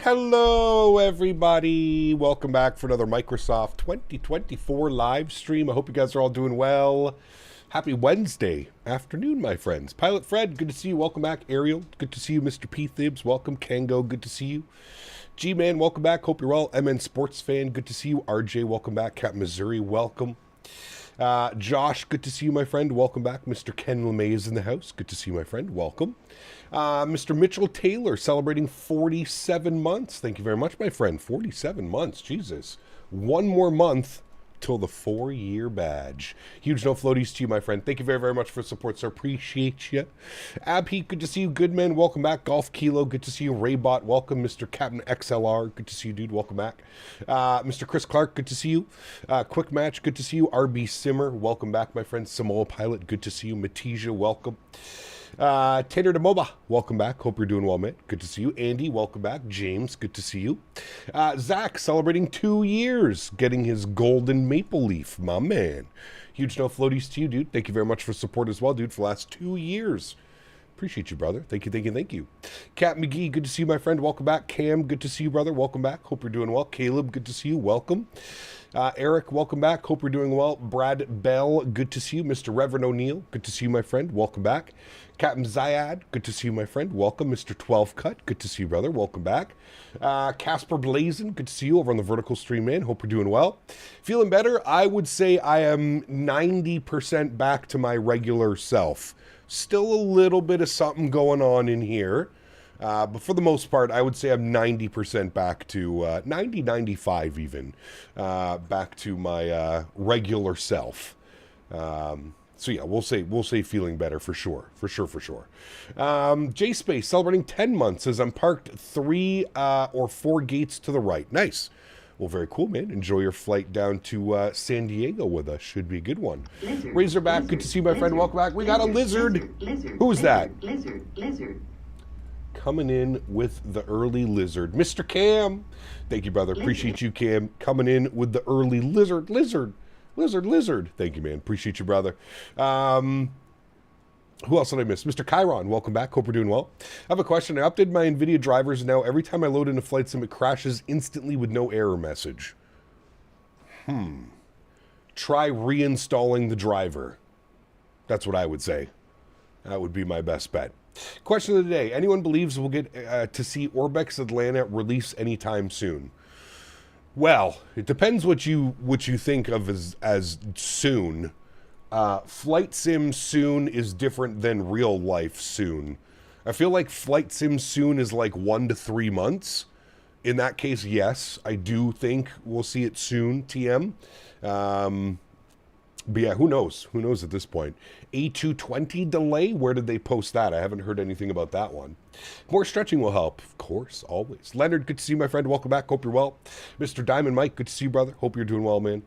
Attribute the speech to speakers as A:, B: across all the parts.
A: Hello, everybody. Welcome back for another Microsoft 2024 live stream. I hope you guys are all doing well. Happy Wednesday afternoon, my friends. Pilot Fred, good to see you. Welcome back. Ariel, good to see you. Mr. P. Thibs, welcome. Kango, good to see you. G-Man, welcome back. Hope you're well. MN Sports Fan, good to see you. RJ, welcome back. Cap Missouri, welcome. Josh, good to see you, my friend. Welcome back. Mr. Ken LeMay is in the house. Good to see you, my friend. Welcome. Mr. Mitchell Taylor celebrating 47 months. Thank you very much, my friend. 47 months. Jesus. One more month till the 4-year badge. Huge no floaties to you, my friend. Thank you very, very much for support, sir. Appreciate you. Abheat, good to see you. Goodman, welcome back. Golf Kilo, good to see you. Raybot, welcome. Mr. Captain XLR, good to see you, dude. Welcome back. Mr. Chris Clark, good to see you. Quick Match, good to see you. RB Simmer, welcome back, my friend. Samoa Pilot, good to see you. Matija, welcome. Tater DeMoba, welcome back. Hope you're doing well, mate. Good to see you. Andy, welcome back. James, good to see you. Zach, celebrating 2 years, getting his golden maple leaf, my man. Huge no floaties to you, dude. Thank you very much for support as well, dude, for the last 2 years. Appreciate you, brother. Thank you, thank you, thank you. Cat McGee, good to see you, my friend. Welcome back. Cam, good to see you, brother. Welcome back. Hope you're doing well. Caleb, good to see you. Welcome. Eric, welcome back. Hope you're doing well. Brad Bell, good to see you. Mr. Reverend O'Neill, good to see you, my friend. Welcome back. Captain Zayad, good to see you, my friend. Welcome. Mr. 12 Cut, good to see you, brother. Welcome back. Casper Blazin, good to see you over on the Vertical Stream, man. Hope you're doing well. Feeling better? I would say I am 90% back to my regular self. Still a little bit of something going on in here. But for the most part, I would say I'm 90% back to, 90, 95 even, back to my regular self. So yeah, we'll say feeling better for sure. J-Space celebrating 10 months as I'm parked 3 or 4 gates to the right. Nice. Well, very cool, man. Enjoy your flight down to San Diego with us. Should be a good one. Lizard, Razorback, lizard, good to see you, my friend. Welcome back. We got a lizard. Who's that? Lizard. Coming in with the early lizard. Mr. Cam. Thank you, brother. Appreciate you, Cam. Coming in with the early lizard. Thank you, man. Appreciate you, brother. Who else did I miss? Mr. Chiron, welcome back. Hope we're doing well. I have a question. I updated my NVIDIA drivers, and now every time I load into Flight Sim, it crashes instantly with no error message. Try reinstalling the driver. That's what I would say. That would be my best bet. Question of the day. Anyone believes we'll get to see Orbex Atlanta release anytime soon? Well, it depends what you think of as soon. Flight Sim soon is different than real life soon. I feel like Flight Sim soon is like 1 to 3 months. In that case, yes, I do think we'll see it soon, TM. But yeah, who knows? Who knows at this point? A220 delay? Where did they post that? I haven't heard anything about that one. More stretching will help. Of course, always. Leonard, good to see you, my friend. Welcome back. Hope you're well. Mr. Diamond Mike, good to see you, brother. Hope you're doing well, man.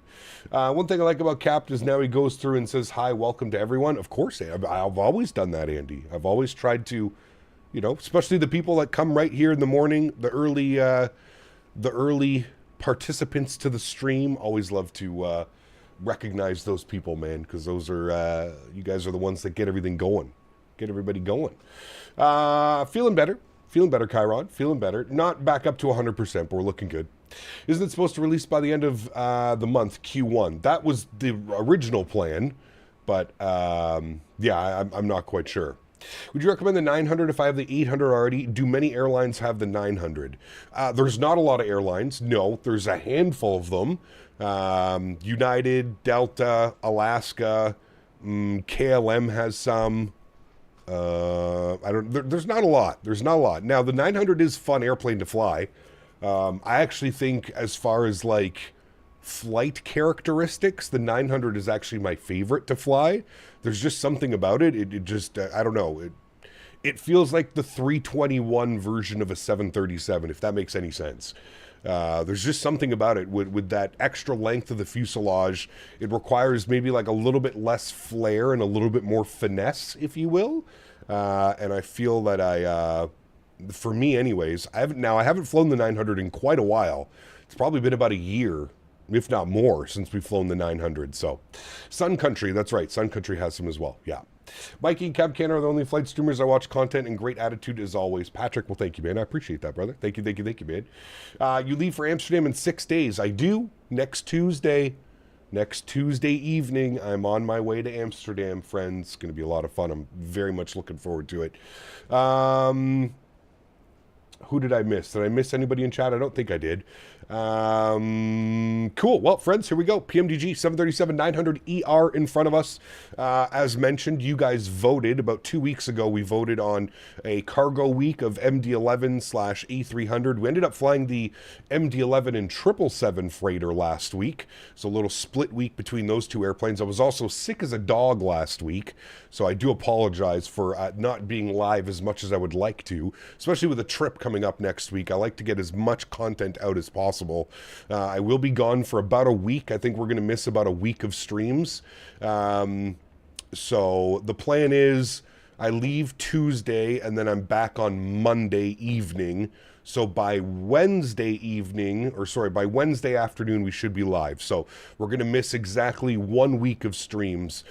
A: One thing I like about Cap is now he goes through and says, hi, welcome to everyone. Of course, I've always done that, Andy. I've always tried to, you know, especially the people that come right here in the morning, the early participants to the stream. Always love to recognize those people, man, because those are you guys are the ones that get everything going, get everybody going. Feeling better, Chiron, feeling better. Not back up to 100%, but we're looking good. Isn't it supposed to release by the end of the month, Q1? That was the original plan, but yeah, I'm not quite sure. Would you recommend the 900 if I have the 800 already? Do many airlines have the 900? There's not a lot of airlines. No, there's a handful of them. United, Delta, Alaska, KLM has some. There's not a lot. Now, the 900 is a fun airplane to fly. I actually think as far as like flight characteristics, the 900 is actually my favorite to fly. There's just something about it. It just, I don't know. It feels like the 321 version of a 737, if that makes any sense. There's just something about it with that extra length of the fuselage. It requires maybe like a little bit less flair and a little bit more finesse, if you will. And I feel that for me anyways, I haven't flown the 900 in quite a while. It's probably been about a year, if not more, since we've flown the 900. So Sun Country, that's right. Sun Country has some as well. Yeah. Mikey and Cab Can are the only flight streamers I watch content and great attitude as always. Patrick, well, thank you, man. I appreciate that, brother. Thank you, man. You leave for Amsterdam in 6 days. I do. Next Tuesday evening, I'm on my way to Amsterdam, friends. It's going to be a lot of fun. I'm very much looking forward to it. Who did I miss? Did I miss anybody in chat? I don't think I did. Cool. Well, friends, here we go. PMDG 737-900 ER in front of us. As mentioned, you guys voted about 2 weeks ago. We voted on a cargo week of MD-11/A300. We ended up flying the MD-11 and 777 freighter last week. So a little split week between those two airplanes. I was also sick as a dog last week. So I do apologize for not being live as much as I would like to, especially with a trip coming up next week. I like to get as much content out as possible. I will be gone for about a week. I think we're going to miss about a week of streams. So the plan is I leave Tuesday and then I'm back on Monday evening. So by Wednesday afternoon, we should be live. So we're going to miss exactly 1 week of streams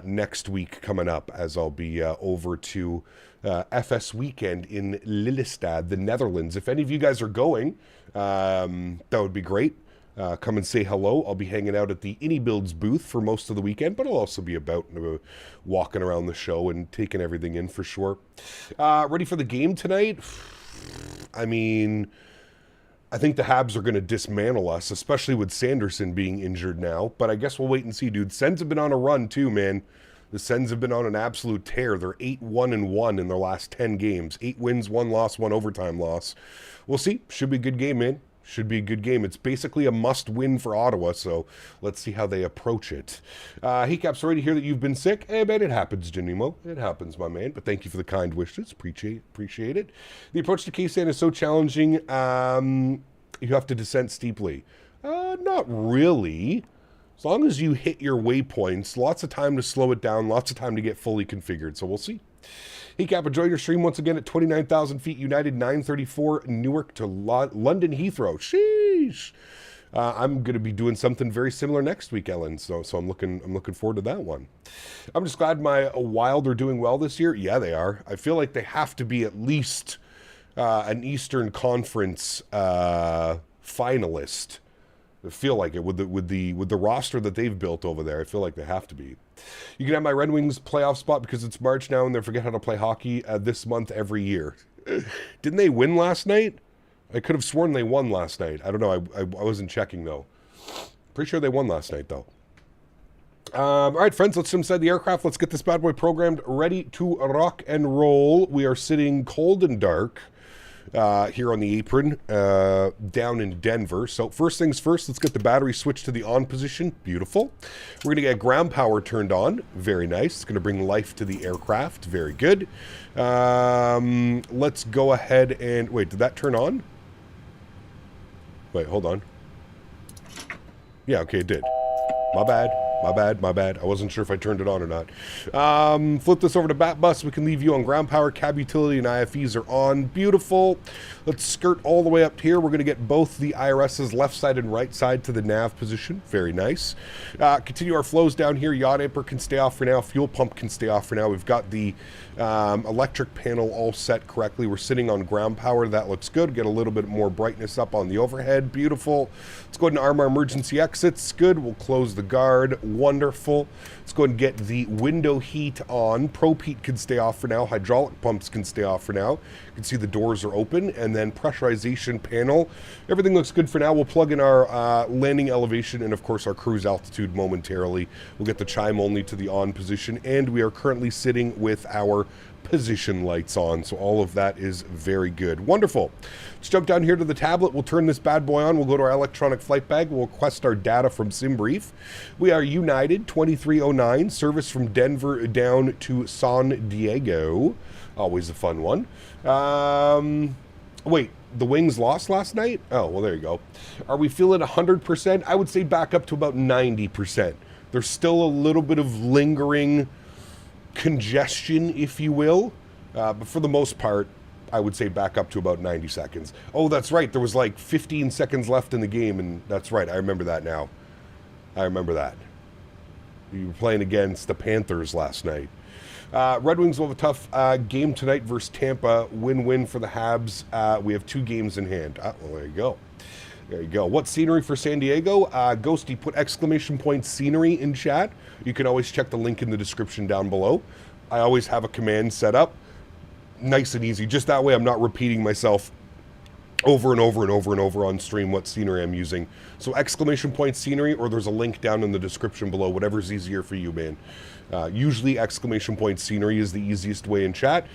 A: next week coming up, as I'll be over to FS Weekend in Lelystad, the Netherlands. If any of you guys are going, that would be great. Come and say hello. I'll be hanging out at the AnyBuilds booth for most of the weekend, but I'll also be about walking around the show and taking everything in for sure. Ready for the game tonight? I mean, I think the Habs are going to dismantle us, especially with Sanderson being injured now. But I guess we'll wait and see, dude. Sens have been on a run too, man. The Sens have been on an absolute tear. They're 8-1-1 in their last 10 games. 8 wins, 1 loss, 1 overtime loss. We'll see. Should be a good game, man. Should be a good game. It's basically a must-win for Ottawa, so let's see how they approach it. Hey, Cap, sorry to hear that you've been sick. Hey, man, it happens, Janimo. It happens, my man. But thank you for the kind wishes. Appreciate it. The approach to K-Sand is so challenging. You have to descend steeply. Not really. As long as you hit your waypoints, lots of time to slow it down, lots of time to get fully configured. So we'll see. Hey, Cap, enjoy your stream once again at 29,000 feet, United 934, Newark to London Heathrow. Sheesh. I'm going to be doing something very similar next week, Ellen. So I'm looking forward to that one. I'm just glad my Wild are doing well this year. Yeah, they are. I feel like they have to be at least an Eastern Conference finalist. I feel like it with the roster that they've built over there. I feel like they have to be. You can have my Red Wings playoff spot because it's March now and they forget how to play hockey this month every year. Didn't they win last night? I could have sworn they won last night. I don't know. I wasn't checking though. Pretty sure they won last night though. All right, friends, let's inside the aircraft. Let's get this bad boy programmed, ready to rock and roll. We are sitting cold and dark here on the apron down in Denver. So first things first, let's get the battery switched to the on position. Beautiful. We're going to get ground power turned on. Very nice. It's going to bring life to the aircraft. Very good. Let's go ahead and... Wait, did that turn on? Wait, hold on. Yeah, okay, it did. My bad. I wasn't sure if I turned it on or not. Flip this over to Bat Bus. We can leave you on ground power. Cab utility and IFEs are on. Beautiful. Let's skirt all the way up here. We're going to get both the IRS's left side and right side to the nav position. Very nice. Continue our flows down here. Yaw damper can stay off for now. Fuel pump can stay off for now. We've got the electric panel all set correctly. We're sitting on ground power. That looks good. Get a little bit more brightness up on the overhead. Beautiful. Let's go ahead and arm our emergency exits. Good. We'll close the guard. Wonderful. Let's go ahead and get the window heat on. Prop heat can stay off for now. Hydraulic pumps can stay off for now. You can see the doors are open. And then pressurization panel. Everything looks good for now. We'll plug in our landing elevation and, of course, our cruise altitude momentarily. We'll get the chime only to the on position. And we are currently sitting with our position lights on, so all of that is very good. Wonderful. Let's jump down here to the tablet. We'll turn this bad boy on. We'll go to our electronic flight bag. We'll request our data from SimBrief. We are United 2309, service from Denver down to San Diego. Always a fun one. Wait, the Wings lost last night? Oh, well, there you go. Are we feeling 100%? I would say back up to about 90%. There's still a little bit of lingering congestion, if you will, but for the most part, I would say back up to about 90 seconds. Oh, that's right. There was like 15 seconds left in the game, and that's right. I remember that now. I remember that. You were playing against the Panthers last night. Red Wings will have a tough game tonight versus Tampa. Win-win for the Habs. We have 2 games in hand. Well, there you go. There you go. What scenery for San Diego? Ghosty, put exclamation point scenery in chat. You can always check the link in the description down below. I always have a command set up. Nice and easy. Just that way I'm not repeating myself over and over and over and over on stream what scenery I'm using. So exclamation point scenery, or there's a link down in the description below, whatever's easier for you, man. Usually exclamation point scenery is the easiest way in chat.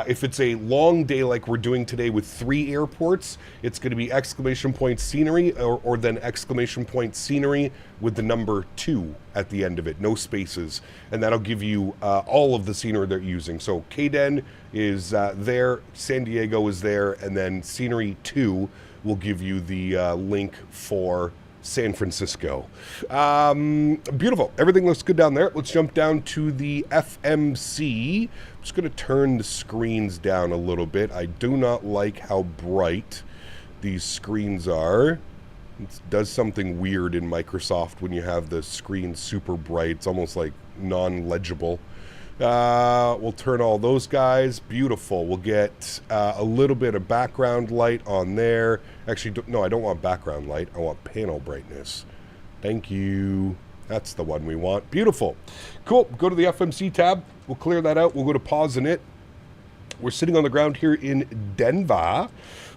A: If it's a long day like we're doing today with 3 airports, it's going to be exclamation point scenery or then exclamation point scenery with the number 2 at the end of it, no spaces. And that'll give you all of the scenery they're using. So KDEN is there, San Diego is there, and then scenery 2 will give you the link for San Francisco. Beautiful. Everything looks good down there. Let's jump down to the FMC. I'm just going to turn the screens down a little bit. I do not like how bright these screens are. It does something weird in Microsoft when you have the screen super bright. It's almost like non-legible. We'll turn all those guys. Beautiful. We'll get a little bit of background light on there. Actually, no, I don't want background light. I want panel brightness. Thank you. That's the one we want. Beautiful. Cool. Go to the FMC tab. We'll clear that out. We'll go to pause in it. We're sitting on the ground here in Denver.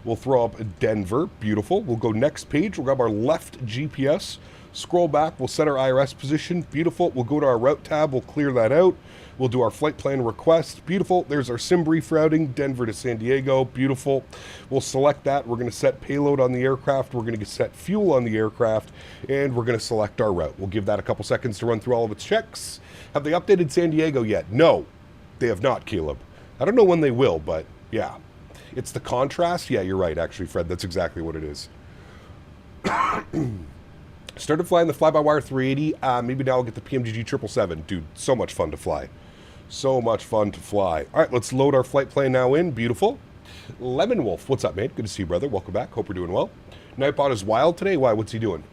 A: We'll throw up Denver. Beautiful. We'll go next page. We'll grab our left GPS. Scroll back. We'll set our IRS position. Beautiful. We'll go to our route tab. We'll clear that out. We'll do our flight plan request. Beautiful. There's our sim brief routing, Denver to San Diego. Beautiful. We'll select that. We're going to set payload on the aircraft. We're going to set fuel on the aircraft. And we're going to select our route. We'll give that a couple seconds to run through all of its checks. Have they updated San Diego yet? No, they have not, Caleb. I don't know when they will, but yeah. It's the contrast. Yeah, you're right, actually, Fred. That's exactly what it is. Started flying the fly-by-wire 380. Maybe now I'll get the PMDG 777. Dude, so much fun to fly. So much fun to fly. All right, let's load our flight plan now in. Beautiful. Lemon Wolf, what's up, man? Good to see you, brother. Welcome back. Hope you're doing well. Nightbot is wild today. Why? What's he doing?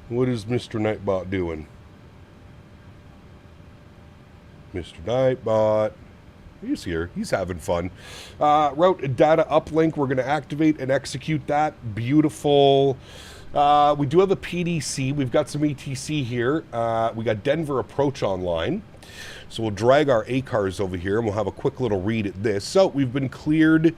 A: What is Mr. Nightbot doing? Mr. Nightbot. He's here. He's having fun. Route data uplink. We're going to activate and execute that. Beautiful. We do have a PDC. We've got some ETC here. We got Denver approach online. So we'll drag our ACARs over here and we'll have a quick little read at this. So we've been cleared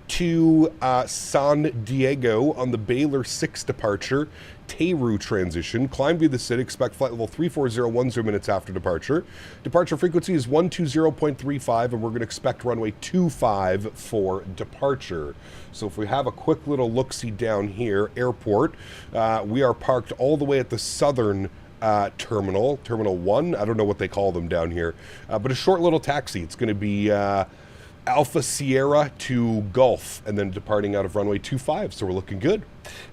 A: to San Diego on the Baylor 6 departure. Teru transition. Climb via the city. Expect flight level 34010 minutes after departure. Departure frequency is 120.35 and we're going to expect runway 25 for departure. So if we have a quick little look-see down here, airport, we are parked all the way at the southern terminal 1. I don't know what they call them down here, but a short little taxi. It's going to be Alpha Sierra to Gulf and then departing out of runway 25. So we're looking good.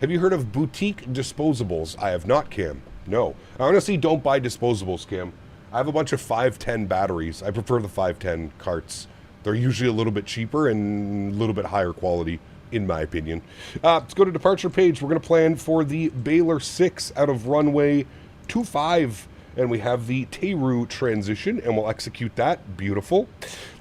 A: Have you heard of boutique disposables? I have not, Cam. No. I honestly don't buy disposables, Cam. I have a bunch of 510 batteries. I prefer the 510 carts. They're usually a little bit cheaper and a little bit higher quality, in my opinion. Let's go to departure page. We're going to plan for the Baylor 6 out of runway 25. And we have the Teru transition, and we'll execute that. Beautiful.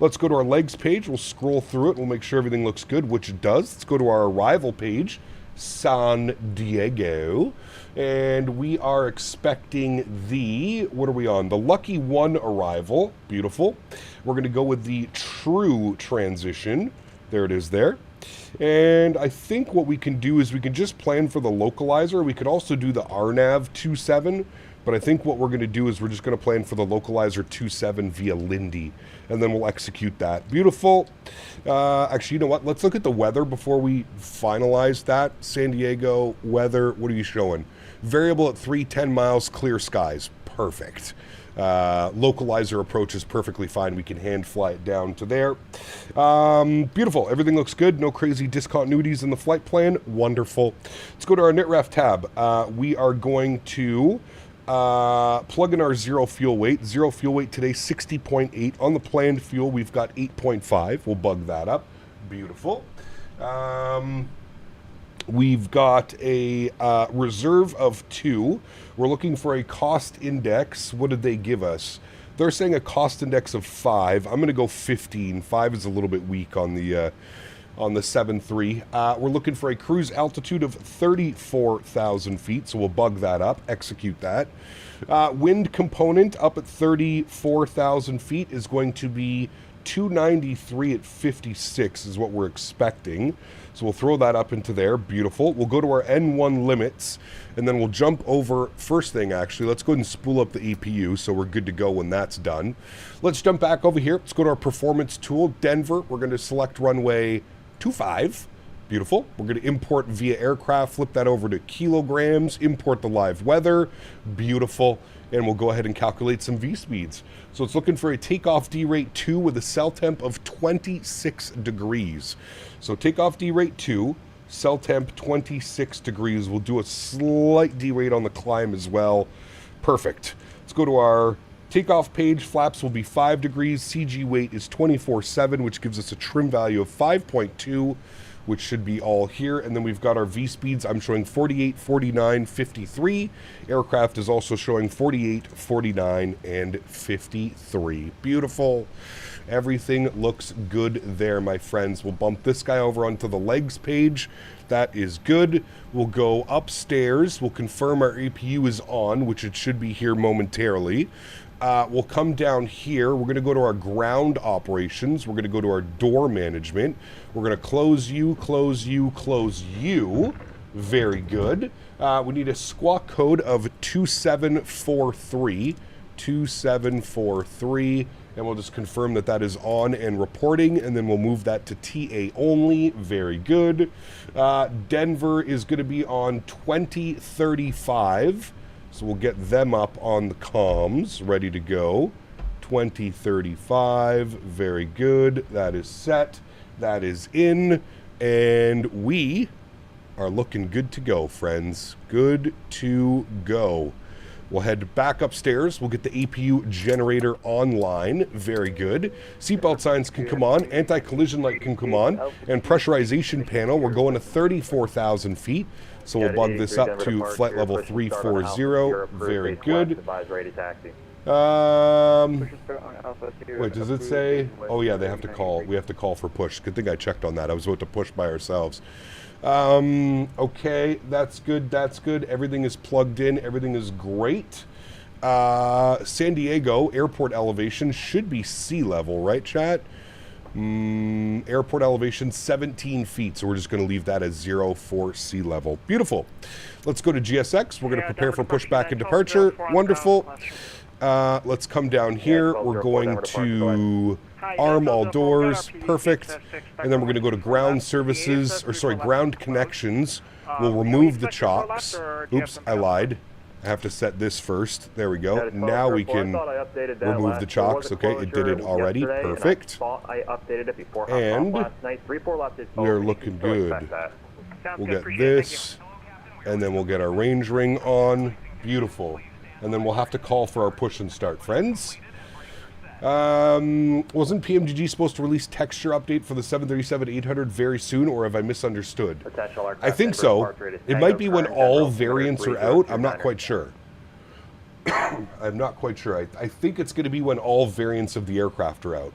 A: Let's go to our legs page. We'll scroll through it. We'll make sure everything looks good, which it does. Let's go to our arrival page, San Diego. And we are expecting the, what are we on? The Lucky 1 arrival. Beautiful. We're going to go with the True transition. There it is there. And I think what we can do is we can just plan for the localizer. We could also do the RNAV 27. But I think what we're going to do is we're just going to plan for the localizer 27 via Lindy. And then we'll execute that. Beautiful. Actually, you know what? Let's look at the weather before we finalize that. San Diego weather. What are you showing? Variable at 310 miles, clear skies. Perfect. Localizer approach is perfectly fine. We can hand fly it down to there. Beautiful. Everything looks good. No crazy discontinuities in the flight plan. Wonderful. Let's go to our NITREF tab. We are going to plug in our zero fuel weight. Zero fuel weight today, 60.8. On the planned fuel, we've got 8.5. We'll bug that up. Beautiful. We've got a reserve of 2. We're looking for a cost index. What did they give us? They're saying a cost index of 5. I'm going to go 15. 5 is a little bit weak on the 7-3. We're looking for a cruise altitude of 34,000 feet, so we'll bug that up, execute that. Wind component up at 34,000 feet is going to be 293 at 56 is what we're expecting. So we'll throw that up into there. Beautiful. We'll go to our N1 limits, and then we'll jump over. First thing, actually, let's go ahead and spool up the APU so we're good to go when that's done. Let's jump back over here. Let's go to our performance tool, Denver. We're going to select runway 25. Beautiful. We're going to import via aircraft, flip that over to kilograms, import the live weather. Beautiful. And we'll go ahead and calculate some V-speeds. So it's looking for a takeoff D rate 2 with a cell temp of 26 degrees. So takeoff D rate 2, cell temp 26 degrees. We'll do a slight D rate on the climb as well. Perfect. Let's go to our takeoff page. Flaps will be 5 degrees. CG weight is 24/7, which gives us a trim value of 5.2. which should be all here. And then we've got our V-speeds. I'm showing 48, 49, 53. Aircraft is also showing 48, 49, and 53. Beautiful. Everything looks good there, my friends. We'll bump this guy over onto the legs page. That is good. We'll go upstairs. We'll confirm our APU is on, which it should be here momentarily. We'll come down here. We're going to go to our ground operations. We're going to go to our door management. We're going to close you, close you, close you. Very good. We need a squawk code of 2743. 2743. And we'll just confirm that that is on and reporting, and then we'll move that to TA only. Very good. Denver is going to be on 2035. So we'll get them up on the comms, ready to go. 2035, very good. That is set. That is in. And we are looking good to go, friends. Good to go. We'll head back upstairs. We'll get the APU generator online. Very good. Seatbelt signs can come on. Anti-collision light can come on. And pressurization panel, we're going to 34,000 feet. So we'll bug this up to flight level 340. Very good. Wait, does it say? Oh yeah, they have to call. We have to call for push. Good thing I checked on that. I was about to push by ourselves. Okay, that's good. That's good. Everything is plugged in. Everything is great. San Diego airport elevation should be sea level, right, chat? Airport elevation 17 feet, so we're just going to leave that as 0 for sea level. Beautiful. Let's go to GSX. We're going to prepare for pushback and departure. Wonderful. Let's come down here. We're going to arm all doors. Perfect. And then we're going to go to ground services, or sorry, ground connections. We'll remove the chocks. Oops, I lied. I have to set this first. There we go. Now we can remove the chocks. Okay, it did it already. Perfect. And we're looking good. We'll get this, and then we'll get our range ring on. Beautiful. And then we'll have to call for our push and start, friends. Wasn't PMDG supposed to release texture update for the 737-800 very soon, or have I misunderstood? I think so. It might be when all variants are out. I'm not quite sure. I'm not quite sure. I think it's going to be when all variants of the aircraft are out.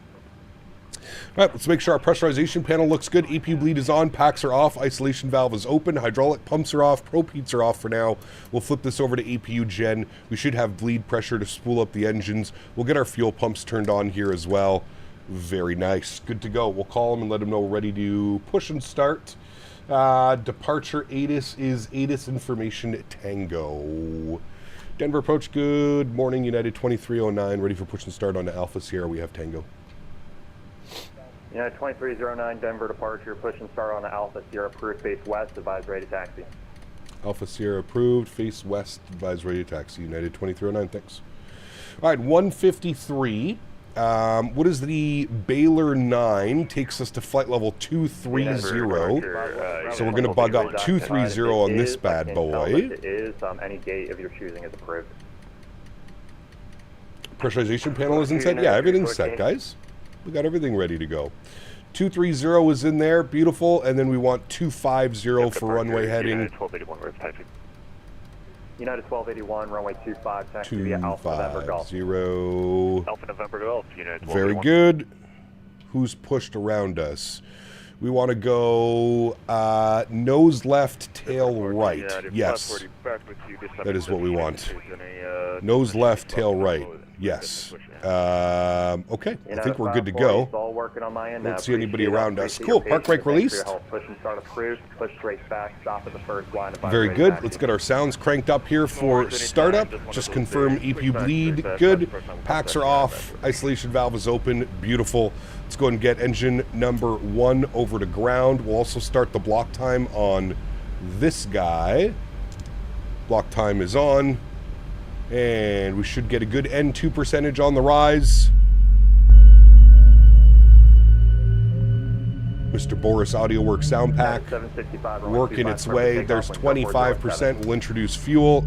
A: All right, let's make sure our pressurization panel looks good. APU bleed is on, packs are off, isolation valve is open, hydraulic pumps are off, probe heats are off for now. We'll flip this over to APU gen. We should have bleed pressure to spool up the engines. We'll get our fuel pumps turned on here as well. Very nice. Good to go. We'll call them and let them know we're ready to push and start. Departure ATIS is ATIS information Tango. Denver approach, good morning, United 2309, ready for push and start on to Alpha Sierra. We have Tango.
B: United 2309, Denver departure, push and start on the Alpha Sierra, approved, face west, advise ready to taxi.
A: Alpha Sierra approved, face west, advise ready to taxi. United 2309, thanks. All right, 153. What is the Baylor 9? Takes us to flight level 230. So we're going to bug up 230 on this bad boy.
B: Any gate of your choosing is approved.
A: Pressurization panel isn't set? Yeah, everything's set, guys. We got everything ready to go. 230 is in there, beautiful, and then we want 250 for runway heading.
B: United 1281, runway 25, taxi via Alpha November Golf.
A: 250.
C: Alpha November Golf, United 1281.
A: Very good. Who's pushed around us? We want to go nose left, tail right. Yes. That is what we want. Nose left, tail right. Yes. Okay, I think we're good to go. Don't see anybody around us. Cool, park brake released. Very good. Let's get our sounds cranked up here for startup. Just confirm EPU bleed. Good. Packs are off. Isolation valve is open. Beautiful. Let's go and get engine number 1 over to ground. We'll also start the block time on this guy. Block time is on. And we should get a good N2 percentage on the rise. Mr. Boris Audio Works sound pack working its way. There's 25%. We'll introduce fuel.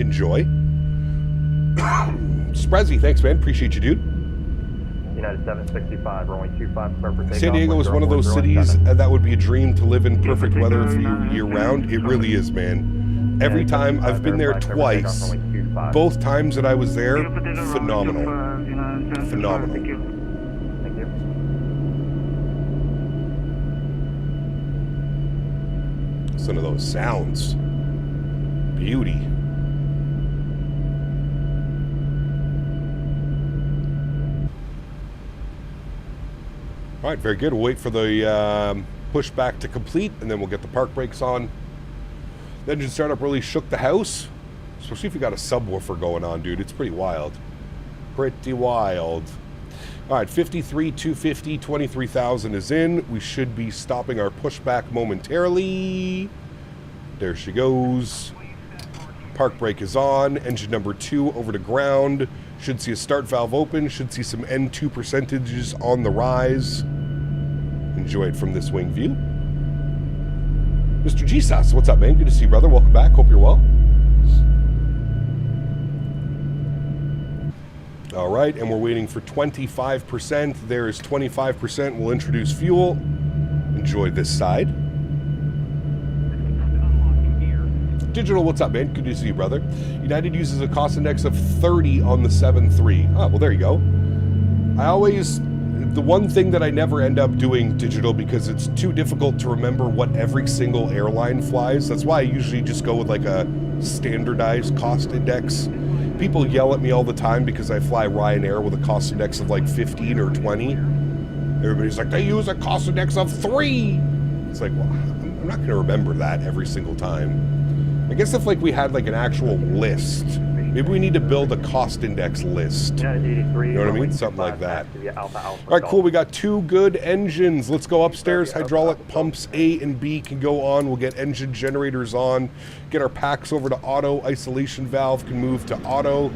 A: Enjoy. Sprezzy, thanks, man. Appreciate you, dude.
B: United 765, runway 25,
A: San Diego is one of those cities that would be a dream to live in perfect weather for year-round. It really is, man. Every time, I've been there twice. Both times that I was there, phenomenal. Phenomenal.
B: Thank you.
A: Some of those sounds. Beauty. All right, very good. We'll wait for the pushback to complete, and then we'll get the park brakes on. The engine startup really shook the house, especially if you got a subwoofer going on, dude. It's pretty wild. Pretty wild. All right, 53, 250, 23,000 is in. We should be stopping our pushback momentarily. There she goes. Park brake is on. Engine number 2 over to ground. Should see a start valve open. Should see some N2 percentages on the rise. Enjoy it from this wing view. Mr. Jesus, what's up, man? Good to see you, brother. Welcome back. Hope you're well. All right, and we're waiting for 25%. There is 25%. We'll introduce fuel. Enjoy this side. Digital, what's up, man? Good to see you, brother. United uses a cost index of 30 on the 7.3. Oh, well, there you go. The one thing that I never end up doing digital because it's too difficult to remember what every single airline flies. That's why I usually just go with like a standardized cost index. People yell at me all the time because I fly Ryanair with a cost index of like 15 or 20. Everybody's like, they use a cost index of 3. It's like, well, I'm not going to remember that every single time. I guess if like we had like an actual list, maybe we need to build a cost index list. You know what I mean? Something like that. All right, cool. We got 2 good engines. Let's go upstairs. Hydraulic pumps A and B can go on. We'll get engine generators on. Get our packs over to auto. Isolation valve can move to auto.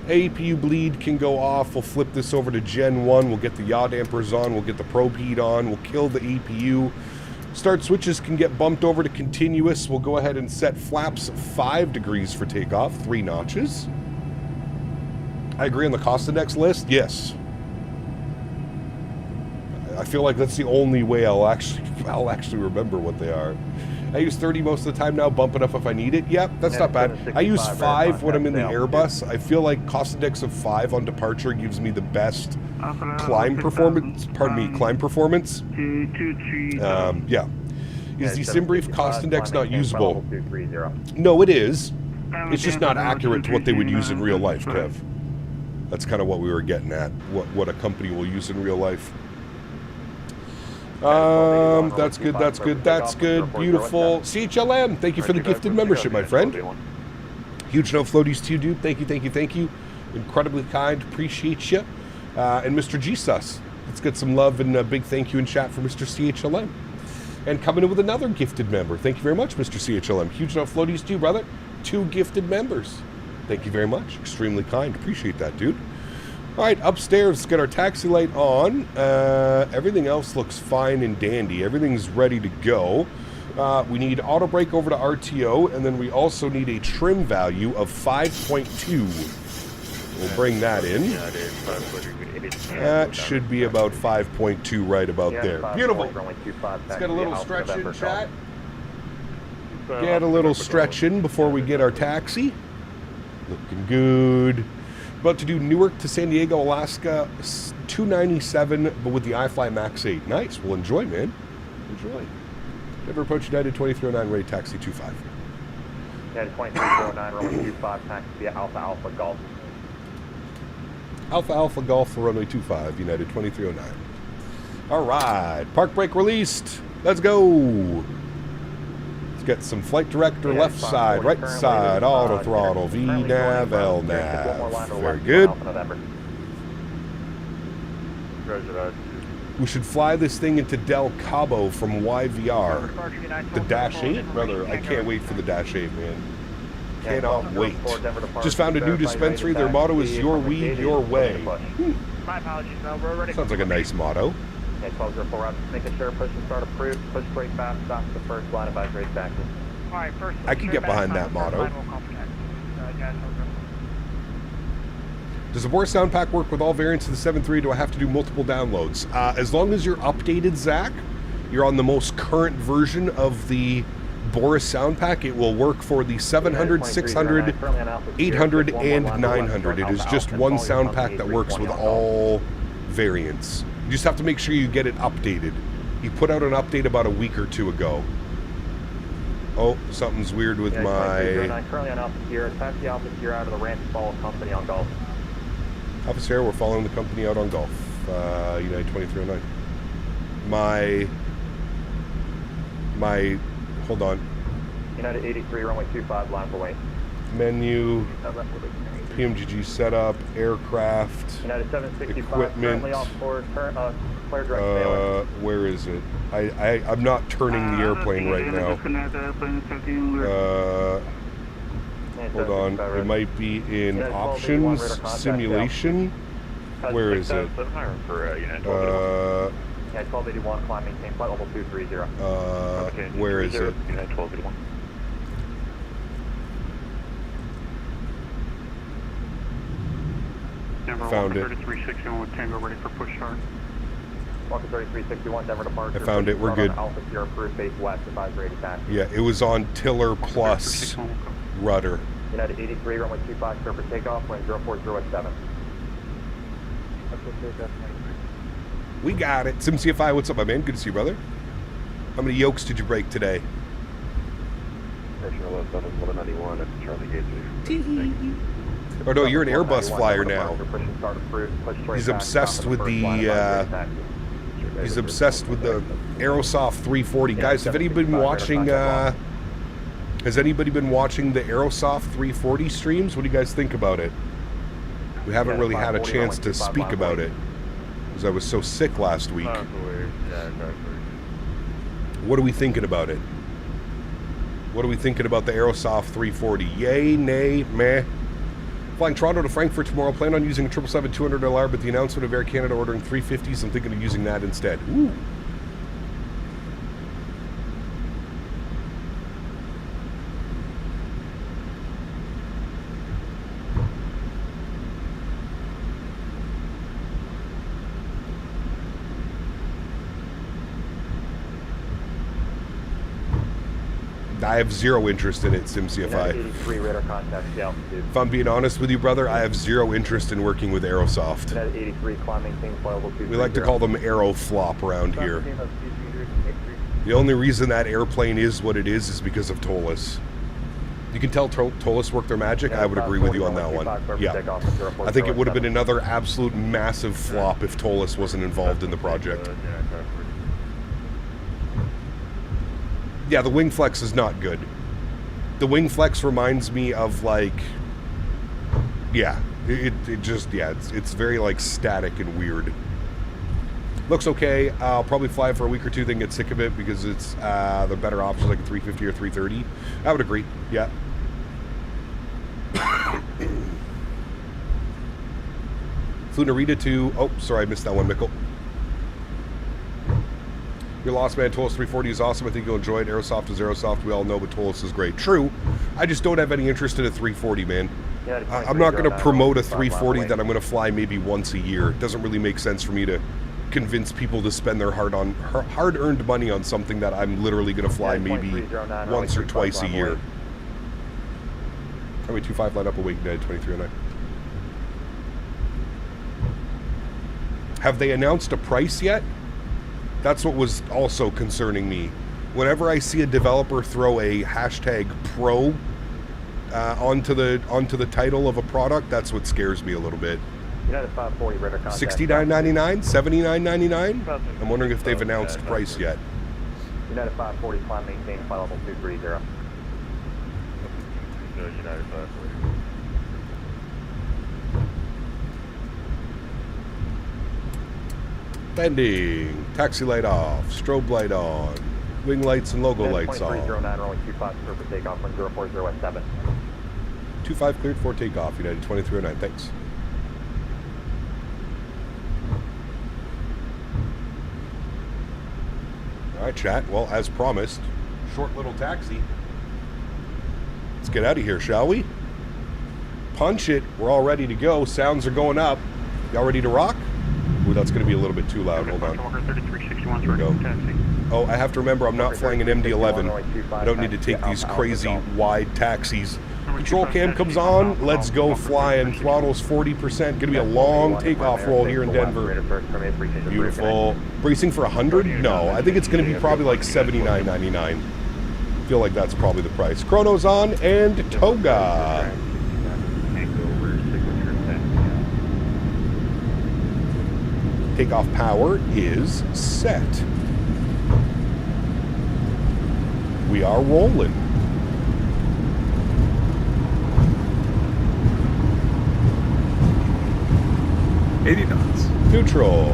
A: APU bleed can go off. We'll flip this over to Gen 1. We'll get the yaw dampers on. We'll get the probe heat on. We'll kill the APU. Start switches can get bumped over to continuous. We'll go ahead and set flaps 5 degrees for takeoff, 3 notches. I agree on the cost index list. Yes. I feel like that's the only way I'll actually remember what they are. I use 30 most of the time now, bump it up if I need it. Yep, that's not bad. I use 5 when I'm in the Airbus. I feel like cost index of 5 on departure gives me the best climb performance. Climb performance. Yeah. Is the sim brief cost index not usable? No, it is. It's just not accurate to what they would use in real life, Kev. That's kind of what we were getting at. What a company will use in real life. That's good, that's good, that's good. Beautiful. CHLM, thank you for the gifted membership, my friend. Huge no floaties to you, dude. Thank you, thank you, thank you. Incredibly kind. Appreciate you. And Mr. Jesus, let's get some love and a big thank you in chat for Mr. CHLM. And coming in with another gifted member. Thank you very much, Mr. CHLM. Huge no floaties to you, brother. 2 gifted members. Thank you very much. Extremely kind. Appreciate that, dude. All right, upstairs, let's get our taxi light on. Everything else looks fine and dandy. Everything's ready to go. We need auto brake over to RTO, and then we also need a trim value of 5.2. We'll bring that in. That should be about 5.2 right about there. Beautiful. Let's get a little stretch in, chat. Get a little stretch in before we get our taxi. Looking good. About to do Newark to San Diego, Alaska, 297, but with the iFly Max 8. Nice. Well, enjoy, man. Enjoy. Never approach United 2309, ready taxi 25.
B: United 2309, runway 25, taxi via Alpha Alpha Golf.
A: Alpha Alpha Golf for runway 25, United 2309. All right. Park brake released. Let's go. Get some flight director, left side, right side, auto throttle, VNav, LNav. Very good. We should fly this thing into Del Cabo from YVR. The Dash 8? Brother, I can't wait for the Dash 8, man. Cannot wait. Just found a new dispensary. Their motto is your weed, your way.
B: My apologies, no, we're ready.
A: Sounds like a nice motto.
B: Okay, 1204 out, making sure push and start approved, push brake fast, stop the first line of race taxi.
C: Alright, first
A: I can get behind that motto. Does the Boris sound pack work with all variants of the 7.3? Do I have to do multiple downloads? As long as you're updated, Zach, you're on the most current version of the Boris sound pack, it will work for the 700, 600, 800, and 900. It is just one sound pack that works with all variants. You just have to make sure you get it updated. He put out an update about a week or two ago. Oh, something's weird with my...
B: Currently on Alpha Sierra, taxi Alpha Sierra out of the ranch, follow company on Golf.
A: Alpha Sierra, we're following the company out on Golf. United 2309. My, hold on.
B: United 83, runway 25, line for weight.
A: Menu, PMDG setup, aircraft,
B: United 765,
A: equipment.
B: currently off board, flare direct failing.
A: Where is it? I'm not turning the airplane right now. Hold on, it might be in options, simulation. Where is it?
B: Yeah, 1281, climb, maintain flight level 230.
A: Where is it?
B: United 1281.
A: Found it.
C: 3361 with Tango ready for push start.
B: Walker 3361, Denver departure.
A: I found it, we're good.
B: Alpha Sierra approved, base west, advisory taxi.
A: Yeah, it was on tiller plus rudder.
B: United 83, runway 25, clear for takeoff, wind 040 at 7.
A: We got it. SimCFI, what's up, my man? Good to see you, brother. How many yokes did you break today? Oh no, you're an Airbus flyer now. He's obsessed with the Aerosoft 340. Guys, have anybody been watching has anybody been watching the Aerosoft 340 streams? What do you guys think about it? We haven't really had a chance to speak about it because I was so sick last week. What are we thinking about it? What are we thinking about the Aerosoft 340? Yay, nay, meh? Flying Toronto to Frankfurt tomorrow. Plan on using a 777-200LR, but the announcement of Air Canada ordering 350s, I'm thinking of using that instead. Ooh. I have zero interest in it, SimCFI. If I'm being honest with you, brother, I have zero interest in working with Aerosoft. We like to call them Aeroflop around here. The only reason that airplane is what it is because of Tolis. You can tell Tolis worked their magic. I would agree with you on that one. Yeah. I think it would have been another absolute massive flop if Tolis wasn't involved in the project. Yeah, the wing flex is not good. The wing flex reminds me of like, yeah, it just, yeah, it's very like static and weird. Looks okay. I'll probably fly it for a week or two, then get sick of it because it's the better options like a 350 or 330. I would agree. Yeah. Flew Narita to, oh, sorry, I missed that one, Mickle. Your Lost Man, Tolis 340 is awesome. I think you'll enjoy it. Aerosoft is Aerosoft. We all know, but Tolis is great. True. I just don't have any interest in a 340, man. I'm not going to promote a 340 that I'm going to fly maybe once a year. It doesn't really make sense for me to convince people to spend their hard-earned money on something that I'm literally going to fly maybe once or twice a year. Runway 25, line up, awake, Ned, 2309. Have they announced a price yet? That's what was also concerning me. Whenever I see a developer throw a hashtag pro onto the title of a product, that's what scares me a little bit.
B: United 540, radar contact.
A: $69.99, $79.99. I'm wondering if they've announced price yet.
B: United 540, climb, maintain flight level 230.
D: United 540.
E: Bending. Taxi light off. Strobe light on. Wing lights and logo lights on.
B: 2309, rolling 25 clear for takeoff, 1040 at 7.
E: 25 cleared for takeoff. United 2309. Thanks. All right, chat. Well, as promised, short little taxi. Let's get out of here, shall we? Punch it. We're all ready to go. Sounds are going up. Y'all ready to rock? Ooh, that's going to be a little bit too loud. Hold on. Here we go. Oh, I have to remember I'm not flying an MD-11. I don't need to take these crazy wide taxis. Control cam comes on. Let's go flying. Throttle's 40%. Going to be a long takeoff roll here in Denver. Beautiful. Bracing for 100? No, I think it's going to be probably like $79.99. I feel like that's probably the price. Chrono's on and Toga. Takeoff power is set. We are rolling.
D: $80 knots.
E: Neutral.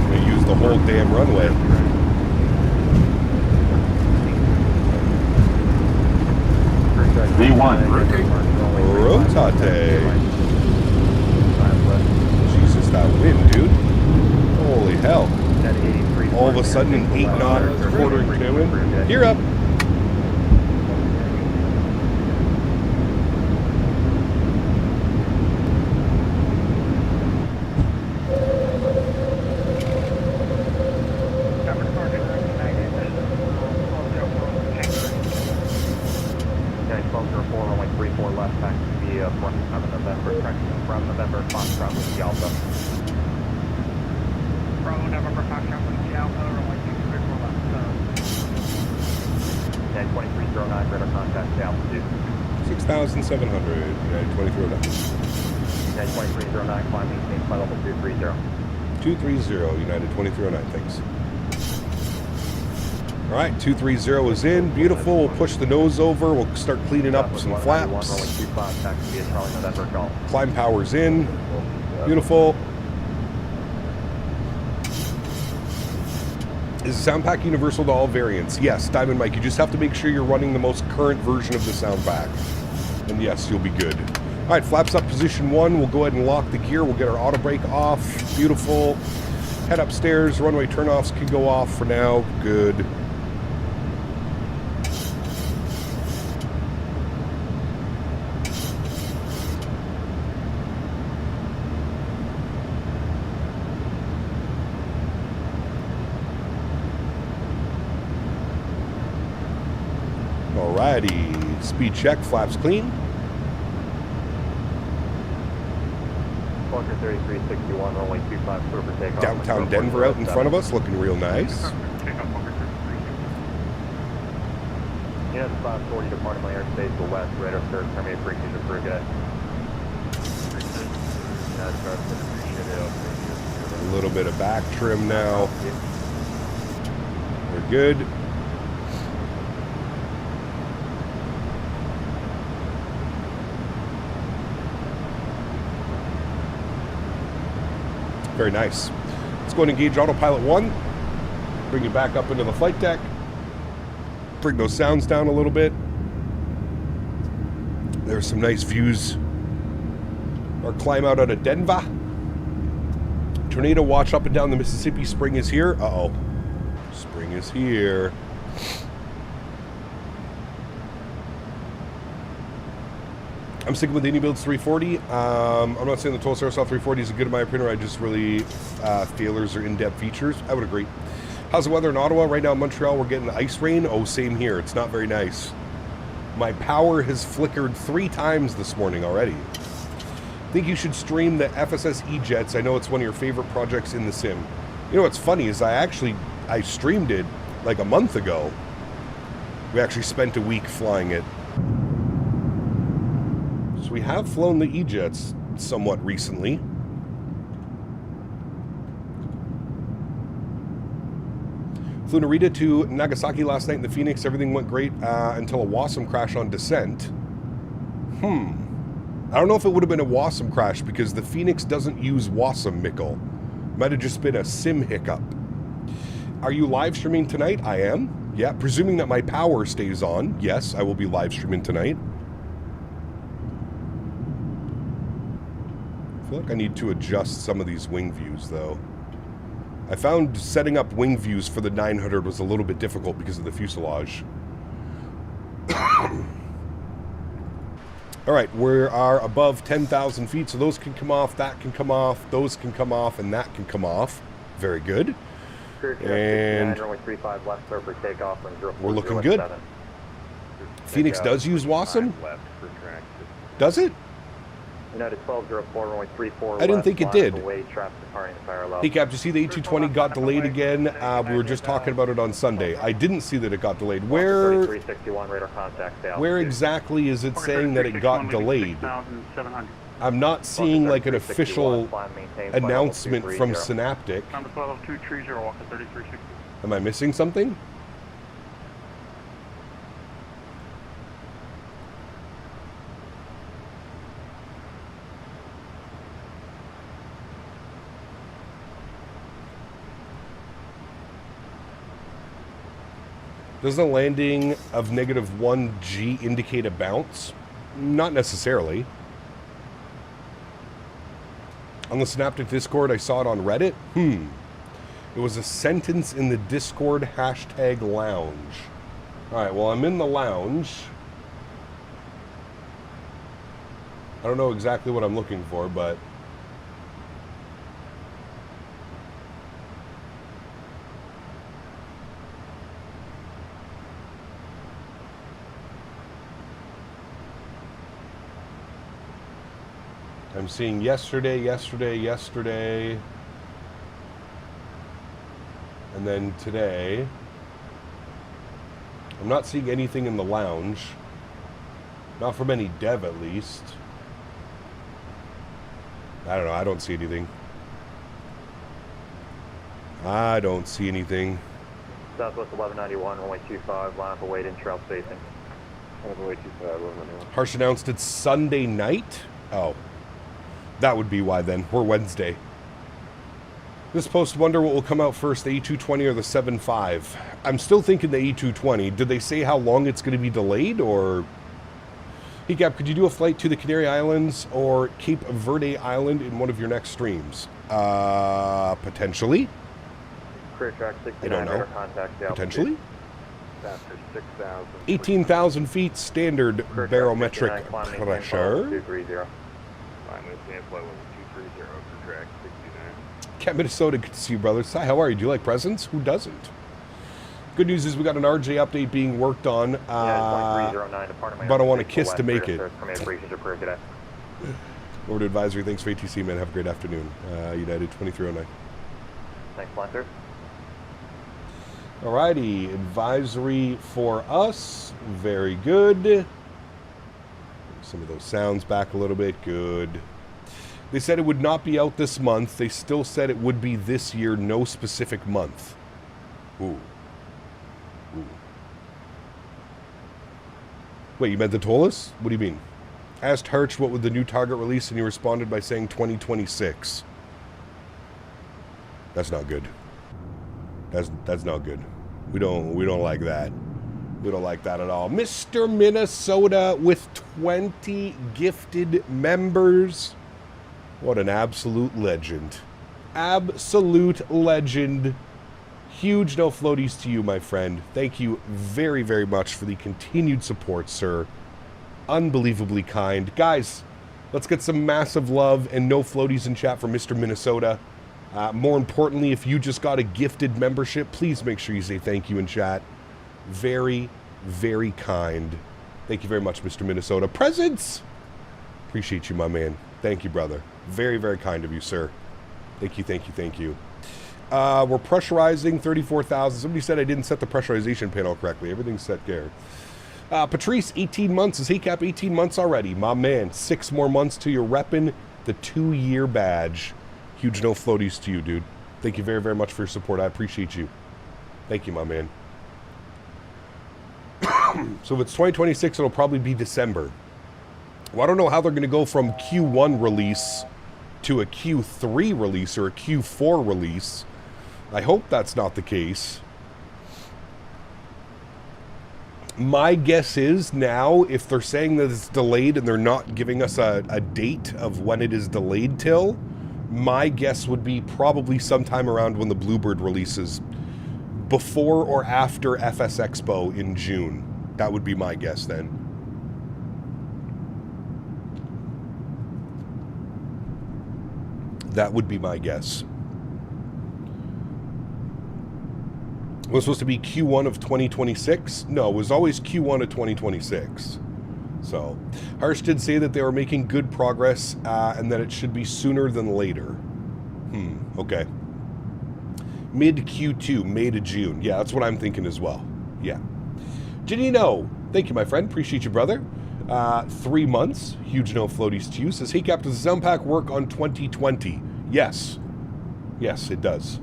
E: I'm gonna use the whole damn runway.
D: V1, rotate.
E: Rotate. Jesus, that wind, dude. Holy hell. All of a sudden, an 8-knot quartering tailwind. Gear up. United 2309, thanks. All right, 230 is in. Beautiful. We'll push the nose over. We'll start cleaning up some flaps. Climb power's in. Beautiful. Is the sound pack universal to all variants? Yes, Diamond Mike. You just have to make sure you're running the most current version of the sound pack. And yes, you'll be good. All right, flaps up position 1. We'll go ahead and lock the gear. We'll get our auto brake off. Beautiful. Head upstairs. Runway turnoffs can go off for now. Good. Alrighty. Speed check. Flaps clean.
B: 3361, runway 25, clear for takeoff.
E: Downtown Denver out in front of us, looking real nice.
B: United 540 departing my airspace to west, radar third, terminate braking approved at.
E: A little bit of back trim now. We're good. Very nice. Let's go and engage autopilot 1. Bring you back up into the flight deck. Bring those sounds down a little bit. There's some nice views. Our climb out of Denver. Tornado watch up and down the Mississippi. Spring is here. Uh-oh. Spring is here. I'm sticking with the Indy Builds 340. I'm not saying the Total Airsoft 340 is good in my opinion. I just really feelers or in-depth features. I would agree. How's the weather in Ottawa? Right now in Montreal, we're getting ice rain. Oh, same here. It's not very nice. My power has flickered 3 times this morning already. Think you should stream the FSS E-Jets. I know it's one of your favorite projects in the sim. You know what's funny is I streamed it like a month ago. We actually spent a week flying it. So we have flown the E-Jets somewhat recently. Flew Narita to Nagasaki last night in the Phoenix. Everything went great until a WASM crash on descent. I don't know if it would have been a WASM crash because the Phoenix doesn't use WASM, Mickle. Might have just been a sim hiccup. Are you live streaming tonight? I am. Yeah, presuming that my power stays on. Yes, I will be live streaming tonight. I feel like I need to adjust some of these wing views, though. I found setting up wing views for the 900 was a little bit difficult because of the fuselage. All right, we are above 10,000 feet, so those can come off, that can come off, those can come off, and that can come off. Very good. And we're looking good. Phoenix does use WASM? Does it?
B: United 1204, runway 34.
E: I didn't think it did. Hey, Cap, did you see the A220 got delayed again? We were just talking about it on Sunday. I didn't see that it got delayed. Where exactly is it saying that it got delayed? I'm not seeing like an official announcement from Synaptic. Am I missing something? Does the landing of -1G indicate a bounce? Not necessarily. On the Synaptic Discord, I saw it on Reddit. It was a sentence in the Discord hashtag lounge. Alright, well, I'm in the lounge. I don't know exactly what I'm looking for, but... I'm seeing yesterday, and then today. I'm not seeing anything in the lounge. Not from any dev, at least. I don't know, I don't see anything. I don't see anything.
B: Southwest 1191, runway 25, line up await in trail spacing.
D: Runway 25, 1191.
E: Harsh announced it's Sunday night? Oh. That would be why then. We're Wednesday. This post wonder what will come out first, the E220 or the 7.5. I'm still thinking the E220. Did they say how long it's going to be delayed, or... Hey, Gap, could you do a flight to the Canary Islands or Cape Verde Island in one of your next streams? Potentially.
B: Career track 69,
E: I don't know. Potentially.
B: 6,000.
E: 18,000 feet standard barometric pressure. Cat Minnesota, good to see you, brothers. Hi, how are you? Do you like presents? Who doesn't? Good news is we got an RJ update being worked on, but I want a kiss to make it. Over to advisory. Thanks for ATC, man. Have a great afternoon. United 2309.
B: Thanks, Lancer.
E: Alrighty, advisory for us. Very good. Some of those sounds back a little bit. Good. They said it would not be out this month. They still said it would be this year, no specific month. Ooh. Ooh. Wait, you meant the Tolus? What do you mean? Asked Harch what would the new target release, and he responded by saying 2026. That's not good. That's not good. We don't like that. We don't like that at all. Mr. Minnesota with 20 gifted members. What an absolute legend. Absolute legend. Huge no floaties to you, my friend. Thank you very, very much for the continued support, sir.
A: Unbelievably kind. Guys, let's get some massive love and no floaties in chat for Mr. Minnesota. More importantly, if you just got a gifted membership, please make sure you say thank you in chat. Very, very kind. Thank you very much, Mr. Minnesota. Presents! Appreciate you, my man. Thank you, brother. Very, very kind of you, sir. Thank you, thank you, thank you. We're pressurizing 34,000. Somebody said I didn't set the pressurization panel correctly. Everything's set there. Patrice, 18 months. Is HCAP 18 months already? My man, 6 more months till you're repping the 2-year badge. Huge no floaties to you, dude. Thank you very, very much for your support. I appreciate you. Thank you, my man. So if it's 2026, it'll probably be December. Well, I don't know how they're going to go from Q1 release to a Q3 release or a Q4 release. I hope that's not the case. My guess is now, if they're saying that it's delayed and they're not giving us a date of when it is delayed till, my guess would be probably sometime around when the Bluebird releases, before or after FS Expo in June. That would be my guess then. That would be my guess. It was supposed to be Q1 of 2026. No, it was always Q1 of 2026. So, Harsh did say that they were making good progress and that it should be sooner than later. Okay. Mid Q2, May to June. Yeah, that's what I'm thinking as well. Yeah. Janino, thank you, my friend. Appreciate you, brother. 3 months. Huge no floaties to you. Says, hey, Captain, does the sound pack work on 2020? Yes. Yes, it does.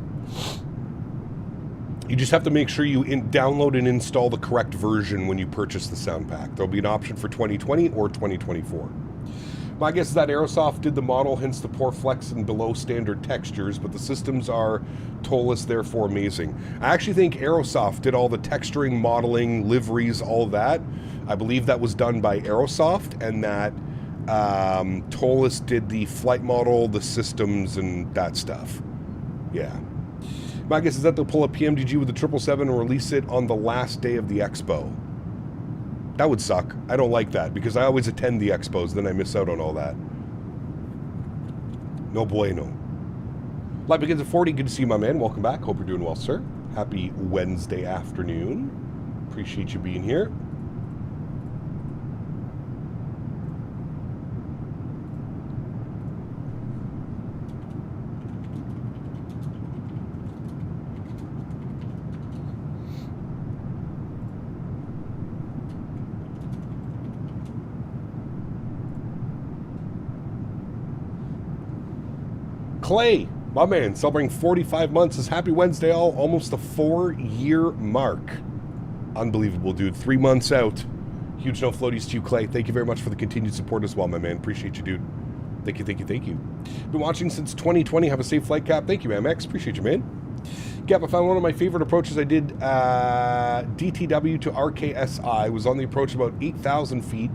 A: You just have to make sure you download and install the correct version when you purchase the sound pack. There'll be an option for 2020 or 2024. My guess is that Aerosoft did the model, hence the poor flex and below standard textures, but the systems are tollless, therefore amazing. I actually think Aerosoft did all the texturing, modeling, liveries, all that. I believe that was done by Aerosoft, and that Tollis did the flight model, the systems, and that stuff. Yeah. My guess is that they'll pull a PMDG with the 777 and release it on the last day of the expo. That would suck. I don't like that, because I always attend the expos, then I miss out on all that. No bueno. Live begins at 40. Good to see you, my man. Welcome back. Hope you're doing well, sir. Happy Wednesday afternoon. Appreciate you being here. Clay, my man, celebrating 45 months. Says happy Wednesday, all. Almost the 4-year mark. Unbelievable, dude. 3 months out. Huge no floaties to you, Clay. Thank you very much for the continued support as well, my man. Appreciate you, dude. Thank you, thank you, thank you. Been watching since 2020. Have a safe flight, Cap. Thank you, MX. Appreciate you, man. Cap, I found one of my favorite approaches. I did DTW to RKSI. Was on the approach about 8,000 feet.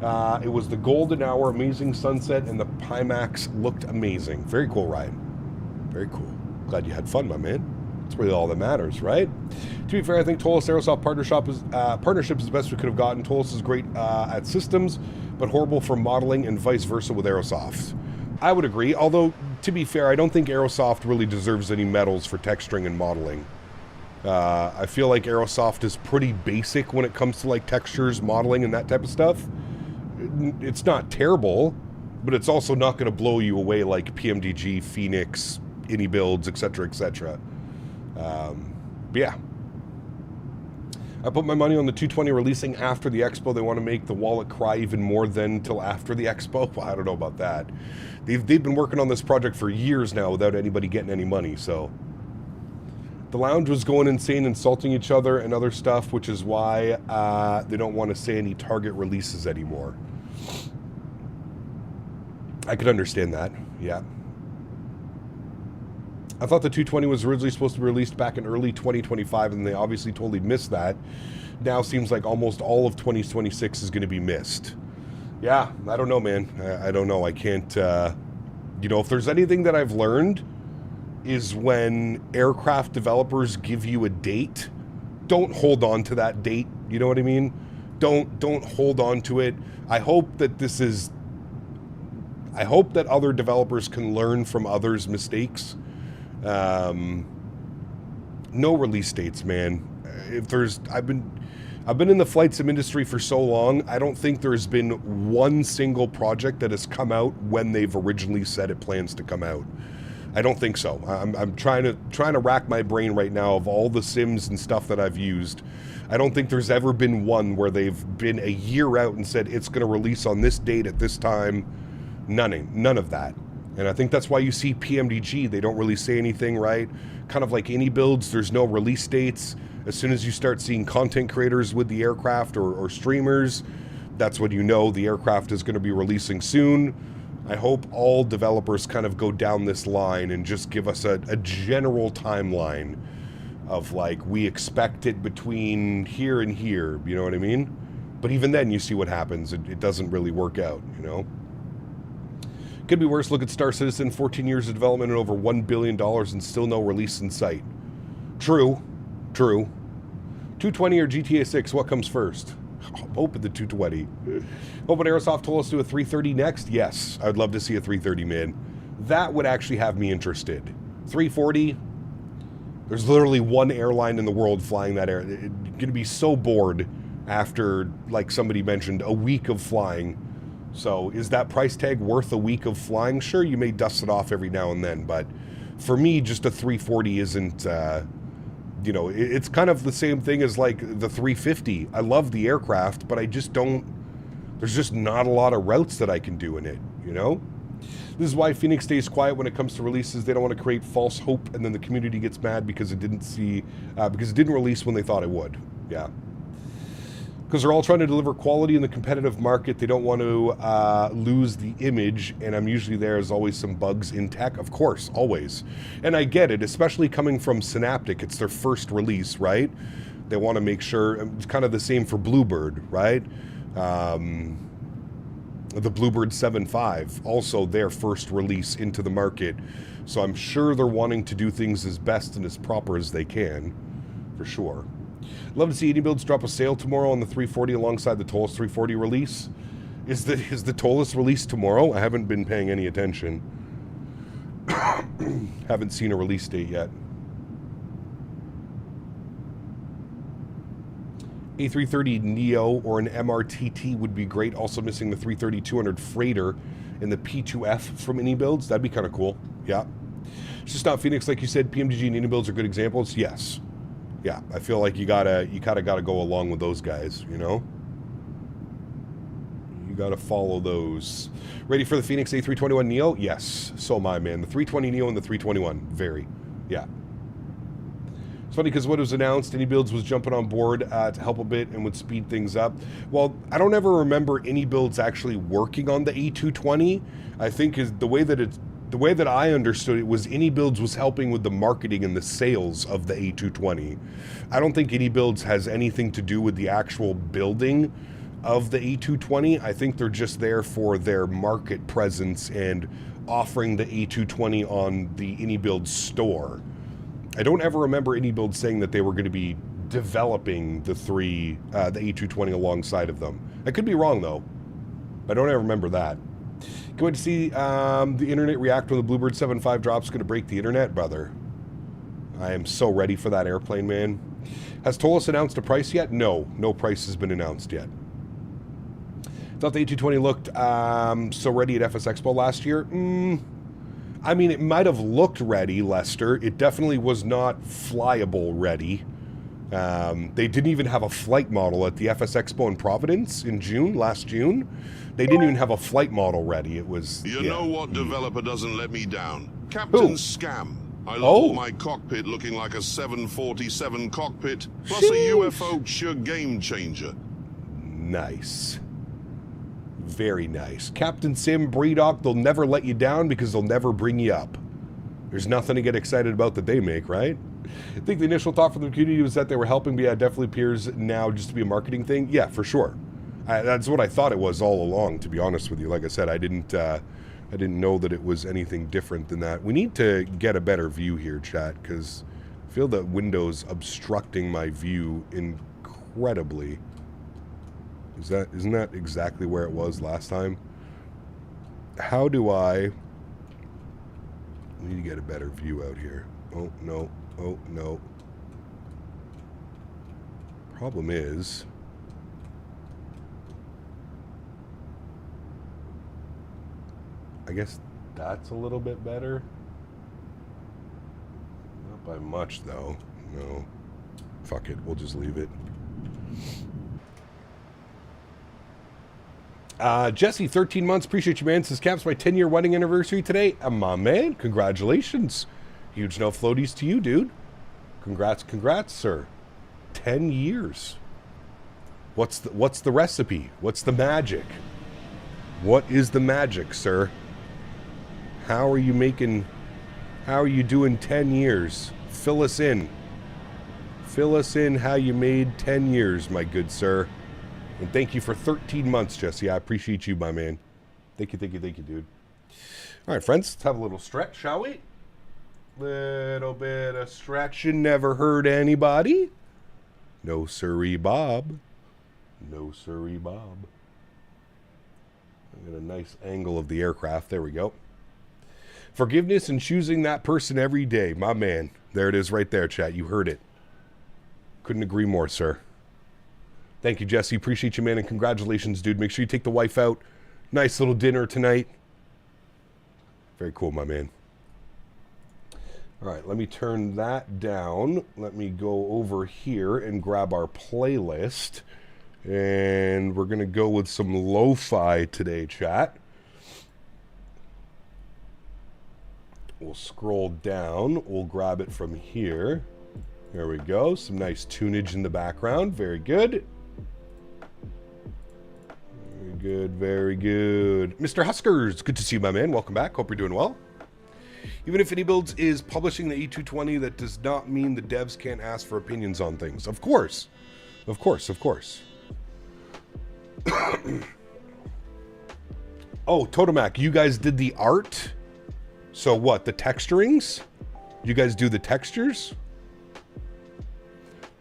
A: It was the golden hour, amazing sunset, and the Pimax looked amazing. Very cool ride. Very cool. Glad you had fun, my man. That's really all that matters, right? To be fair, I think Tollis Aerosoft partnership is the best we could have gotten. Tollis is great at systems, but horrible for modeling and vice versa with Aerosoft. I would agree, although, to be fair, I don't think Aerosoft really deserves any medals for texturing and modeling. I feel like Aerosoft is pretty basic when it comes to like textures, modeling, and that type of stuff. It's not terrible, but it's also not going to blow you away like PMDG, Phoenix, AnyBuilds, etc., etc. But yeah. I put my money on the 220 releasing after the expo. They want to make the wallet cry even more than till after the expo. Well, I don't know about that. They've been working on this project for years now without anybody getting any money, so. The lounge was going insane, insulting each other and other stuff, which is why they don't want to say any target releases anymore. I could understand that, yeah. I thought the 220 was originally supposed to be released back in early 2025, and they obviously totally missed that. Now seems like almost all of 2026 is going to be missed. Yeah, I don't know, man. I don't know. I can't, you know, if there's anything that I've learned is when aircraft developers give you a date, don't hold on to that date. You know what I mean?
E: don't hold on to it. I hope that other developers can learn from others' mistakes. No release dates, man. I've been in the flight sim industry for so long, I don't think there's been one single project that has come out when they've originally said it plans to come out. I don't think so. I'm trying to rack my brain right now of all the sims and stuff that I've used. I don't think there's ever been one where they've been a year out and said it's going to release on this date at this time. None of that. And I think that's why you see PMDG. They don't really say anything, right? Kind of like any builds, there's no release dates. As soon as you start seeing content creators with the aircraft or streamers, that's when you know the aircraft is going to be releasing soon. I hope all developers kind of go down this line and just give us a general timeline of like, we expect it between here and here, you know what I mean? But even then, you see what happens. It doesn't really work out, you know? Could be worse. Look at Star Citizen, 14 years of development and over $1 billion and still no release in sight. True. 220 or GTA 6, what comes first? I'm hoping the 220. Hoping Aerosoft told us to do a 330 next? Yes, I'd love to see a 330, man. That would actually have me interested. 340, there's literally one airline in the world flying that air. You're going to be so bored after, like somebody mentioned, a week of flying. So is that price tag worth a week of flying? Sure, you may dust it off every now and then, but for me, just a 340 isn't... you know, it's kind of the same thing as like the 350. I love the aircraft, but I just don't, there's just not a lot of routes that I can do in it, you know? This is why Phoenix stays quiet when it comes to releases. They don't want to create false hope, and then the community gets mad because it didn't release when they thought it would. Yeah. Because they're all trying to deliver quality in the competitive market. They don't want to lose the image, and I'm usually there as always some bugs in tech. Of course, always. And I get it, especially coming from Synaptic. It's their first release, right? They want to make sure, it's kind of the same for Bluebird, right? The Bluebird 7.5, also their first release into the market. So I'm sure they're wanting to do things as best and as proper as they can, for sure. Love to see AnyBuilds drop a sale tomorrow on the 340 alongside the Tolus 340 release. Is the Tolus release tomorrow? I haven't been paying any attention. Haven't seen a release date yet. A330 Neo or an MRTT would be great. Also missing the 330-200 Freighter and the P2F from AnyBuilds. That'd be kind of cool. Yeah. It's just not Phoenix, like you said. PMDG and AnyBuilds are good examples. Yes. Yeah, I feel like you kind of gotta go along with those guys, you know? You gotta follow those. Ready for the Phoenix A321 Neo? Yes, so am I, man. The 320 Neo and the 321, very. Yeah. It's funny because what was announced, AnyBuilds was jumping on board to help a bit and would speed things up. Well, I don't ever remember AnyBuilds actually working on the A220. I think is the way that I understood it was AnyBuilds was helping with the marketing and the sales of the A220. I don't think AnyBuilds has anything to do with the actual building of the A220. I think they're just there for their market presence and offering the A220 on the AnyBuilds store. I don't ever remember AnyBuilds saying that they were going to be developing the A220 alongside of them. I could be wrong though. I don't ever remember that. Can't wait to see the internet react when the Bluebird 7.5 drop's going to break the internet, brother. I am so ready for that airplane, man. Has Tolus announced a price yet? No. No price has been announced yet. Thought the A220 looked so ready at FS Expo last year. I mean, it might have looked ready, Lester. It definitely was not flyable ready. They didn't even have a flight model at the FS Expo in Providence in last June. They didn't even have a flight model ready. It was...
F: You know what developer doesn't let me down? Captain Scam. I love all my cockpit looking like a 747 cockpit, plus a UFO sheer game changer.
E: Nice. Very nice. Captain Sim, Breedock, they'll never let you down because they'll never bring you up. There's nothing to get excited about that they make, right? I think the initial thought from the community was that they were helping, but yeah, it definitely appears now just to be a marketing thing. Yeah, for sure. That's what I thought it was all along, to be honest with you. Like I said, I didn't know that it was anything different than that. We need to get a better view here, chat, because I feel that window's obstructing my view incredibly. Isn't that exactly where it was last time? How do I need to get a better view out here? Oh, no. Oh, no. Problem is, I guess that's a little bit better. Not by much, though. No. Fuck it. We'll just leave it. Jesse, 13 months. Appreciate you, man. Says, Caps, my 10-year wedding anniversary today. My man. Congratulations. Huge no floaties to you, dude. Congrats, sir. 10 years. What's the recipe? What's the magic? What is the magic, sir? How are you doing 10 years? Fill us in. Fill us in how you made 10 years, my good sir. And thank you for 13 months, Jesse. I appreciate you, my man. Thank you, dude. All right, friends, let's have a little stretch, shall we? Little bit of stretching never hurt anybody. No siree, Bob. No siree, Bob. I got a nice angle of the aircraft. There we go. Forgiveness and choosing that person every day. My man. There it is right there, chat. You heard it. Couldn't agree more, sir. Thank you, Jesse. Appreciate you, man, and congratulations, dude. Make sure you take the wife out. Nice little dinner tonight. Very cool, my man. All right, let me turn that down. Let me go over here and grab our playlist. And we're going to go with some lo-fi today, chat. We'll scroll down. We'll grab it from here. There we go. Some nice tunage in the background. Very good. Very good, very good. Mr. Huskers, good to see you, my man. Welcome back. Hope you're doing well. Even if AnyBuilds is publishing the E220, that does not mean the devs can't ask for opinions on things. Of course. Of course, of course. Oh, Totomac, you guys did the art? So what, the texturings? You guys do the textures?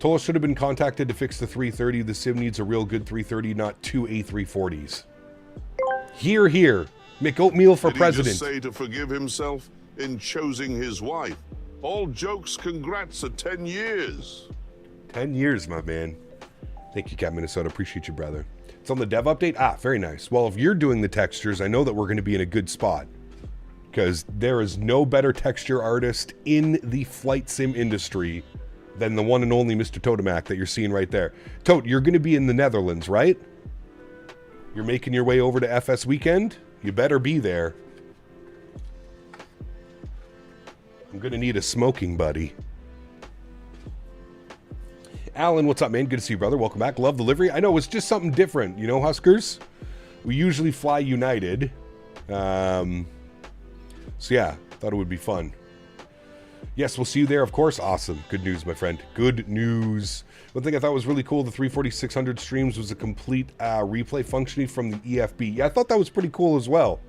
E: Tola should have been contacted to fix the 330. The sim needs a real good 330, not two A340s. Hear, hear. McOatmeal for president.
F: Did he just say to forgive himself in choosing his wife? All jokes, congrats at 10 years.
E: 10 years, my man. Thank you, Cat Minnesota. Appreciate you, brother. It's on the dev update? Ah, very nice. Well, if you're doing the textures, I know that we're going to be in a good spot. Because there is no better texture artist in the flight sim industry than the one and only Mr. Totomac that you're seeing right there. Tote, you're going to be in the Netherlands, right? You're making your way over to FS Weekend? You better be there. I'm going to need a smoking buddy. Alan, what's up, man? Good to see you, brother. Welcome back. Love the livery. I know, it's just something different. You know, Huskers? We usually fly United. So, yeah, thought it would be fun. Yes, we'll see you there, of course. Awesome. Good news, my friend. Good news. One thing I thought was really cool, the 34600 streams was a complete replay functioning from the EFB. Yeah, I thought that was pretty cool as well.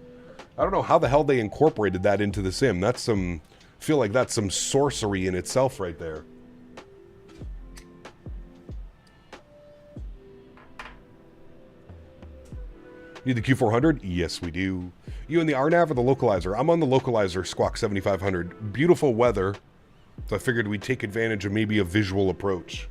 E: I don't know how the hell they incorporated that into the sim. That's some... I feel like that's some sorcery in itself right there. Need the Q400? Yes, we do. You in the RNAV or the localizer? I'm on the localizer, Squawk 7500. Beautiful weather, so I figured we'd take advantage of maybe a visual approach.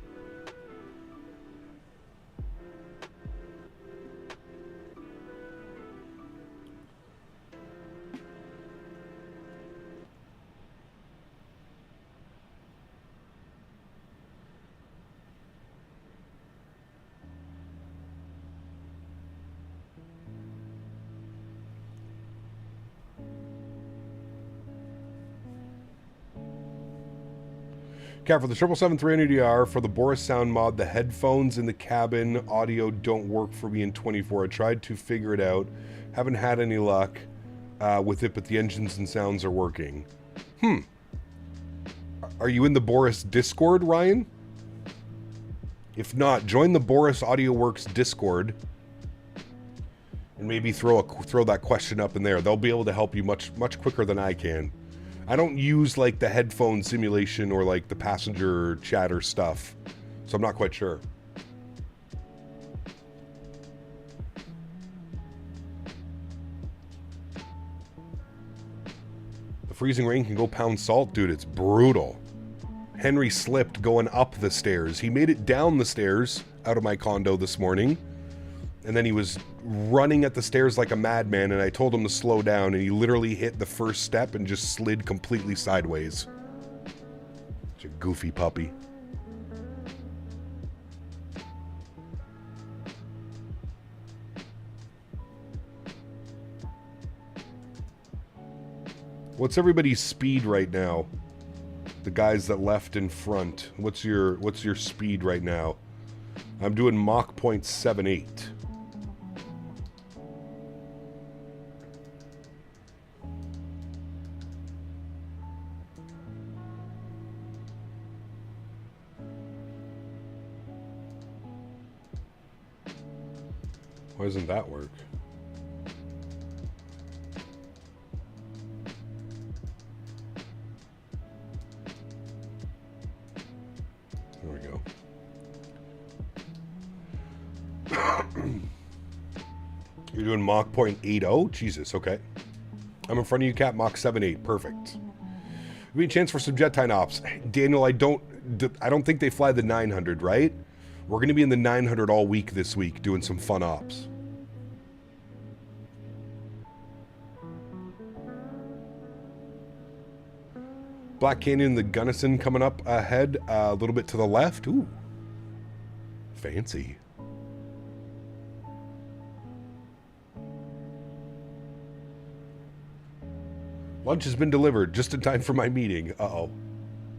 E: Cat, for the 777-300ER, for the Boris sound mod, the headphones in the cabin audio don't work for me in 24. I tried to figure it out. Haven't had any luck with it, but the engines and sounds are working. Are you in the Boris Discord, Ryan? If not, join the Boris AudioWorks Discord and maybe throw that question up in there. They'll be able to help you much quicker than I can. I don't use like the headphone simulation or like the passenger chatter stuff, so I'm not quite sure. freezing rain can go pound salt, dude. It's brutal. Henry slipped going up the stairs. He made it down the stairs out of my condo this morning. And then he was running at the stairs like a madman, and I told him to slow down, and he literally hit the first step and just slid completely sideways. Such a goofy puppy. What's everybody's speed right now? The guys that left in front. What's your speed right now? I'm doing Mach 0.78. Why doesn't that work? There we go. You're doing Mach 0.80? Jesus, okay. I'm in front of you, Cap. Mach 7.8. Perfect. Any chance for some jet time ops? Daniel, I don't think they fly the 900, right? We're going to be in the 900 all week this week doing some fun ops. Black Canyon, the Gunnison coming up ahead, a little bit to the left. Ooh. Fancy. Lunch has been delivered just in time for my meeting. Uh-oh.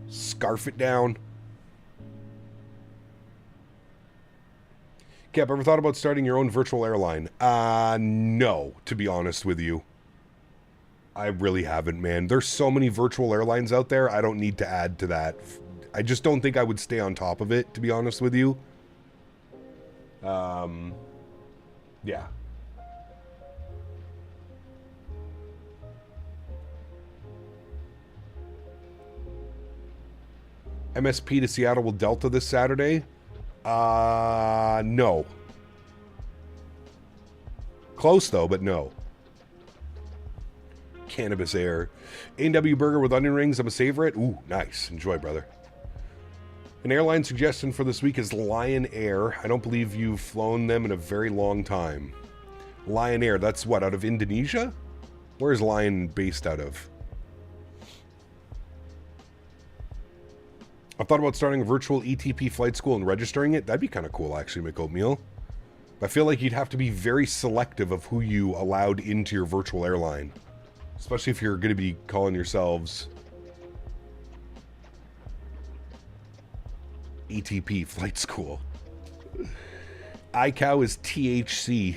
E: Scarf it down. Cap, ever thought about starting your own virtual airline? No, to be honest with you. I really haven't, man. There's so many virtual airlines out there, I don't need to add to that. I just don't think I would stay on top of it, to be honest with you. Yeah. MSP to Seattle will Delta this Saturday? No. Close though, but no. Cannabis Air. A&W burger with onion rings. I'm a favorite. Ooh, nice. Enjoy, brother. An airline suggestion for this week is Lion Air. I don't believe you've flown them in a very long time. Lion Air, that's what, out of Indonesia? Where is Lion based out of? I've thought about starting a virtual ETP flight school and registering it. That'd be kind of cool, actually, McOatmeal. I feel like you'd have to be very selective of who you allowed into your virtual airline. Especially if you're going to be calling yourselves ETP Flight School. iCow is THC.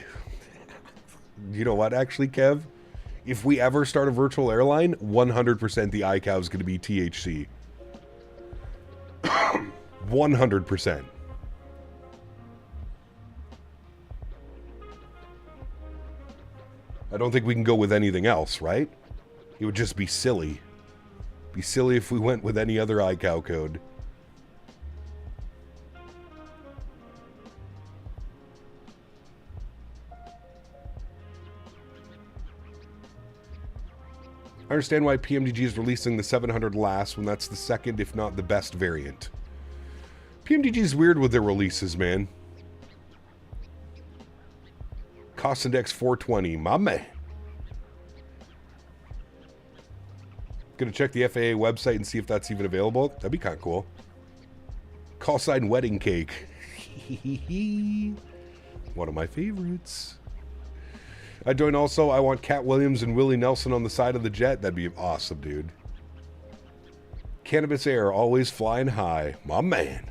E: You know what, actually, Kev? If we ever start a virtual airline, 100% the iCow is going to be THC. 100%. I don't think we can go with anything else, right? It would just be silly. Be silly if we went with any other iCow code. I understand why PMDG is releasing the 700 last when that's the second, if not the best variant. PMDG is weird with their releases, man. Cost index 420, my man. Gonna check the FAA website and see if that's even available. That'd be kind of cool. Call sign wedding cake. One of my favorites. I join also. I want Cat Williams and Willie Nelson on the side of the jet. That'd be awesome, dude. Cannabis Air, always flying high. My man.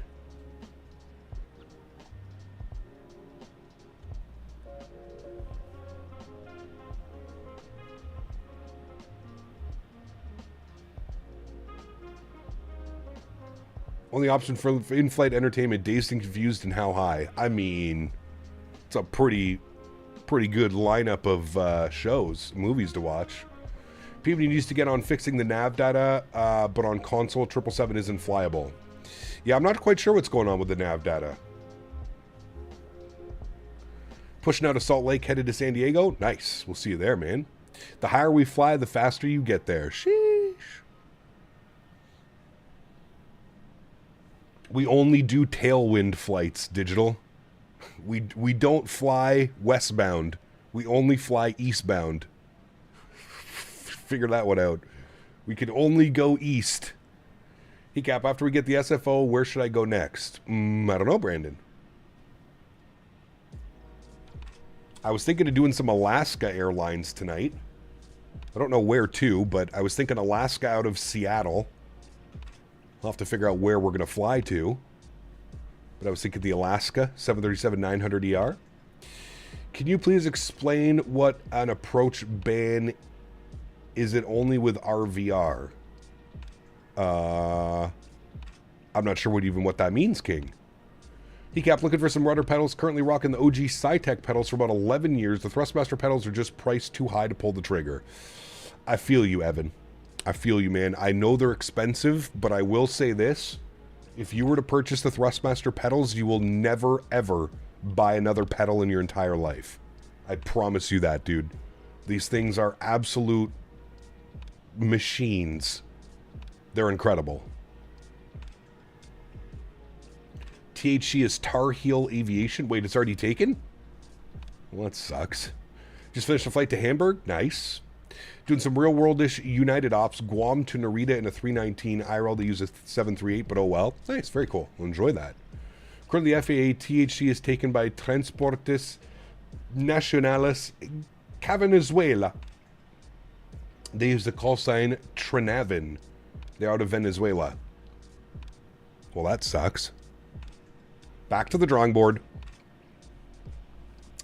E: Only option for in-flight entertainment, Dazed and Confused and How High. I mean, it's a pretty good lineup of shows, movies to watch. People needs to get on fixing the nav data, but on console, 777 isn't flyable. Yeah, I'm not quite sure what's going on with the nav data. Pushing out of Salt Lake, headed to San Diego. Nice. We'll see you there, man. The higher we fly, the faster you get there. Sheesh. We only do tailwind flights, Digital. We don't fly westbound. We only fly eastbound. Figure that one out. We can only go east. Hey, Cap, after we get the SFO, where should I go next? I don't know, Brandon. I was thinking of doing some Alaska Airlines tonight. I don't know where to, but I was thinking Alaska out of Seattle. I'll have to figure out where we're going to fly to. But I was thinking the Alaska 737-900ER. Can you please explain what an approach ban is? It only with RVR? I'm not sure what that means, King. He kept looking for some rudder pedals. Currently rocking the OG Scitech pedals for about 11 years. The Thrustmaster pedals are just priced too high to pull the trigger. I feel you, Evan. I feel you, man. I know they're expensive, but I will say this. If you were to purchase the Thrustmaster pedals, you will never, ever buy another pedal in your entire life. I promise you that, dude. These things are absolute machines. They're incredible. THC is Tar Heel Aviation. Wait, it's already taken? Well, that sucks. Just finished a flight to Hamburg. Nice. Doing some real-world-ish United Ops. Guam to Narita in a 319 IRL. They use a 738, but oh well. Nice, very cool. We'll enjoy that. Currently, FAA THC is taken by Transportes Nacionales Venezuela. They use the call sign Trenavin. They're out of Venezuela. Well, that sucks. Back to the drawing board.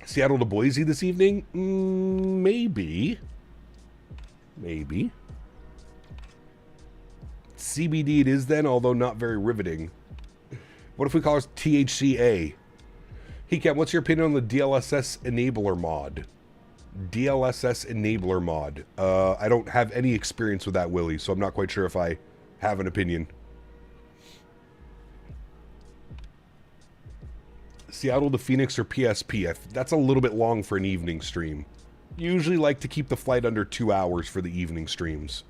E: Seattle to Boise this evening? Maybe. Maybe. CBD it is then, although not very riveting. What if we call it THCA? Hey, Cam, what's your opinion on the DLSS enabler mod? DLSS enabler mod. I don't have any experience with that, Willie, so I'm not quite sure if I have an opinion. Seattle to Phoenix or PSP? That's a little bit long for an evening stream. Usually like to keep the flight under 2 hours for the evening streams.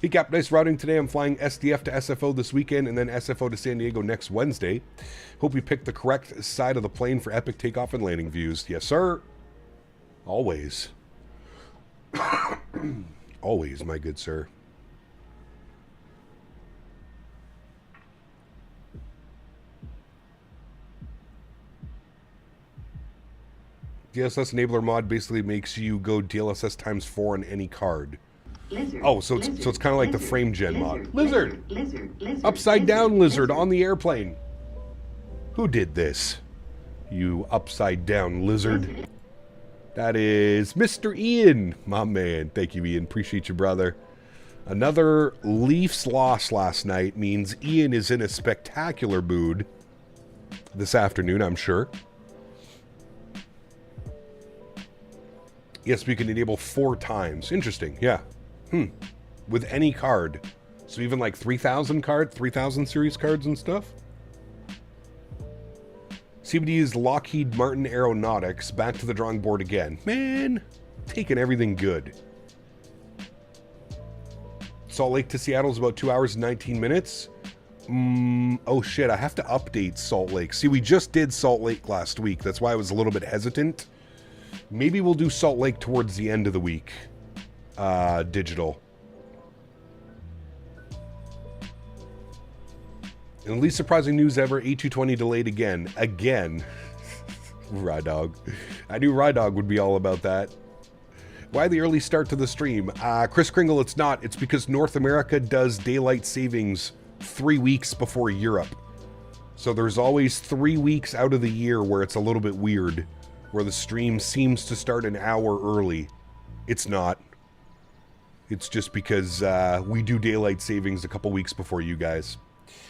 E: Hey Cap, nice routing today. I'm flying SDF to SFO this weekend and then SFO to San Diego next Wednesday. Hope you picked the correct side of the plane for epic takeoff and landing views. Yes, sir. Always. Always, my good sir. DLSS enabler mod basically makes you go DLSS times 4 on any card. Lizard, oh, so it's kind of like the frame gen mod. Lizard! Upside down lizard on the airplane. Who did this? You upside down lizard. That is Mr. Ian, my man. Thank you, Ian. Appreciate you, brother. Another Leafs loss last night means Ian is in a spectacular mood this afternoon, I'm sure. Yes, we can enable 4 times. Interesting, yeah. With any card. So even like 3,000 series cards and stuff? CBD is Lockheed Martin Aeronautics. Back to the drawing board again. Man, taking everything good. Salt Lake to Seattle is about 2 hours and 19 minutes. Oh shit, I have to update Salt Lake. See, we just did Salt Lake last week. That's why I was a little bit hesitant. Maybe we'll do Salt Lake towards the end of the week. Digital. And the least surprising news ever, A220 delayed again. Again. Rydog. I knew Rydog would be all about that. Why the early start to the stream? Chris Kringle, it's not. It's because North America does daylight savings 3 weeks before Europe. So there's always 3 weeks out of the year where it's a little bit weird. Where the stream seems to start an hour early. It's not. It's just because we do daylight savings a couple weeks before you guys.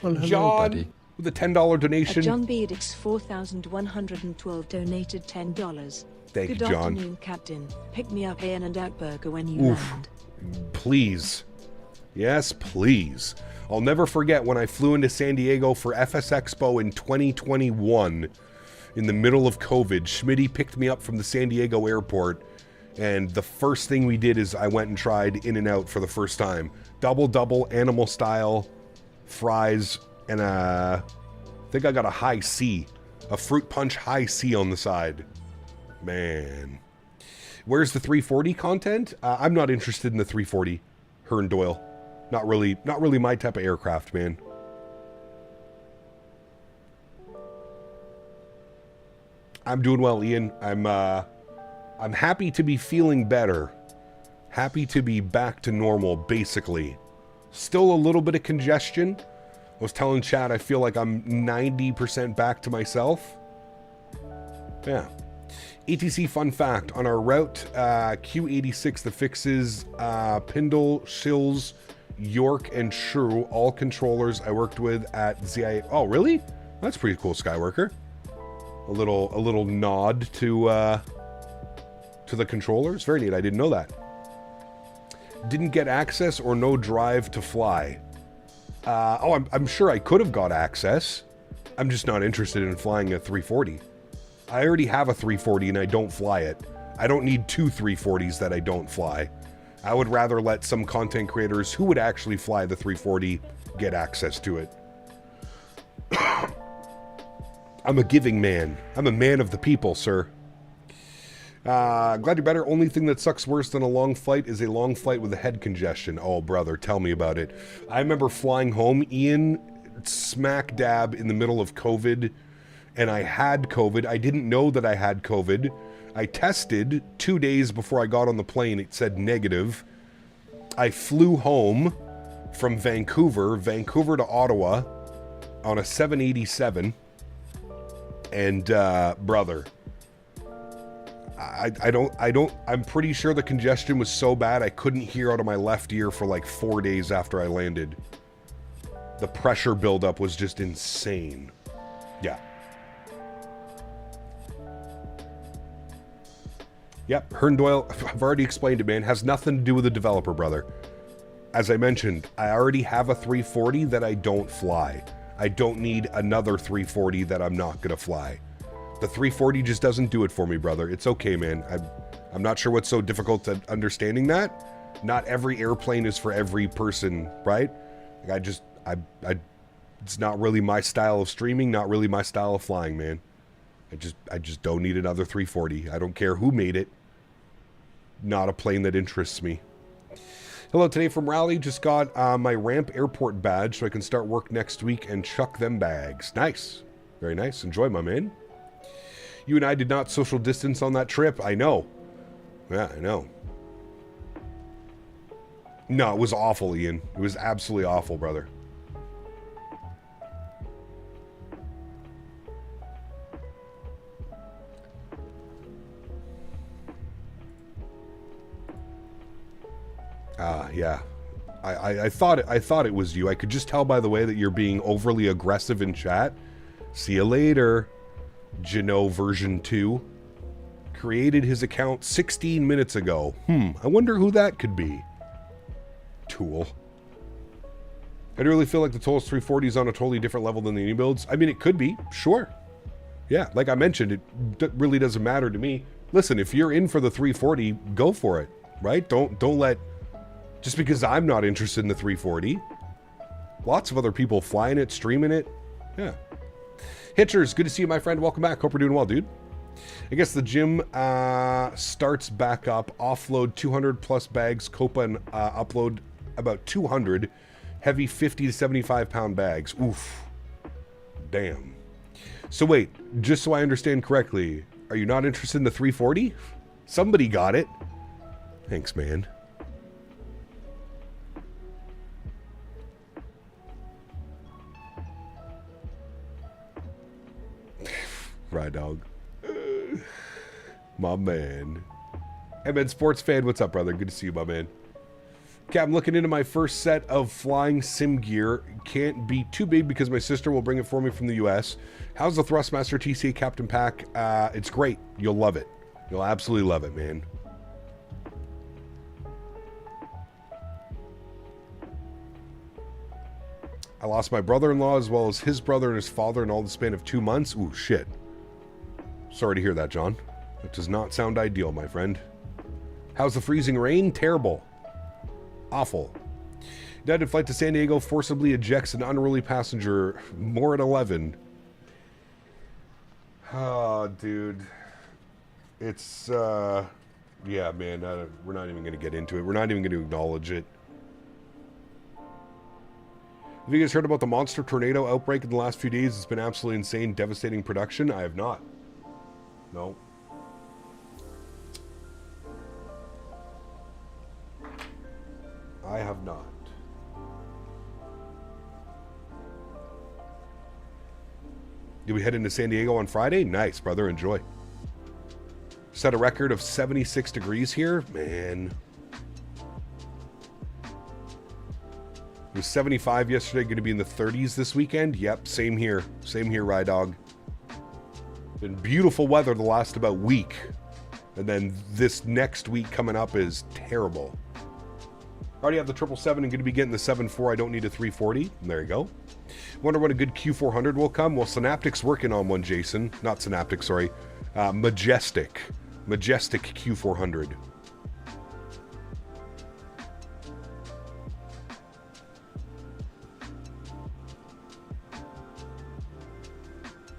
G: Well, hello,
E: John,
G: buddy.
E: with a $10 donation.
H: John Beedix 4112 donated $10.
E: Thank you,
H: Good
E: John.
H: afternoon, Captain. Pick me up In and Out Burger when you land.
E: Please. Yes, please. I'll never forget when I flew into San Diego for FS Expo in 2021. In the middle of COVID, Smitty picked me up from the San Diego airport, and the first thing we did is I went and tried In and Out for the first time. Double, animal style, fries, and think I got a high C. A fruit punch high C on the side. Man. Where's the 340 content? I'm not interested in the 340. Hearn Doyle. Not really my type of aircraft, man. I'm doing well, Ian. I'm happy to be feeling better. Happy to be back to normal, basically. Still a little bit of congestion. I was telling Chad I feel like I'm 90% back to myself. Yeah. ATC fun fact. On our route Q86 that fixes Pindle, Shills, York, and Shrew, all controllers I worked with at ZIA. Oh, really? That's pretty cool, Skyworker. A little nod to the controllers. Very neat. I didn't know that. Didn't get access or no drive to fly. I'm sure I could have got access. I'm just not interested in flying a 340. I already have a 340 and I don't fly it. I don't need two 340s that I don't fly. I would rather let some content creators who would actually fly the 340 get access to it. I'm a giving man. I'm a man of the people, sir. Glad you're better. Only thing that sucks worse than a long flight is a long flight with a head congestion. Oh, brother, tell me about it. I remember flying home, Ian, smack dab in the middle of COVID, and I had COVID. I didn't know that I had COVID. I tested 2 days before I got on the plane. It said negative. I flew home from Vancouver to Ottawa on a 787. And, brother, I'm pretty sure the congestion was so bad I couldn't hear out of my left ear for like 4 days after I landed. The pressure buildup was just insane. Yeah. Yep, Hearn Doyle, I've already explained it, man. Has nothing to do with the developer, brother. As I mentioned, I already have a 340 that I don't fly. I don't need another 340 that I'm not gonna fly. The 340 just doesn't do it for me, brother. It's okay, man. I'm not sure what's so difficult at understanding that. Not every airplane is for every person, right? Like it's not really my style of streaming, not really my style of flying, man. I just don't need another 340. I don't care who made it. Not a plane that interests me. Hello, today from Raleigh. Just got my ramp airport badge so I can start work next week and chuck them bags. Nice. Very nice. Enjoy, my man. You and I did not social distance on that trip. I know. Yeah, I know. No, it was awful, Ian. It was absolutely awful, brother. Yeah. I thought it was you. I could just tell by the way that you're being overly aggressive in chat. See you later. Geno version 2 created his account 16 minutes ago. I wonder who that could be. Tool. I really feel like the Toll's 340 is on a totally different level than the new builds. I mean, it could be, sure. Yeah, like I mentioned, it really doesn't matter to me. Listen, if you're in for the 340, go for it, right? Don't let... Just because I'm not interested in the 340. Lots of other people flying it, streaming it. Yeah. Hitchers, good to see you, my friend. Welcome back. Hope you're doing well, dude. I guess the gym starts back up. Offload 200 plus bags. Copa and upload about 200. Heavy 50 to 75 pound bags. Oof. Damn. So wait, just so I understand correctly, are you not interested in the 340? Somebody got it. Thanks, man. Right, dog. My man. Hey, man, sports fan, what's up, brother? Good to see you, my man. Okay, I'm looking into my first set of flying sim gear. Can't be too big because my sister will bring it for me from the US. How's the Thrustmaster TCA Captain Pack? It's great. You'll love it. You'll absolutely love it, man. I lost my brother-in-law as well as his brother and his father in all the span of 2 months. Ooh, shit. Sorry to hear that, John. That does not sound ideal, my friend. How's the freezing rain? Terrible. Awful. United flight to San Diego forcibly ejects an unruly passenger. More at 11. Oh, dude. It's, yeah, man, we're not even going to get into it. We're not even going to acknowledge it. Have you guys heard about the monster tornado outbreak in the last few days? It's been absolutely insane, devastating production. I have not. No. I have not. Did we head into San Diego on Friday? Nice, brother. Enjoy. Set a record of 76 degrees here. Man. It was 75 yesterday. Going to be in the 30s this weekend. Yep, same here. Same here, Rydog. Been beautiful weather the last about week. And then this next week coming up is terrible. Already have the 777 and going to be getting the 74. I don't need a 340. And there you go. Wonder when a good Q400 will come. Well, Synaptic's working on one, Jason. Not Synaptic, sorry. Majestic Q400.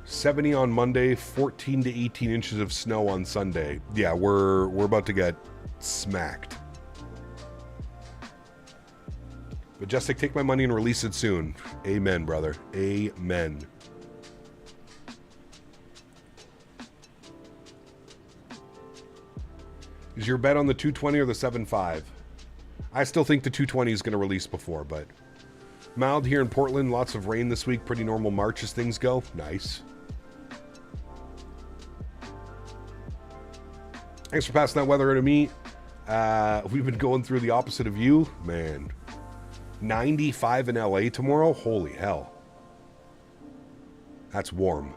E: $70 on Monday, 14 to 18 inches of snow on Sunday. Yeah, we're about to get smacked. Majestic, take my money and release it soon. Amen, brother. Amen. Is your bet on the 220 or the 75? I still think the 220 is going to release before, but mild here in Portland. Lots of rain this week. Pretty normal March as things go. Nice. Thanks for passing that weather to me. We've been going through the opposite of you. Man. 95 in LA tomorrow? Holy hell. That's warm.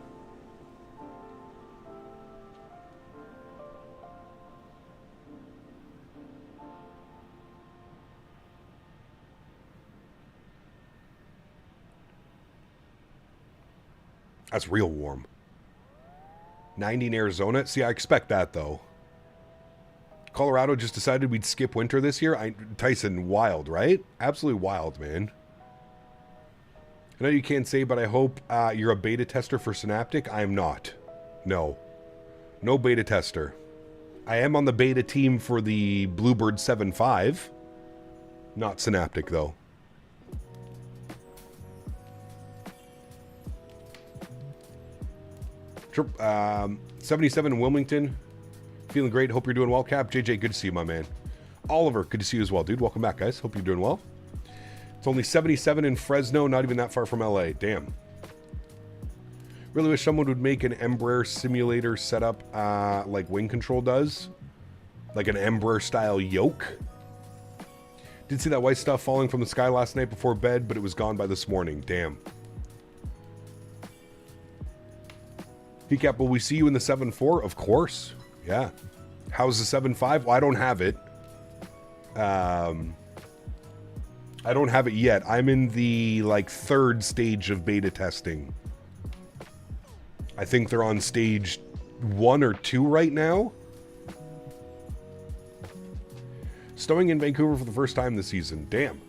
E: That's real warm. 90 in Arizona? See, I expect that, though. Colorado just decided we'd skip winter this year. Tyson, wild, right? Absolutely wild, man. I know you can't say, but I hope you're a beta tester for Synaptic. I am not. No. No beta tester. I am on the beta team for the Bluebird 7.5. Not Synaptic, though. Trip, 77 in Wilmington. Feeling great. Hope you're doing well, Cap. JJ, good to see you, my man. Oliver, good to see you as well, dude. Welcome back, guys. Hope you're doing well. It's only 77 in Fresno, not even that far from LA. Damn. Really wish someone would make an Embraer simulator setup like Wing Control does. Like an Embraer-style yoke. Did see that white stuff falling from the sky last night before bed, but it was gone by this morning. Damn. P-Cap, will we see you in the 7.4? Of course. Yeah. How's the 7.5? Well, I don't have it. I don't have it yet. I'm in the, like, third stage of beta testing. I think they're on stage 1 or 2 right now. Snowing in Vancouver for the first time this season. Damn.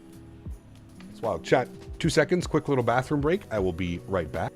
E: That's wild. Chat, 2 seconds. Quick little bathroom break. I will be right back.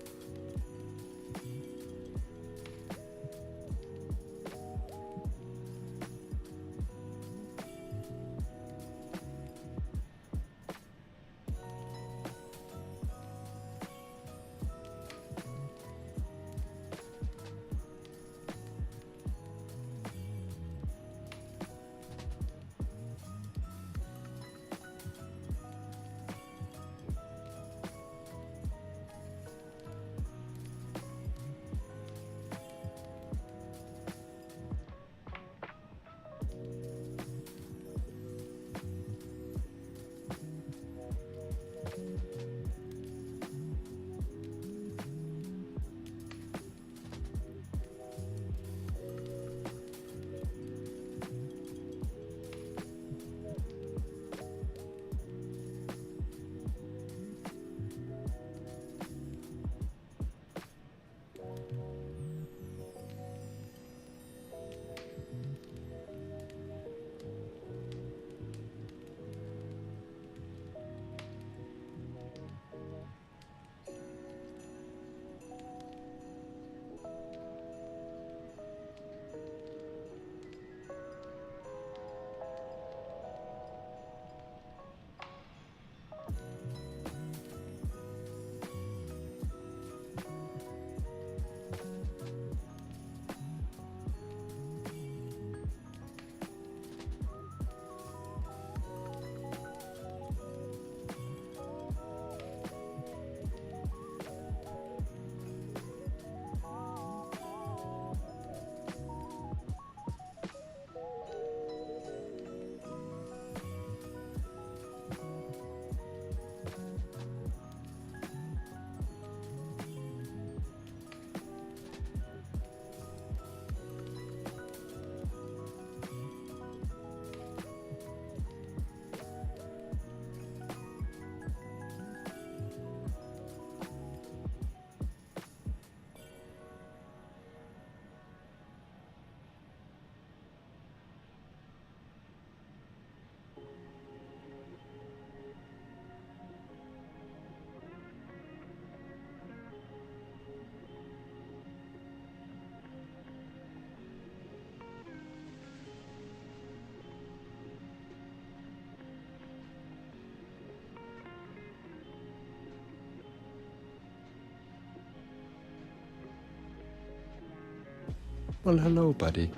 G: Well, hello, buddy.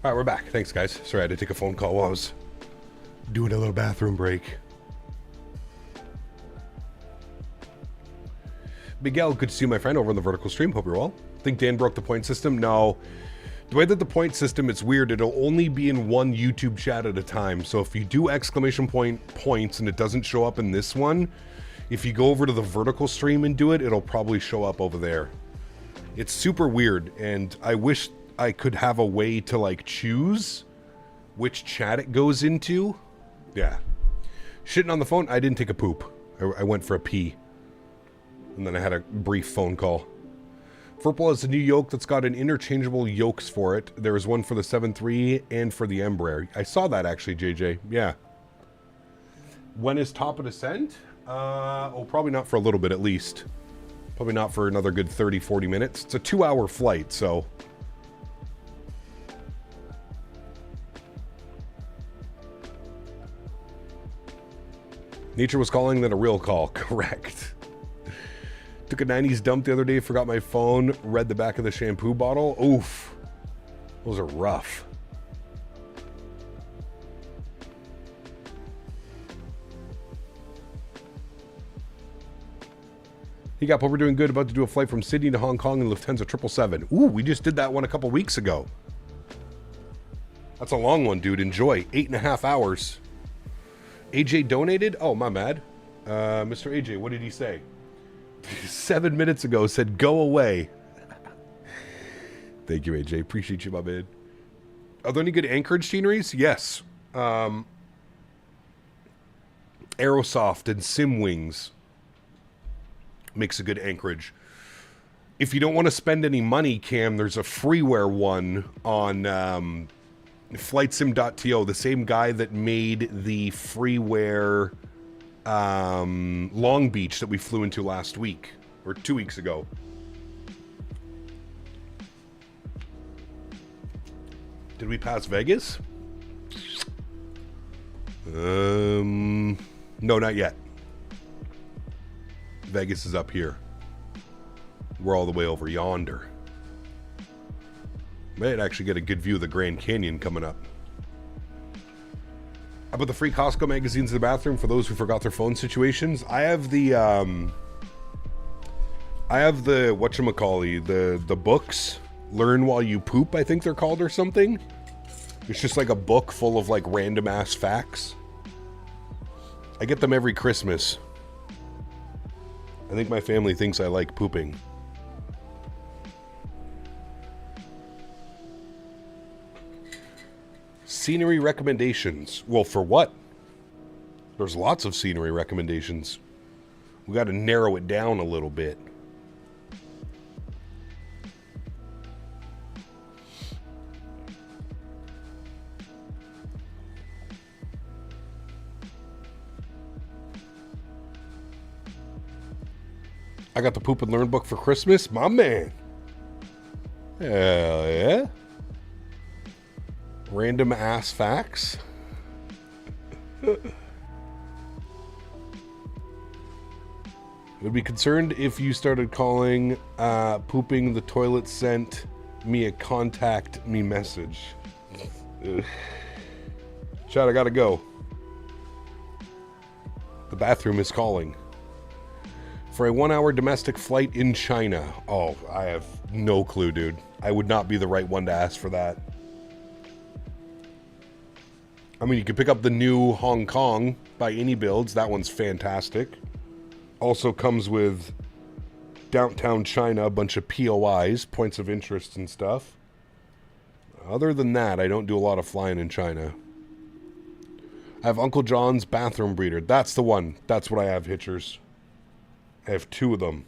E: All right, we're back. Thanks, guys. Sorry, I had to take a phone call while I was doing a little bathroom break. Miguel, good to see you, my friend, over on the vertical stream. Hope you're well. Think Dan broke the point system? No. The way that the point system, it's weird. It'll only be in one YouTube chat at a time. So if you do exclamation point points and it doesn't show up in this one, if you go over to the vertical stream and do it, it'll probably show up over there. It's super weird, and I wish I could have a way to like choose which chat it goes into. Yeah. Shitting on the phone, I didn't take a poop. I went for a pee. And then I had a brief phone call. Furple has a new yoke that's got an interchangeable yokes for it. There is one for the 7.3 and for the Embraer. I saw that actually, JJ. Yeah. When is top of descent? Oh, probably not for a little bit at least. Probably not for another good 30, 40 minutes. It's a 2-hour flight, so... Nature was calling that a real call. Correct. Took a 90s dump the other day, forgot my phone, read the back of the shampoo bottle. Oof. Those are rough. Hey, Gap, hope we're doing good. About to do a flight from Sydney to Hong Kong and Lufthansa 777. Ooh, we just did that one a couple weeks ago. That's a long one, dude. Enjoy. 8.5 hours. AJ donated? Oh, my bad. Mr. AJ, what did he say? 7 minutes ago said, go away. Thank you, AJ. Appreciate you, my man. Are there any good Anchorage sceneries? Yes. Aerosoft and Simwings makes a good Anchorage. If you don't want to spend any money, Cam, there's a freeware one on FlightSim.to, the same guy that made the freeware Long Beach that we flew into last week, or 2 weeks ago. Did we pass Vegas? No, not yet. Vegas is up here. We're all the way over yonder. Might actually get a good view of the Grand Canyon coming up. How about the free Costco magazines in the bathroom for those who forgot their phone situations? I have the whatchamacallit, the books. Learn While You Poop, I think they're called, or something. It's just like a book full of like random ass facts. I get them every Christmas. I think my family thinks I like pooping. Scenery recommendations. Well, for what? There's lots of scenery recommendations. We got to narrow it down a little bit. I got the Poop and Learn book for Christmas. My man. Hell yeah. Random ass facts. Would be concerned if you started calling pooping the toilet sent me a contact me message. Chad, I gotta go. The bathroom is calling. For a 1-hour domestic flight in China. Oh, I have no clue, dude. I would not be the right one to ask for that. I mean, you can pick up the new Hong Kong by Any Builds. That one's fantastic. Also comes with downtown China, a bunch of POIs, points of interest and stuff. Other than that, I don't do a lot of flying in China. I have Uncle John's bathroom breeder. That's the one. That's what I have, Hitchers. I have 2 of them.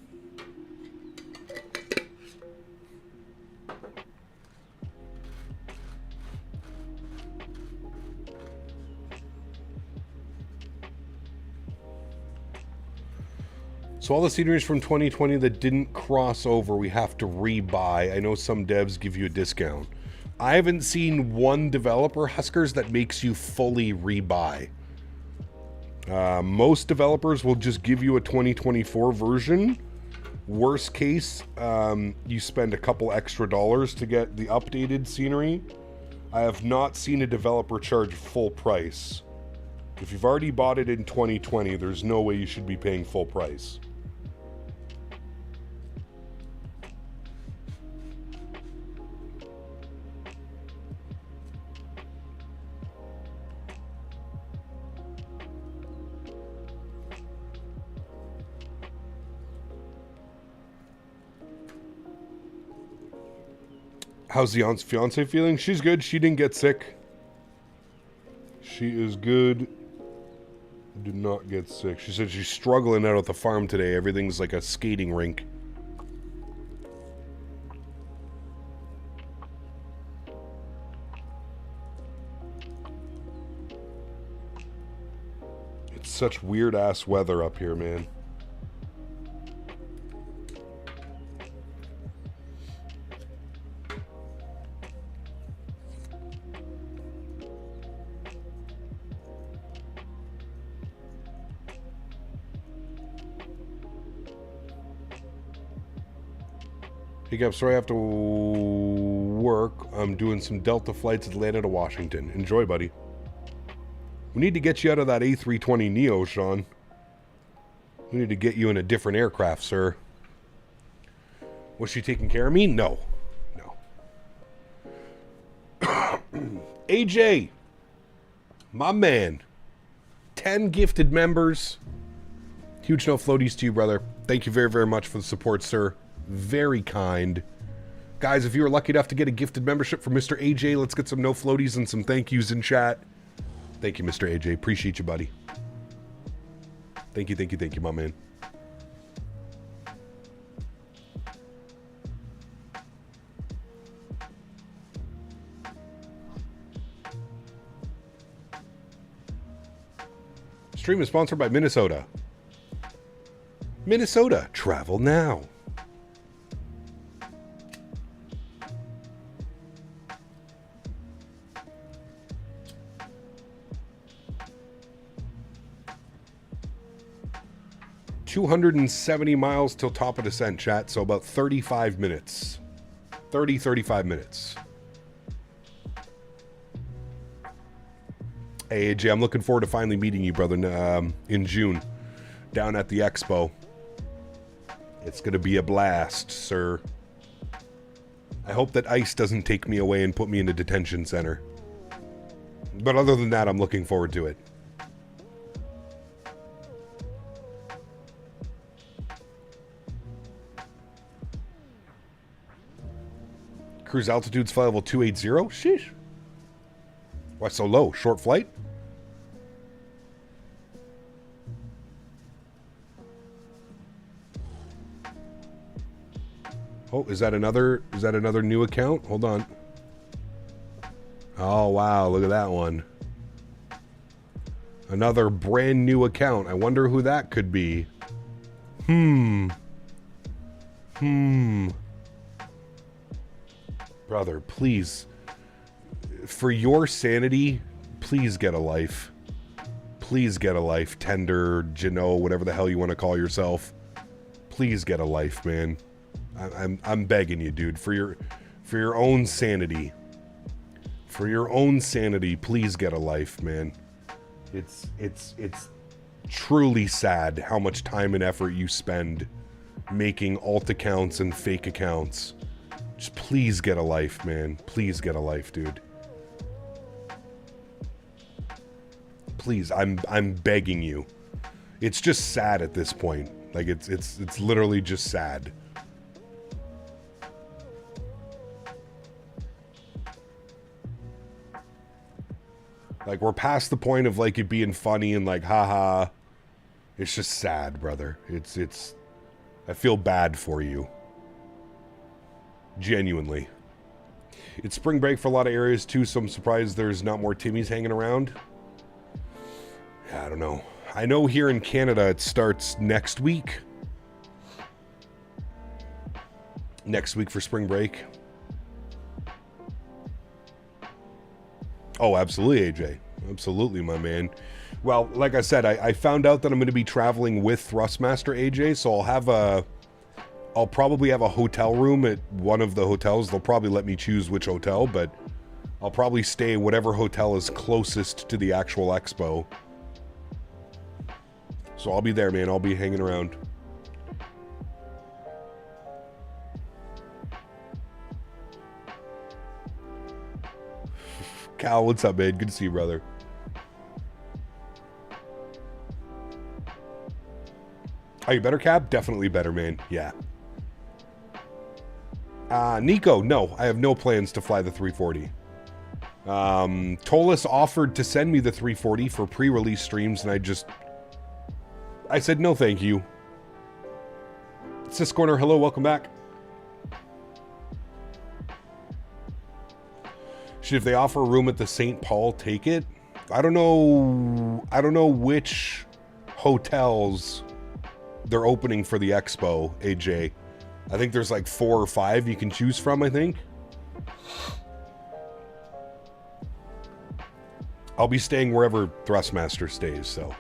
E: So all the sceneries from 2020 that didn't cross over, we have to rebuy. I know some devs give you a discount. I haven't seen one developer, Huskers, that makes you fully rebuy. Most developers will just give you a 2024 version. Worst case, you spend a couple extra dollars to get the updated scenery. I have not seen a developer charge full price. If you've already bought it in 2020, there's no way you should be paying full price. How's the fiance feeling? She's good. She didn't get sick. She is good. Did not get sick. She said she's struggling out at the farm today. Everything's like a skating rink. It's such weird ass weather up here, man. Hey, I'm sorry I have to work. I'm doing some Delta flights Atlanta to Washington. Enjoy, buddy. We need to get you out of that A320neo, Sean. We need to get you in a different aircraft, sir. Was she taking care of me? No. No. AJ! My man. 10 gifted members. Huge no floaties to you, brother. Thank you very, very much for the support, sir. Very kind. Guys, if you were lucky enough to get a gifted membership from Mr. AJ, let's get some no floaties and some thank yous in chat. Thank you, Mr. AJ. Appreciate you, buddy. Thank you, my man. Stream is sponsored by Minnesota. Minnesota, travel now. $270 miles till top of descent, chat, so about 35 minutes. 35 minutes. Hey, AJ, I'm looking forward to finally meeting you, brother, in June, down at the expo. It's going to be a blast, sir. I hope that ICE doesn't take me away and put me in a detention center. But other than that, I'm looking forward to it. Cruise altitude's flight level 280? Sheesh. Why so low? Short flight? Oh, is that another new account? Hold on. Oh, wow, look at that one. Another brand new account. I wonder who that could be. Brother, please, for your sanity, please get a life. Please get a life, Tender, Jano, whatever the hell you want to call yourself. Please get a life, man. I'm begging you, dude, for your own sanity. For your own sanity, please get a life, man. It's truly sad how much time and effort you spend making alt accounts and fake accounts. Just please get a life, man. Please get a life, dude. Please, I'm begging you. It's just sad at this point. Like it's literally just sad. Like we're past the point of like it being funny and like haha. It's just sad, brother. It's I feel bad for you. Genuinely. It's spring break for a lot of areas too, so I'm surprised there's not more Timmies hanging around. I don't know. I know here in Canada it starts next week. Next week for spring break. Oh, absolutely, AJ. Absolutely, my man. Well, like I said, I found out that I'm going to be traveling with Thrustmaster AJ, so I'll probably have a hotel room at one of the hotels. They'll probably let me choose which hotel, but I'll probably stay whatever hotel is closest to the actual expo. So I'll be there, man. I'll be hanging around. Cal, what's up, man? Good to see you, brother. Are you better, Cab? Definitely better, man. Yeah. Nico, no. I have no plans to fly the 340. Tolis offered to send me the 340 for pre-release streams, and I said no thank you. Sis Corner, hello, welcome back. Should, if they offer a room at the St. Paul, take it? I don't know which hotels they're opening for the expo, AJ. I think there's like 4 or 5 you can choose from, I think. I'll be staying wherever Thrustmaster stays, so.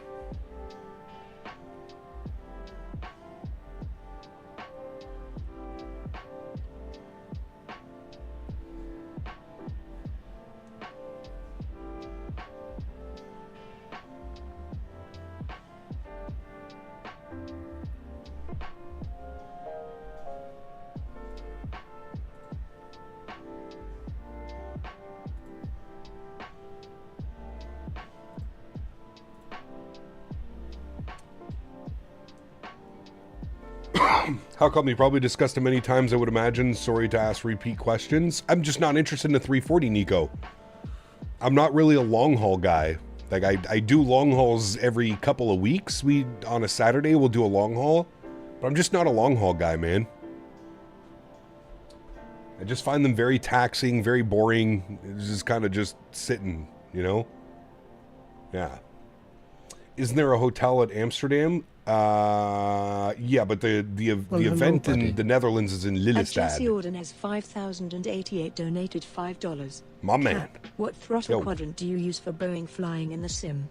E: How come? You probably discussed it many times, I would imagine. Sorry to ask repeat questions. I'm just not interested in the 340, Nico. I'm not really a long haul guy. Like, I do long hauls every couple of weeks. On a Saturday, we'll do a long haul. But I'm just not a long haul guy, man. I just find them very taxing, very boring. It's just kind of just sitting, you know? Yeah. Isn't there a hotel at Amsterdam? Yeah, but the event in the Netherlands is in Lelystad.
H: Jesse Orden has 5,088 donated $5.
E: My man.
H: Cap, what throttle quadrant do you use for Boeing flying in the sim?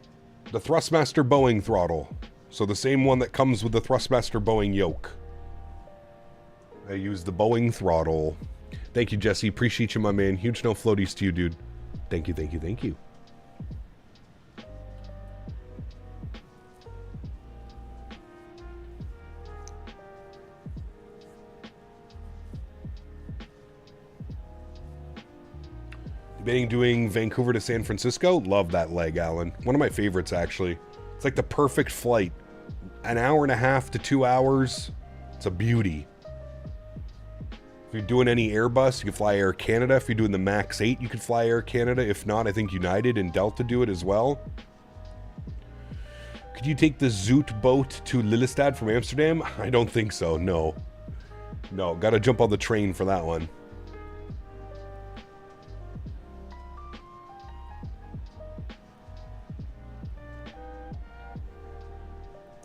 E: The Thrustmaster Boeing throttle. So the same one that comes with the Thrustmaster Boeing yoke. I use the Boeing throttle. Thank you, Jesse. Appreciate you, my man. Huge no floaties to you, dude. Thank you, thank you, thank you. Debating doing Vancouver to San Francisco. Love that leg, Alan. One of my favorites, actually. It's like the perfect flight. An hour and a half to 2 hours. It's a beauty. If you're doing any Airbus, you can fly Air Canada. If you're doing the MAX 8, you could fly Air Canada. If not, I think United and Delta do it as well. Could you take the Zoot boat to Lelystad from Amsterdam? I don't think so, no. No, gotta jump on the train for that one.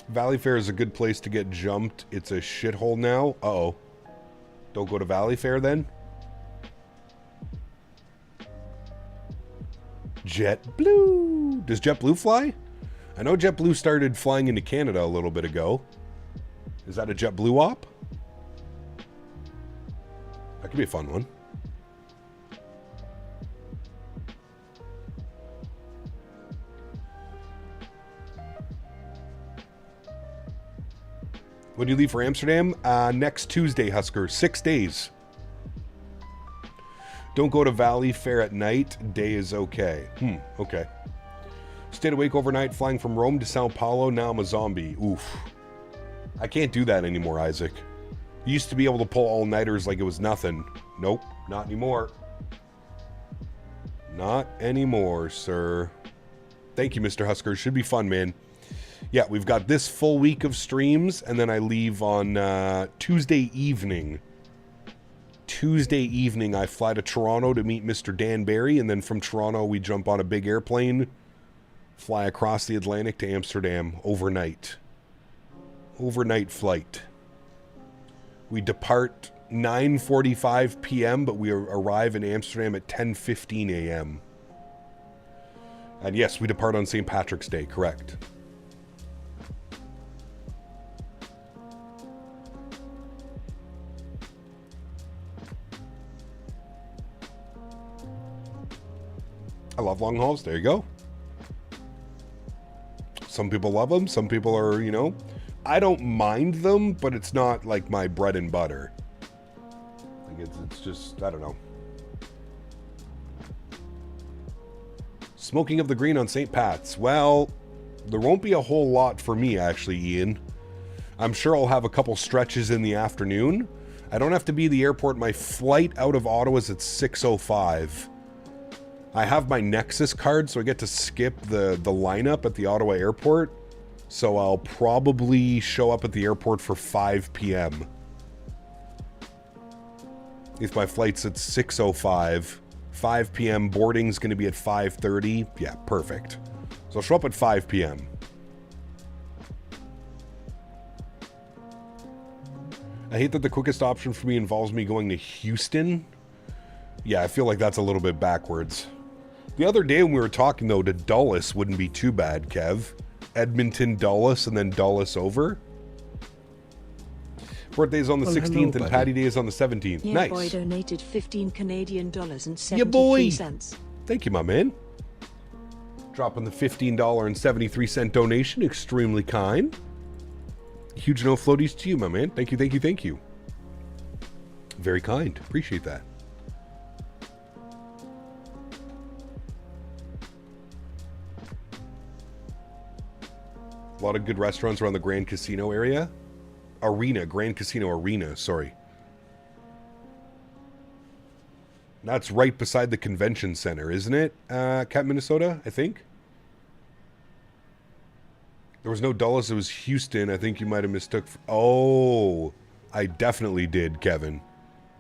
E: Valley Fair is a good place to get jumped. It's a shithole now. Uh-oh. Don't go to Valley Fair then? JetBlue. Does JetBlue fly? I know JetBlue started flying into Canada a little bit ago. Is that a JetBlue op? That could be a fun one. When do you leave for Amsterdam? Next Tuesday, Husker. 6 days. Don't go to Valley Fair at night. Day is okay. Okay. Stayed awake overnight flying from Rome to Sao Paulo. Now I'm a zombie. Oof. I can't do that anymore, Isaac. You used to be able to pull all-nighters like it was nothing. Nope, not anymore. Not anymore, sir. Thank you, Mr. Husker. Should be fun, man. Yeah, we've got this full week of streams, and then I leave on Tuesday evening. Tuesday evening, I fly to Toronto to meet Mr. Dan Barry, and then from Toronto, we jump on a big airplane, fly across the Atlantic to Amsterdam overnight. Overnight flight. We depart 9:45 p.m., but we arrive in Amsterdam at 10:15 a.m. And yes, we depart on St. Patrick's Day, correct. I love long hauls. There you go. Some people love them. Some people are, you know, I don't mind them, but it's not like my bread and butter. Like it's just, I don't know. Smoking of the green on St. Pat's. Well, there won't be a whole lot for me, actually, Ian. I'm sure I'll have a couple stretches in the afternoon. I don't have to be at the airport. My flight out of Ottawa is at 6:05. I have my Nexus card, so I get to skip the lineup at the Ottawa airport. So I'll probably show up at the airport for 5 p.m. If my flight's at 6:05, 5 p.m. boarding's going to be at 5:30. Yeah, perfect. So I'll show up at 5 p.m. I hate that the quickest option for me involves me going to Houston. Yeah, I feel like that's a little bit backwards. The other day when we were talking, though, to Dulles wouldn't be too bad, Kev. Edmonton, Dulles, and then Dulles over. Birthday's on the 16th and Patty Day is on the 17th.
H: Yeah,
E: nice.
H: boy donated 15 Canadian dollars and 73
E: Yeah, boy.
H: cents.
E: Thank you, my man. Dropping the $15.73 donation. Extremely kind. Huge no floaties to you, my man. Thank you, thank you, thank you. Very kind. Appreciate that. A lot of good restaurants around the Grand Casino area. Grand Casino Arena, sorry. That's right beside the convention center, isn't it? Cat, Minnesota, I think. There was no Dulles, it was Houston. I think you might have mistook. Oh, I definitely did, Kevin.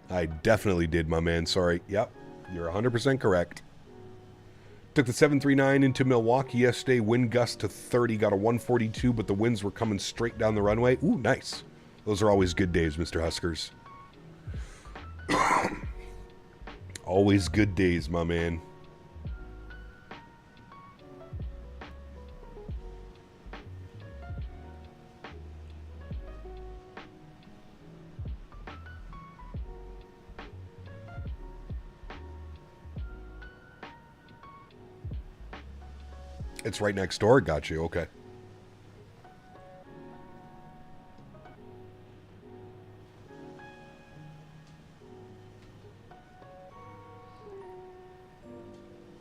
E: I definitely did, my man. Sorry. Yep, you're 100% correct. Took the 739 into Milwaukee yesterday. Wind gust to 30. Got a 142, but the winds were coming straight down the runway. Ooh, nice. Those are always good days, Mr. Huskers. Always good days, my man. It's right next door. Got you. Okay.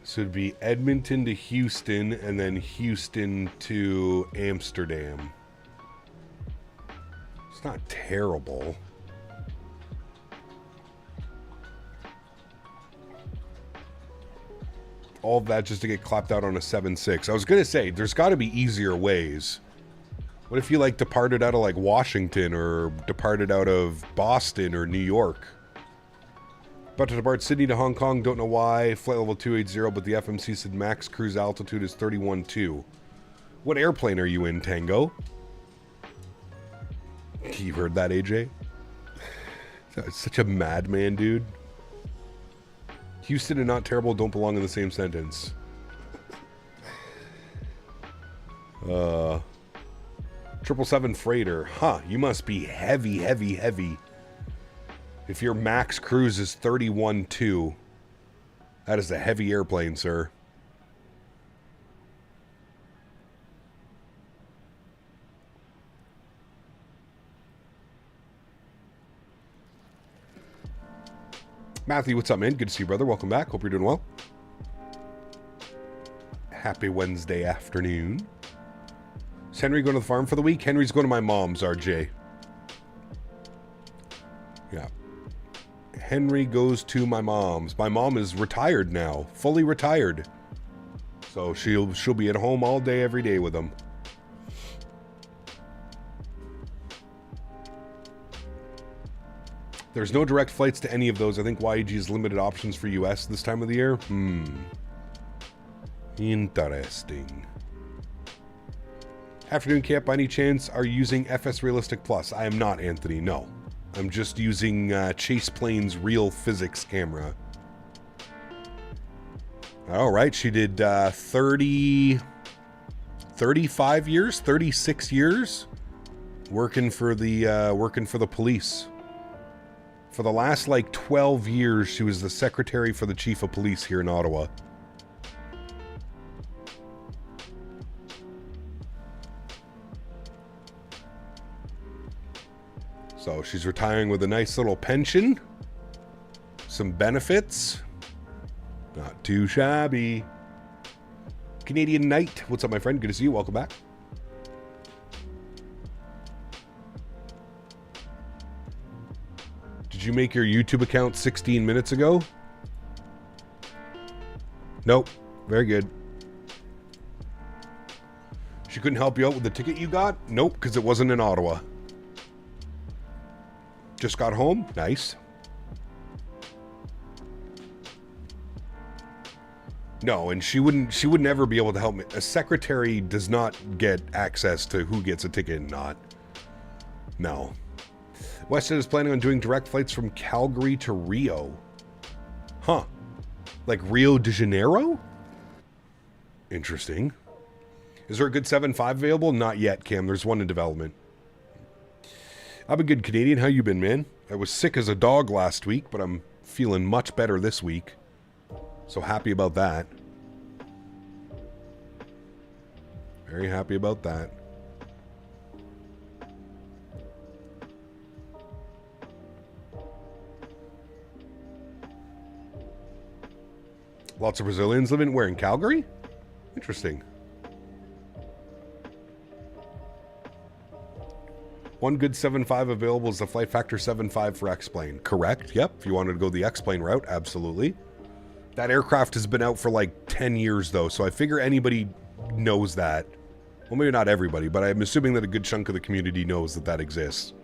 E: So it'd be Edmonton to Houston and then Houston to Amsterdam. It's not terrible. All of that just to get clapped out on a 7.6. I was going to say, there's got to be easier ways. What if you, like, departed out of, like, Washington or departed out of Boston or New York? About to depart Sydney to Hong Kong, don't know why. Flight level 280, but the FMC said max cruise altitude is 31.2. What airplane are you in, Tango? You heard that, AJ? Such a madman, dude. Houston and not terrible don't belong in the same sentence. 777 freighter. Huh, you must be heavy, heavy, heavy. If your max cruise is 31.2, that is a heavy airplane, sir. Matthew, what's up, man? Good to see you, brother. Welcome back. Hope you're doing well. Happy Wednesday afternoon. Is Henry going to the farm for the week? Henry's going to my mom's, RJ. Yeah. Henry goes to my mom's. My mom is retired now. Fully retired. So she'll be at home all day, every day with him. There's no direct flights to any of those. I think YEG has limited options for US this time of the year. Interesting. Afternoon camp, by any chance, are you using FS Realistic Plus? I am not, Anthony, no. I'm just using Chase Plane's Real Physics camera. All right, she did 35 years, 36 years working for the police. For the last, like, 12 years, she was the secretary for the chief of police here in Ottawa. So she's retiring with a nice little pension. Some benefits. Not too shabby. Canadian Knight. What's up, my friend? Good to see you. Welcome back. Did you make your YouTube account 16 minutes ago? Nope. Very good. She couldn't help you out with the ticket you got? Nope, because it wasn't in Ottawa. Just got home? Nice. No, and she would never be able to help me. A secretary does not get access to who gets a ticket and not. No. Weston is planning on doing direct flights from Calgary to Rio. Huh. Like Rio de Janeiro? Interesting. Is there a good 7.5 available? Not yet, Cam. There's one in development. I'm a good Canadian. How you been, man? I was sick as a dog last week, but I'm feeling much better this week. So happy about that. Very happy about that. Lots of Brazilians living where? In Calgary? Interesting. One good 7.5 available is the Flight Factor 7.5 for X-Plane. Correct. Yep. If you wanted to go the X-Plane route, absolutely. That aircraft has been out for like 10 years, though, so I figure anybody knows that. Well, maybe not everybody, but I'm assuming that a good chunk of the community knows that that exists.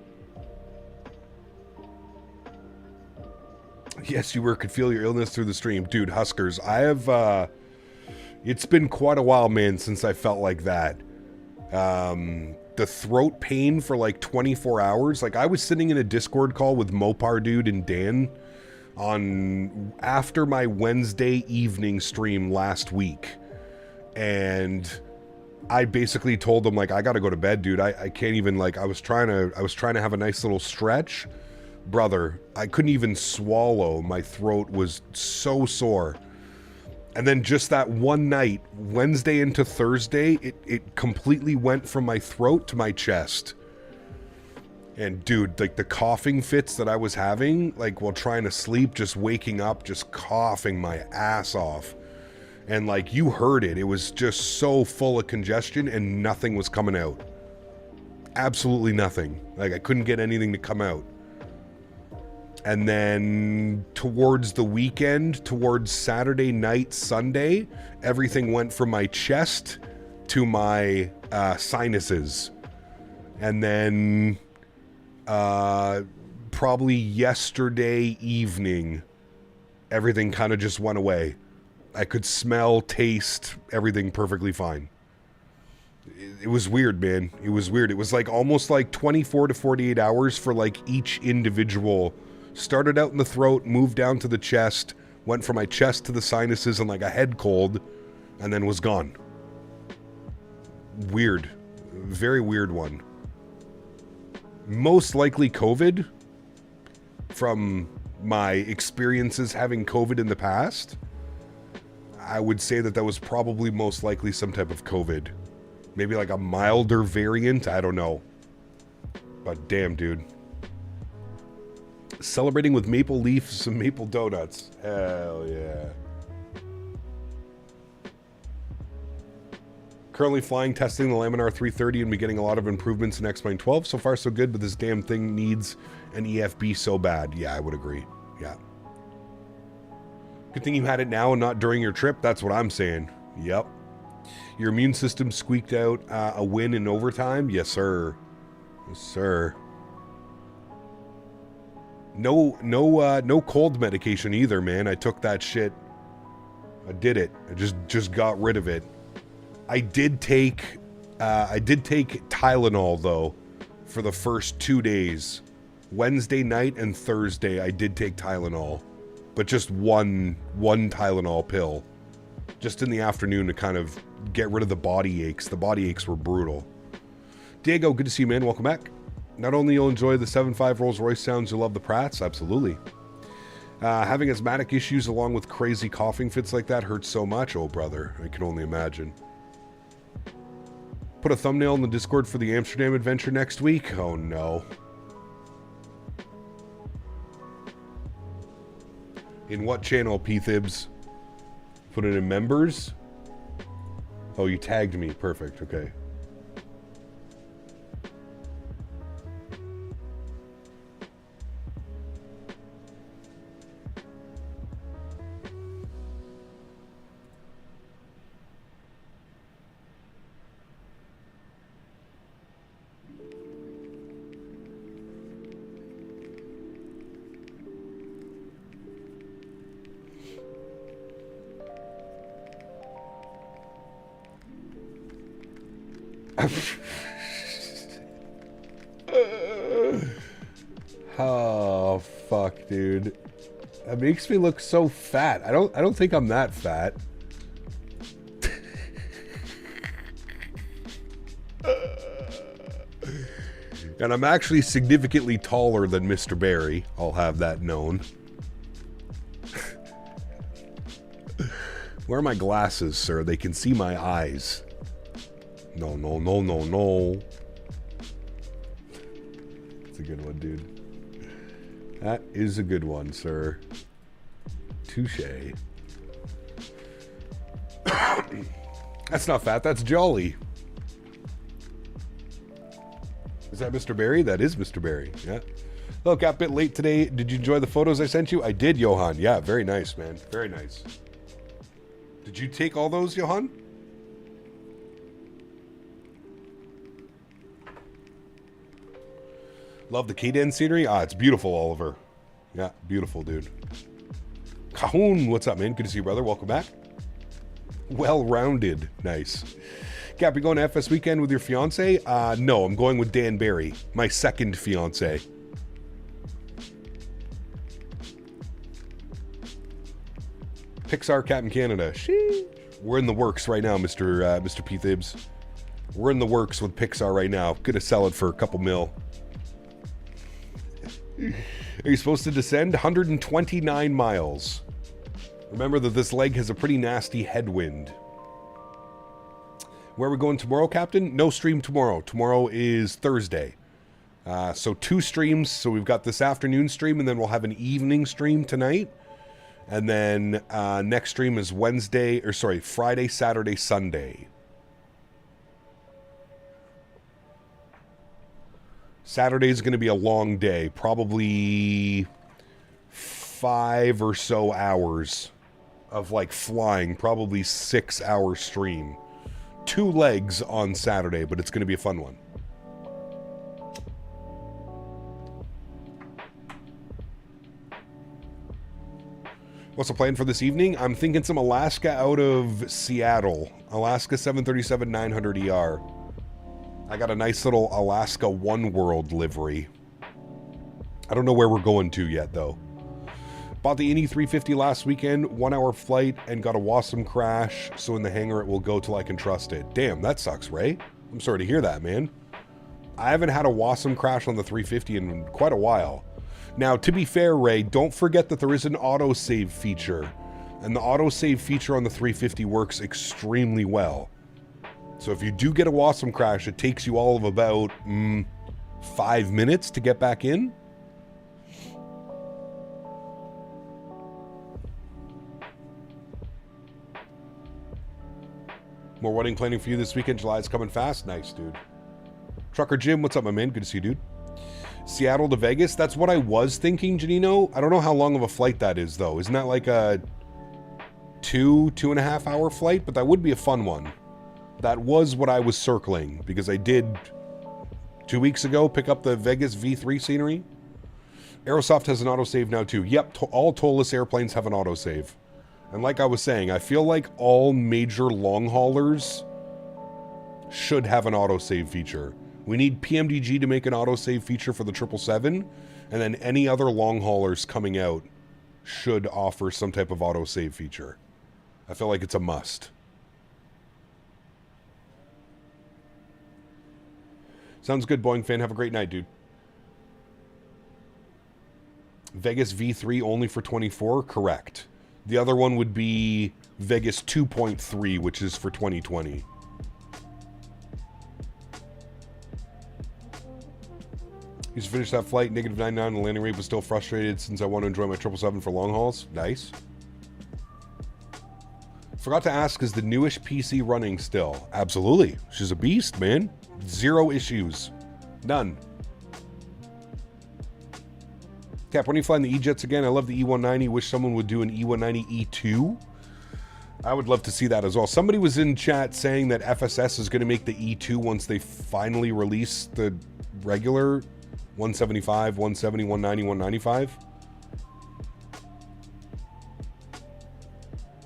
E: Yes, you could feel your illness through the stream. Dude, Huskers, I have, it's been quite a while, man, since I felt like that. The throat pain for like 24 hours. Like, I was sitting in a Discord call with Mopar Dude and Dan on after my Wednesday evening stream last week, and I basically told them, like, I gotta go to bed, dude. I can't even, like, I was trying to have a nice little stretch. Brother, I couldn't even swallow. My throat was so sore. And then just that one night, Wednesday into Thursday, it completely went from my throat to my chest. And dude, like the coughing fits that I was having, like while trying to sleep, just waking up, just coughing my ass off. And like, you heard it. It was just so full of congestion and nothing was coming out. Absolutely nothing. Like, I couldn't get anything to come out. And then towards the weekend, towards Saturday night, Sunday, everything went from my chest to my sinuses. And then probably yesterday evening, everything kind of just went away. I could smell, taste, everything perfectly fine. It was weird, man. It was weird. It was like almost like 24 to 48 hours for like each individual. Started out in the throat, moved down to the chest, went from my chest to the sinuses and like a head cold, and then was gone. Weird. Very weird one. Most likely COVID, from my experiences having COVID in the past. I would say that was probably most likely some type of COVID. Maybe like a milder variant, I don't know. But damn, dude. Celebrating with maple leaves and maple donuts. Hell yeah. Currently flying, testing the Laminar 330 and be getting a lot of improvements in X-Plane 12. So far so good, but this damn thing needs an EFB so bad. Yeah, I would agree. Yeah. Good thing you had it now and not during your trip. That's what I'm saying. Yep. Your immune system squeaked out a win in overtime. Yes, sir. Yes, sir. No cold medication either, man. I took that shit. I did it. I just got rid of it. I did take Tylenol though for the first 2 days. Wednesday night and Thursday I did take Tylenol, but just one Tylenol pill, just in the afternoon to kind of get rid of the body aches. The body aches were brutal. Diego, good to see you, man. Welcome back. Not only you'll enjoy the 7.5 Rolls-Royce sounds, you'll love the Pratts. Absolutely. Having asthmatic issues along with crazy coughing fits like that hurts so much. Oh, brother. I can only imagine. Put a thumbnail in the Discord for the Amsterdam adventure next week? Oh, no. In what channel, P-Thibs? Put it in members? Oh, you tagged me. Perfect. Okay. Oh fuck, dude. That makes me look so fat. I don't think I'm that fat. And I'm actually significantly taller than Mr. Barry. I'll have that known. Where are my glasses, sir? They can see my eyes. No, no, no, no, no. That's a good one, dude. That is a good one, sir. Touche. That's not fat, that's jolly. Is that Mr. Barry? That is Mr. Barry, yeah. Oh, got a bit late today. Did you enjoy the photos I sent you? I did, Johan. Yeah, very nice, man. Very nice. Did you take all those, Johan? Love the K-Den scenery. Ah, it's beautiful, Oliver. Yeah, beautiful, dude. Cahoon, what's up, man? Good to see you, brother. Welcome back. Well-rounded. Nice. Cap, you going to FS weekend with your fiance? No, I'm going with Dan Barry, my second fiance. Pixar Captain Canada. Sheesh. We're in the works right now, Mr. P-Thibs. We're in the works with Pixar right now. Gonna sell it for a couple mil. Are you supposed to descend 129 miles? Remember that this leg has a pretty nasty headwind. Where are we going tomorrow, Captain? No stream tomorrow. Tomorrow is Thursday. So 2 streams. So we've got this afternoon stream, and then we'll have an evening stream tonight. And then next stream is Friday, Saturday, Sunday. Saturday is going to be a long day, probably 5 or so hours of like flying, probably 6-hour stream. 2 legs on Saturday, but it's going to be a fun one. What's the plan for this evening? I'm thinking some Alaska out of Seattle. Alaska 737-900ER. I got a nice little Alaska One World livery. I don't know where we're going to yet, though. Bought the Indy 350 last weekend, 1-hour flight, and got a WASM crash, so in the hangar it will go till I can trust it. Damn, that sucks, Ray. I'm sorry to hear that, man. I haven't had a WASM crash on the 350 in quite a while. Now, to be fair, Ray, don't forget that there is an autosave feature, and the autosave feature on the 350 works extremely well. So if you do get a WASM crash, it takes you all of about 5 minutes to get back in. More wedding planning for you this weekend. July's coming fast. Nice, dude. Trucker Jim, what's up, my man? Good to see you, dude. Seattle to Vegas. That's what I was thinking, Janino. I don't know how long of a flight that is, though. Isn't that like a 2.5 hour flight? But that would be a fun one. That was what I was circling, because I did 2 weeks ago pick up the Vegas V3 scenery. Aerosoft has an autosave now, too. Yep, all tolless airplanes have an autosave. And like I was saying, I feel like all major long haulers should have an autosave feature. We need PMDG to make an autosave feature for the 777, and then any other long haulers coming out should offer some type of autosave feature. I feel like it's a must. Sounds good, Boeing fan. Have a great night, dude. Vegas V3 only for 24? Correct. The other one would be Vegas 2.3, which is for 2020. You just finished that flight, negative 99, the landing rate was still frustrated since I want to enjoy my 777 for long hauls. Nice. Forgot to ask, is the newish PC running still? Absolutely. She's a beast, man. 0 issues. None. Cap, when are you flying the E-Jets again? I love the E190. Wish someone would do an E190 E2. I would love to see that as well. Somebody was in chat saying that FSS is going to make the E2 once they finally release the regular 175, 170, 190, 195.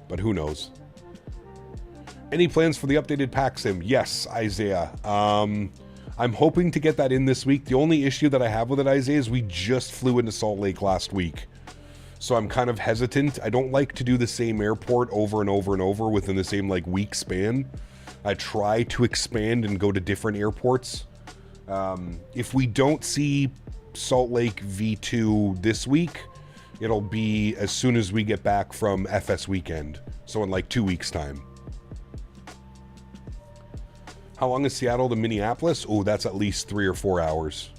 E: But who knows? Any plans for the updated pack sim? Yes, Isaiah. I'm hoping to get that in this week. The only issue that I have with it, Isaiah, is we just flew into Salt Lake last week. So I'm kind of hesitant. I don't like to do the same airport over and over and over within the same like week span. I try to expand and go to different airports. If we don't see Salt Lake V2 this week, it'll be as soon as we get back from FS weekend. So in like 2 weeks' time. How long is Seattle to Minneapolis? Oh, that's at least 3 or 4 hours.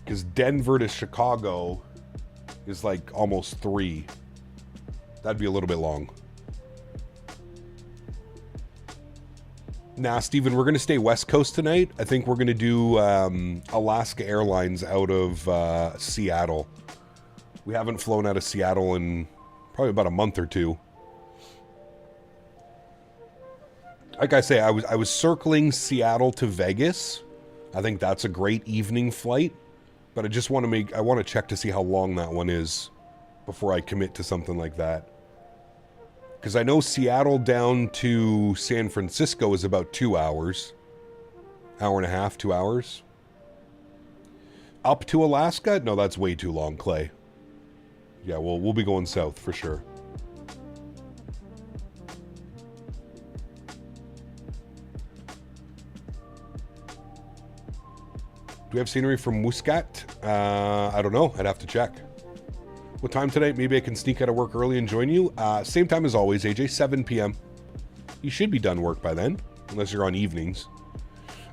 E: Because Denver to Chicago is like almost 3. That'd be a little bit long. Nah, Steven, we're going to stay West Coast tonight. I think we're going to do Alaska Airlines out of Seattle. We haven't flown out of Seattle in probably about a month or 2. Like I say, I was circling Seattle to Vegas. I think that's a great evening flight. But I just want to check to see how long that one is before I commit to something like that. Because I know Seattle down to San Francisco is about 2 hours. Hour and a half, 2 hours. Up to Alaska? No, that's way too long, Clay. Yeah, we'll be going south for sure. Do we have scenery from Muscat? I don't know. I'd have to check. What time tonight? Maybe I can sneak out of work early and join you. Same time as always, AJ, 7 p.m. You should be done work by then, unless you're on evenings.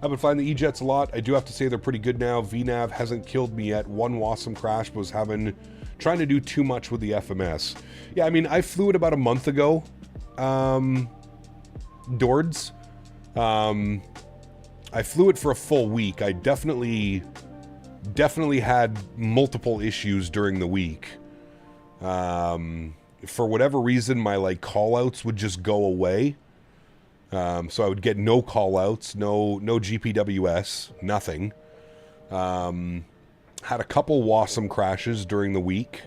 E: I've been flying the E-Jets a lot. I do have to say they're pretty good now. VNAV hasn't killed me yet. One Wasm crash, but was trying to do too much with the FMS. Yeah, I mean, I flew it about a month ago. Dords. I flew it for a full week. I definitely had multiple issues during the week. For whatever reason, my like call-outs would just go away. So I would get no call-outs, no GPWS, nothing. Had a couple Wasm crashes during the week.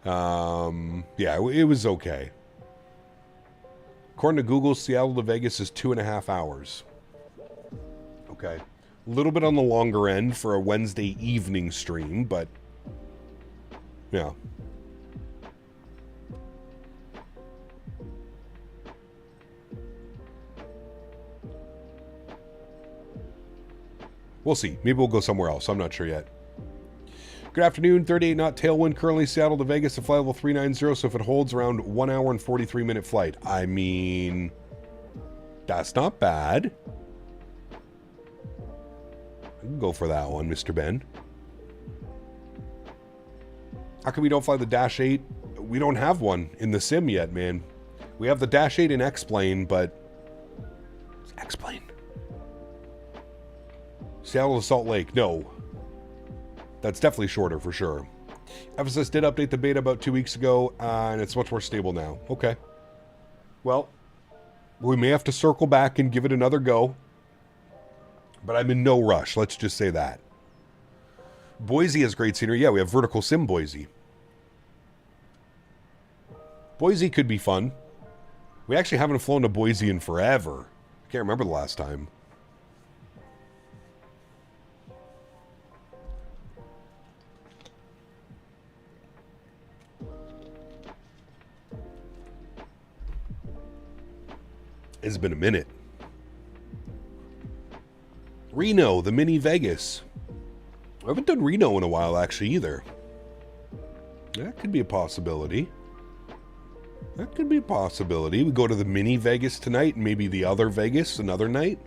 E: Yeah, it was okay. According to Google, Seattle to Vegas is 2.5 hours. Okay. A little bit on the longer end for a Wednesday evening stream, but yeah. We'll see. Maybe we'll go somewhere else. I'm not sure yet. Good afternoon. 38 knot tailwind. Currently Seattle to Vegas at flight level 390. So if it holds, around 1 hour and 43 minute flight. I mean, that's not bad. I can go for that one, Mr. Ben. How come we don't fly the Dash 8? We don't have one in the sim yet, man. We have the Dash 8 in X-Plane, but... X-Plane. Seattle to Salt Lake. No. That's definitely shorter, for sure. FSS did update the beta about 2 weeks ago, and it's much more stable now. Okay. Well, we may have to circle back and give it another go. But I'm in no rush. Let's just say that. Boise has great scenery. Yeah, we have Vertical Sim Boise. Boise could be fun. We actually haven't flown to Boise in forever. I can't remember the last time. It's been a minute. Reno, the mini Vegas. I haven't done Reno in a while, actually, either. That could be a possibility. That could be a possibility. We go to the mini Vegas tonight and maybe the other Vegas another night.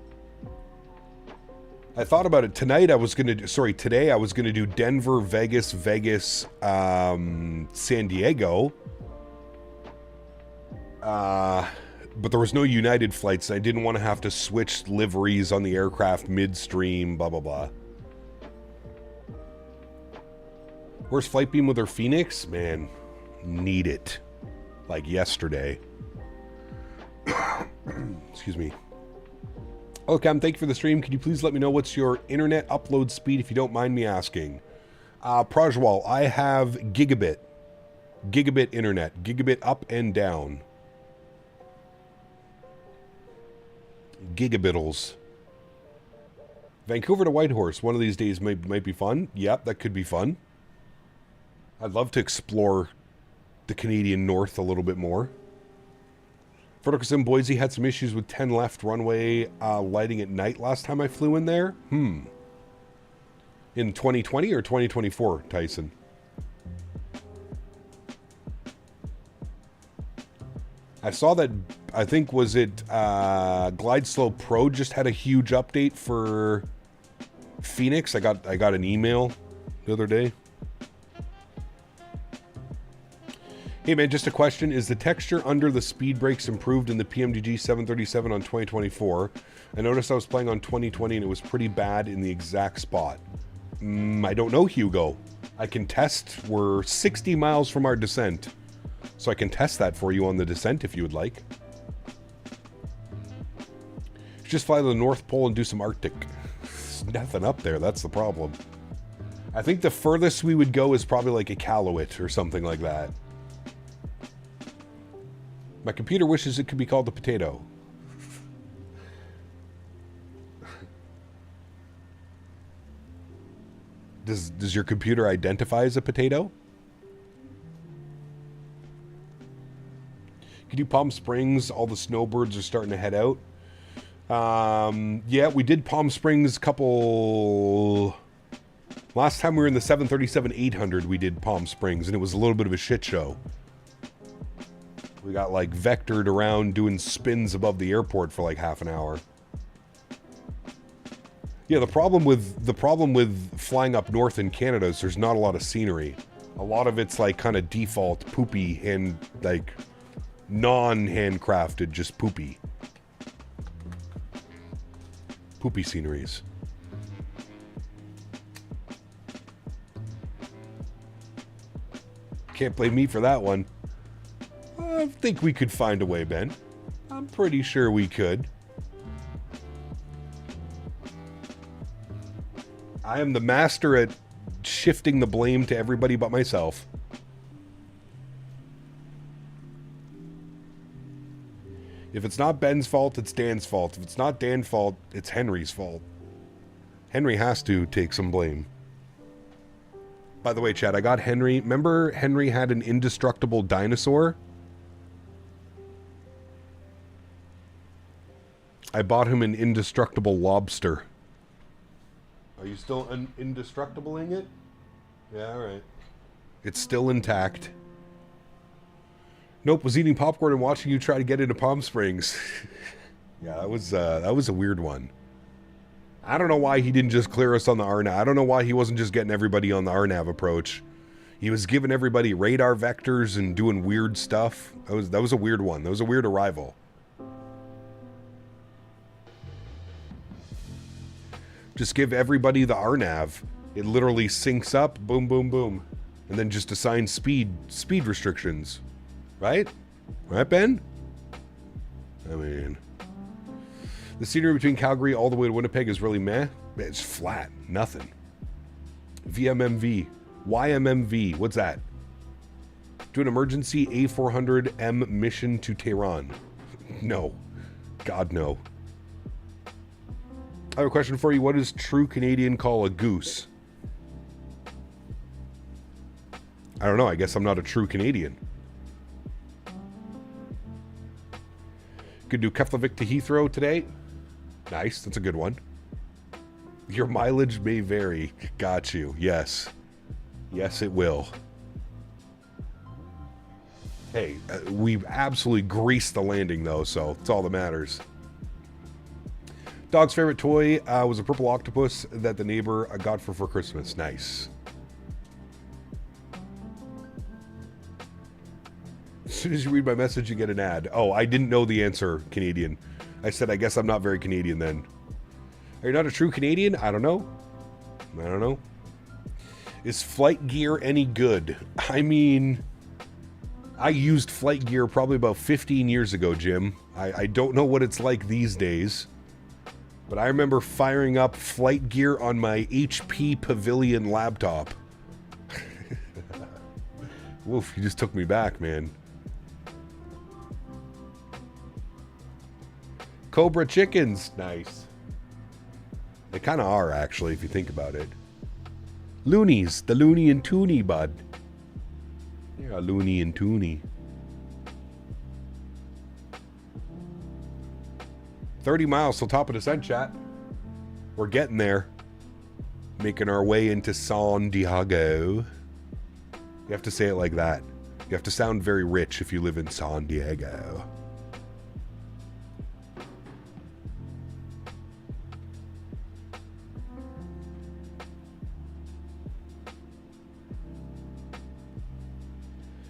E: I thought about it tonight. Today I was gonna do Denver, Vegas, San Diego. But there was no United flights. I didn't want to have to switch liveries on the aircraft midstream, blah, blah, blah. Where's Flight Beam with her Phoenix? Man, need it. Like yesterday. Excuse me. Oh, Cam, thank you for the stream. Could you please let me know what's your internet upload speed, if you don't mind me asking? Prajwal, I have gigabit. Gigabit internet. Gigabit up and down. Gigabittles. Vancouver to Whitehorse. One of these days might be fun. Yep, that could be fun. I'd love to explore the Canadian North a little bit more. Verticals in Boise had some issues with 10 left runway lighting at night last time I flew in there. In 2020 or 2024, Tyson? I saw that, I think, was it Glide Slow Pro just had a huge update for Phoenix. I got an email the other day. Hey man, just a question. Is the texture under the speed brakes improved in the PMDG 737 on 2024? I noticed I was playing on 2020 and it was pretty bad in the exact spot. I don't know, Hugo. I can test. We're 60 miles from our descent. So I can test that for you on the descent if you would like. Just fly to the North Pole and do some Arctic. There's nothing up there, that's the problem. I think the furthest we would go is probably like Iqaluit or something like that. My computer wishes it could be called a potato. Does your computer identify as a potato? Could you Palm Springs? All the snowbirds are starting to head out. Yeah, we did Palm Springs last time we were in the 737-800, we did Palm Springs, and it was a little bit of a shit show. We got like vectored around doing spins above the airport for like half an hour. Yeah, the problem with flying up north in Canada is there's not a lot of scenery. A lot of it's like kind of default poopy and like non-handcrafted, just poopy. Poopy sceneries. Can't blame me for that one. I think we could find a way, Ben. I'm pretty sure we could. I am the master at shifting the blame to everybody but myself. If it's not Ben's fault, it's Dan's fault. If it's not Dan's fault, it's Henry's fault. Henry has to take some blame. By the way, Chad, I got Henry. Remember Henry had an indestructible dinosaur? I bought him an indestructible lobster. Are you still indestructibling it? Yeah, alright. It's still intact. Nope, was eating popcorn and watching you try to get into Palm Springs. Yeah, that was a weird one. I don't know why he didn't just clear us on the RNAV. I don't know why he wasn't just getting everybody on the RNAV approach. He was giving everybody radar vectors and doing weird stuff. That was a weird one. That was a weird arrival. Just give everybody the RNAV. It literally syncs up, boom, boom, boom. And then just assign speed restrictions. Right? Right, Ben? I mean, the scenery between Calgary all the way to Winnipeg is really meh. It's flat. Nothing. VMMV. YMMV. What's that? Do an emergency A400M mission to Tehran. No. God, no. I have a question for you. What does true Canadian call a goose? I don't know. I guess I'm not a true Canadian. Could do Keflavik to Heathrow today. Nice. That's a good one. Your mileage may vary. Got you. Yes. Yes, it will. Hey, we absolutely greased the landing, though, so it's all that matters. Dog's favorite toy was a purple octopus that the neighbor got for Christmas. Nice. As soon as you read my message, you get an ad. Oh, I didn't know the answer, Canadian. I said, I guess I'm not very Canadian then. Are you not a true Canadian? I don't know. I don't know. Is flight gear any good? I mean, I used flight gear probably about 15 years ago, Jim. I don't know what it's like these days. But I remember firing up flight gear on my HP Pavilion laptop. Woof, you just took me back, man. Cobra chickens. Nice. They kind of are, actually, if you think about it. Loonies. The Looney and Toony, bud. Yeah, Looney and Toony. 30 miles till top of descent, chat. We're getting there. Making our way into San Diego. You have to say it like that. You have to sound very rich if you live in San Diego.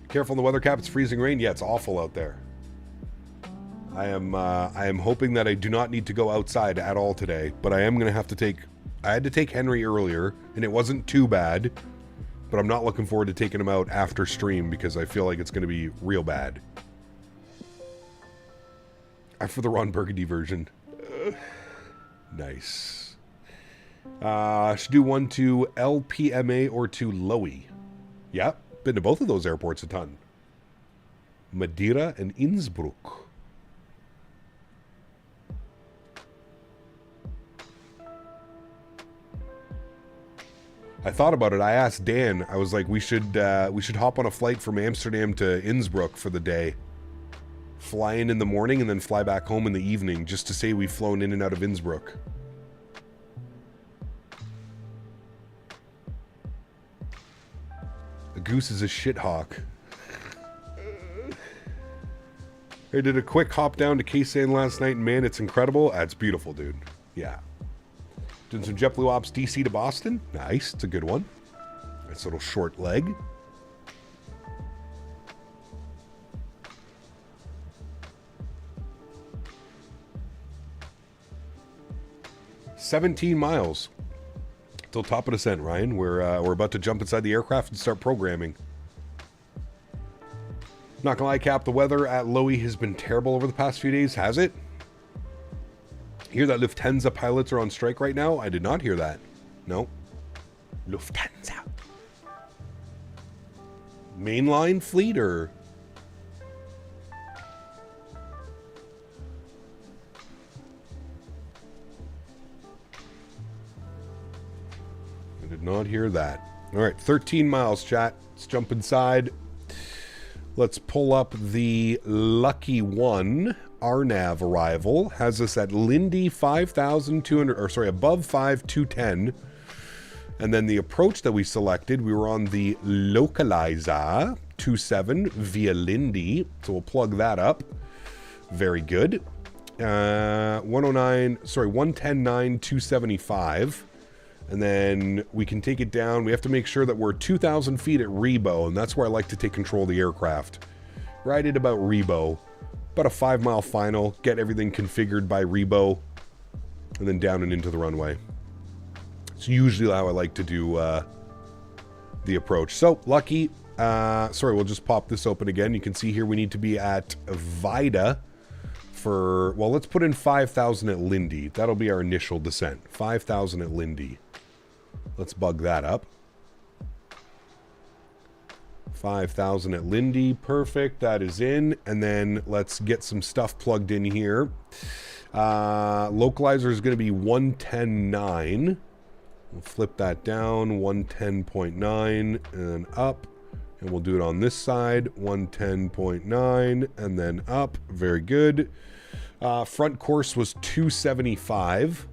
E: Careful in the weather cap, it's freezing rain. Yeah, it's awful out there. I am hoping that I do not need to go outside at all today, but I am going to have to take... I had to take Henry earlier, and it wasn't too bad, but I'm not looking forward to taking him out after stream because I feel like it's going to be real bad. I'm for the Ron Burgundy version. Nice. Should do one to LPMA or to Lowy. Yep, been to both of those airports a ton. Madeira and Innsbruck. I thought about it. I asked Dan. I was like, we should hop on a flight from Amsterdam to Innsbruck for the day. Fly in the morning and then fly back home in the evening just to say we've flown in and out of Innsbruck. A goose is a shit hawk. I did a quick hop down to Kaysan last night and man, it's incredible. It's beautiful, dude. Yeah. Doing some JetBlue ops DC to Boston. Nice. It's a good one. Nice little short leg. $17 miles till top of descent, Ryan. We're about to jump inside the aircraft and start programming. Not gonna lie, Cap, the weather at Lowy has been terrible over the past few days. Has it? Hear that Lufthansa pilots are on strike right now? I did not hear that. No. Lufthansa. Mainline fleet or... I did not hear that. All right, 13 miles, chat. Let's jump inside. Let's pull up the lucky one. RNAV arrival has us at Lindy 5,200, or sorry, above 5,210. And then the approach that we selected, we were on the Localizer 27 via Lindy. So we'll plug that up. Very good. 110,9, 275. And then we can take it down. We have to make sure that we're 2,000 feet at Rebo, and that's where I like to take control of the aircraft. Right at about Rebo. About a 5-mile final, get everything configured by Rebo, and then down and into the runway. It's usually how I like to do the approach. So, lucky. Sorry, we'll just pop this open again. You can see here we need to be at Vida for, well, let's put in 5,000 at Lindy. That'll be our initial descent. 5,000 at Lindy. Let's bug that up. 5,000 at Lindy. Perfect. That is in. And then let's get some stuff plugged in here. Localizer is going to be 110.9. We'll flip that down. 110.9 and up. And we'll do it on this side. 110.9 and then up. Very good. Front course was 275.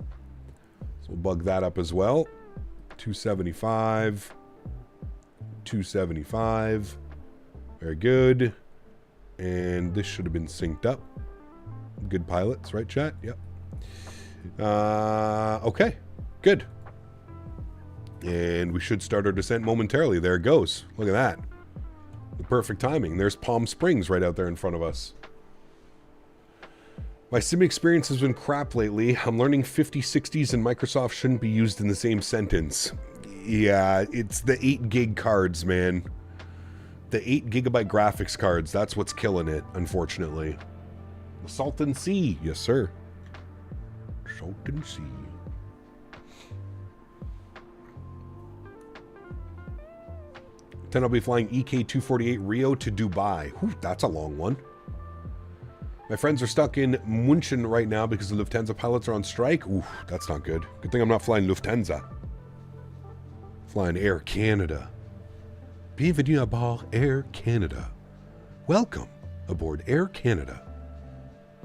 E: So we'll bug that up as well. 275. 275. Very good. And this should have been synced up. Good pilots, right, chat? Yep. Okay, good. And we should start our descent momentarily. There it goes. Look at that. The perfect timing. There's Palm Springs right out there in front of us. My sim experience has been crap lately. I'm learning 5060s and Microsoft shouldn't be used in the same sentence. Yeah, it's the 8 gig cards, man. The 8 gigabyte graphics cards. That's what's killing it, unfortunately. The Salton Sea. Yes, sir. Salton Sea. Then I'll be flying EK248 Rio to Dubai. Whew, that's a long one. My friends are stuck in München right now because the Lufthansa pilots are on strike. Ooh, that's not good. Good thing I'm not flying Lufthansa. Flying Air Canada. Bienvenue à bord Air Canada. Welcome aboard Air Canada.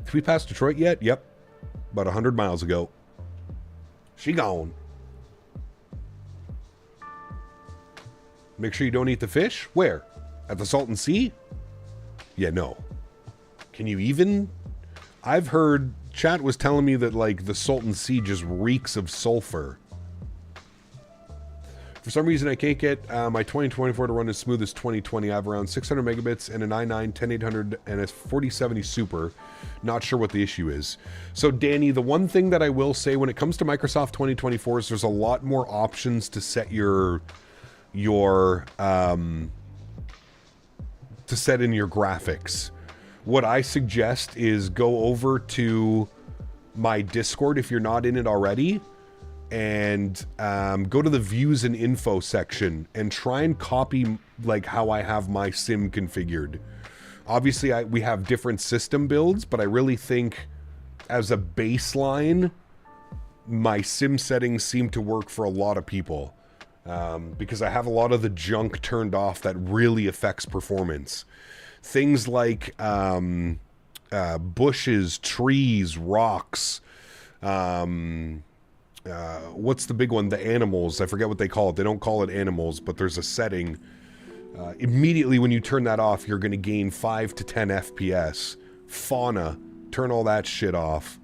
E: Did we pass Detroit yet? Yep. About 100 miles ago. She gone. Make sure you don't eat the fish. Where? At the Salton Sea? Yeah, no. Can you even? I've heard, chat was telling me that like the Salton Sea just reeks of sulfur. For some reason I can't get my 2024 to run as smooth as 2020. I have around 600 megabits and an i9 10800 and a 4070 Super. Not sure what the issue is. So Danny, the one thing that I will say when it comes to Microsoft 2024 is there's a lot more options to set to set in your graphics. What I suggest is go over to my Discord if you're not in it already, and go to the views and info section and try and copy like how I have my sim configured. Obviously, we have different system builds, but I really think as a baseline, my sim settings seem to work for a lot of people. Because I have a lot of the junk turned off that really affects performance. Things like bushes, trees, rocks. What's the big one? The animals. I forget what they call it. They don't call it animals, but there's a setting. Immediately when you turn that off, you're going to gain 5 to 10 FPS. Fauna. Turn all that shit off.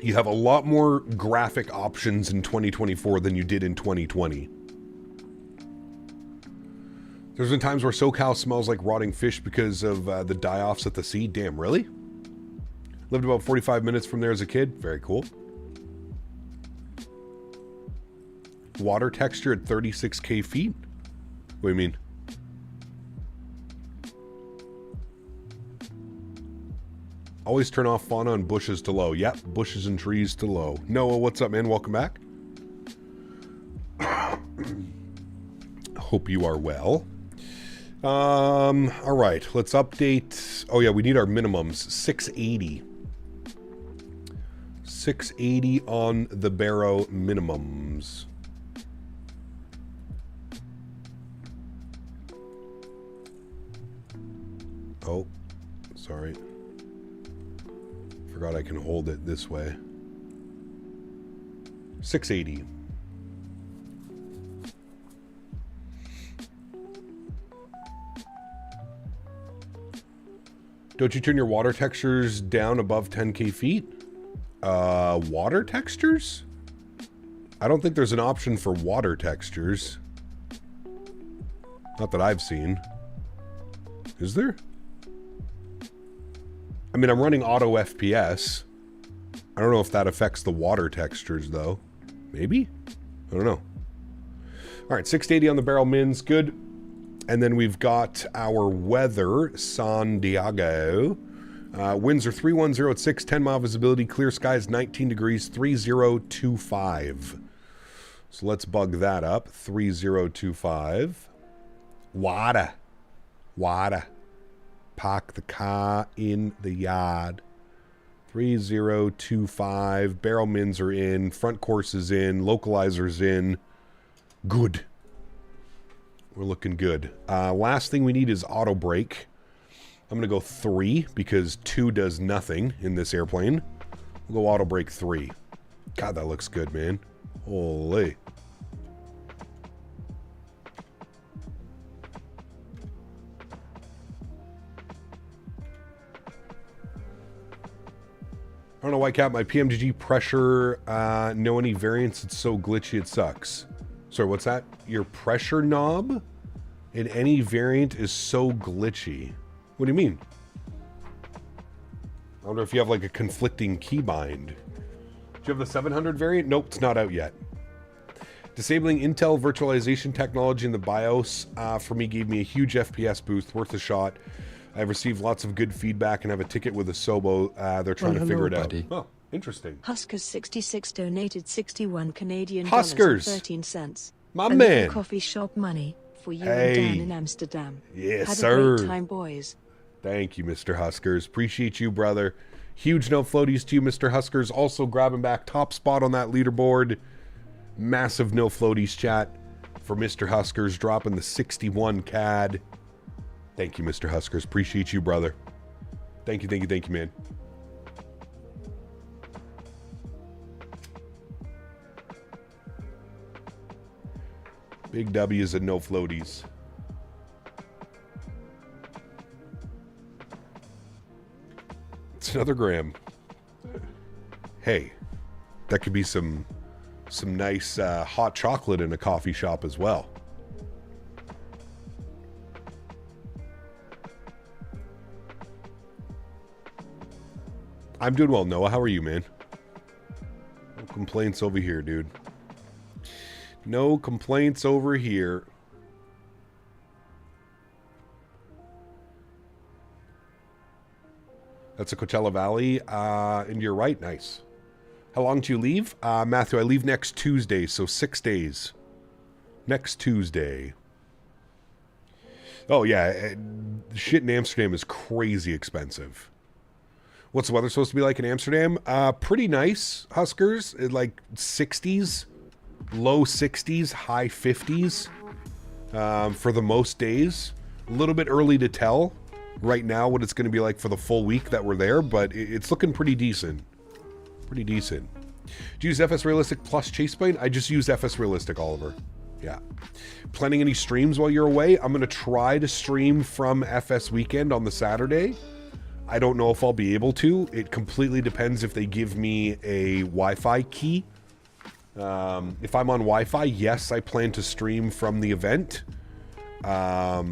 E: You have a lot more graphic options in 2024 than you did in 2020. There's been times where SoCal smells like rotting fish because of the die-offs at the sea. Damn, really? Lived about 45 minutes from there as a kid. Very cool. Water texture at 36k feet? What do you mean? Always turn off fauna and bushes to low. Yep, bushes and trees to low. Noah, what's up, man? Welcome back. Hope you are well. All right, let's update. Oh yeah, we need our minimums. 680. 680 on the Barrow minimums. Oh, sorry. Forgot I can hold it this way. 680. Don't you turn your water textures down above 10k feet? Water textures? I don't think there's an option for water textures. Not that I've seen. Is there? I mean, I'm running auto FPS. I don't know if that affects the water textures, though. Maybe? I don't know. All right, 680 on the barrel mins. Good. And then we've got our weather, San Diego. Winds are 310 at 6, 10 mile visibility, clear skies 19 degrees, 3025. So let's bug that up. 3025. Water. Park the car in the yard. 3025. Barrel mins are in. Front course is in. Localizer's in. Good. We're looking good. Last thing we need is auto brake. I'm going to go 3 because 2 does nothing in this airplane. We'll go auto brake 3. God, that looks good, man. Holy. don't know why, Cap. My PMDG pressure, no any variance. It's so glitchy, it sucks. Sorry, what's that? Your pressure knob in any variant is so glitchy. What do you mean? I wonder if you have like a conflicting keybind. Do you have the 700 variant? Nope, it's not out yet. Disabling Intel virtualization technology in the BIOS for me gave me a huge FPS boost, worth a shot. I've received lots of good feedback and have a ticket with a Sobo. They're trying to figure it out. Oh, interesting.
H: Huskers66 donated 61 Canadian
E: Huskers.
H: dollars and 13 cents.
E: My
H: A
E: man.
H: little coffee shop money for you and Dan in Amsterdam.
E: Yes,
H: Had
E: sir.
H: a great time, boys.
E: Thank you, Mr. Huskers. Appreciate you, brother. Huge no floaties to you, Mr. Huskers. Also grabbing back top spot on that leaderboard. Massive no floaties chat for Mr. Huskers, dropping the 61 CAD. Thank you, Mr. Huskers. Appreciate you, brother. Thank you, man. Big W's and no floaties. It's another gram. Hey, that could be some nice hot chocolate in a coffee shop as well. I'm doing well, Noah. How are you, man? No complaints over here, dude. No complaints over here. That's a Coachella Valley, and you're right. Nice. How long do you leave? Matthew, I leave next Tuesday, so 6 days. Next Tuesday. Oh, yeah. Shit in Amsterdam is crazy expensive. What's the weather supposed to be like in Amsterdam? Pretty nice, Huskers. Like 60s, low 60s, high 50s for the most days. A little bit early to tell right now what it's going to be like for the full week that we're there, but it's looking pretty decent. Pretty decent. Do you use FS Realistic plus Chaseplane? I just use FS Realistic, Oliver. Yeah. Planning any streams while you're away? I'm going to try to stream from FS Weekend on the Saturday. I don't know if I'll be able to. It completely depends if they give me a Wi-Fi key. If I'm on Wi-Fi, yes, I plan to stream from the event. But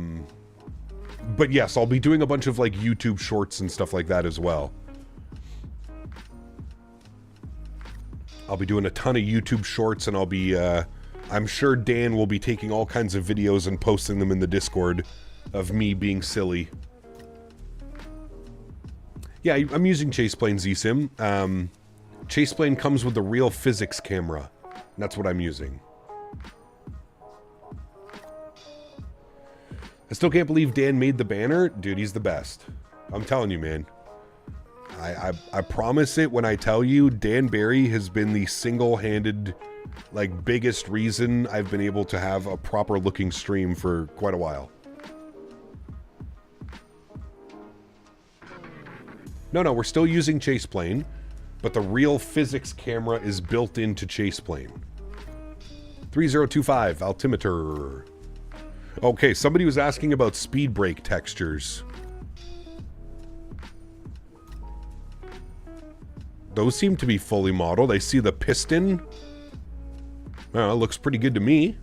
E: yes, I'll be doing a bunch of like YouTube shorts and stuff like that as well. I'll be doing a ton of YouTube shorts, and I'll be, I'm sure Dan will be taking all kinds of videos and posting them in the Discord of me being silly. Yeah, I'm using Chaseplane Z-Sim. Chaseplane comes with the real physics camera. And that's what I'm using. I still can't believe Dan made the banner. Dude, he's the best. I'm telling you, man. I promise it when I tell you, Dan Barry has been the single-handed, like, biggest reason I've been able to have a proper-looking stream for quite a while. No, we're still using Chaseplane, but the real physics camera is built into Chaseplane. 3025, altimeter. Okay, somebody was asking about speed brake textures. Those seem to be fully modeled. I see the piston. It looks pretty good to me.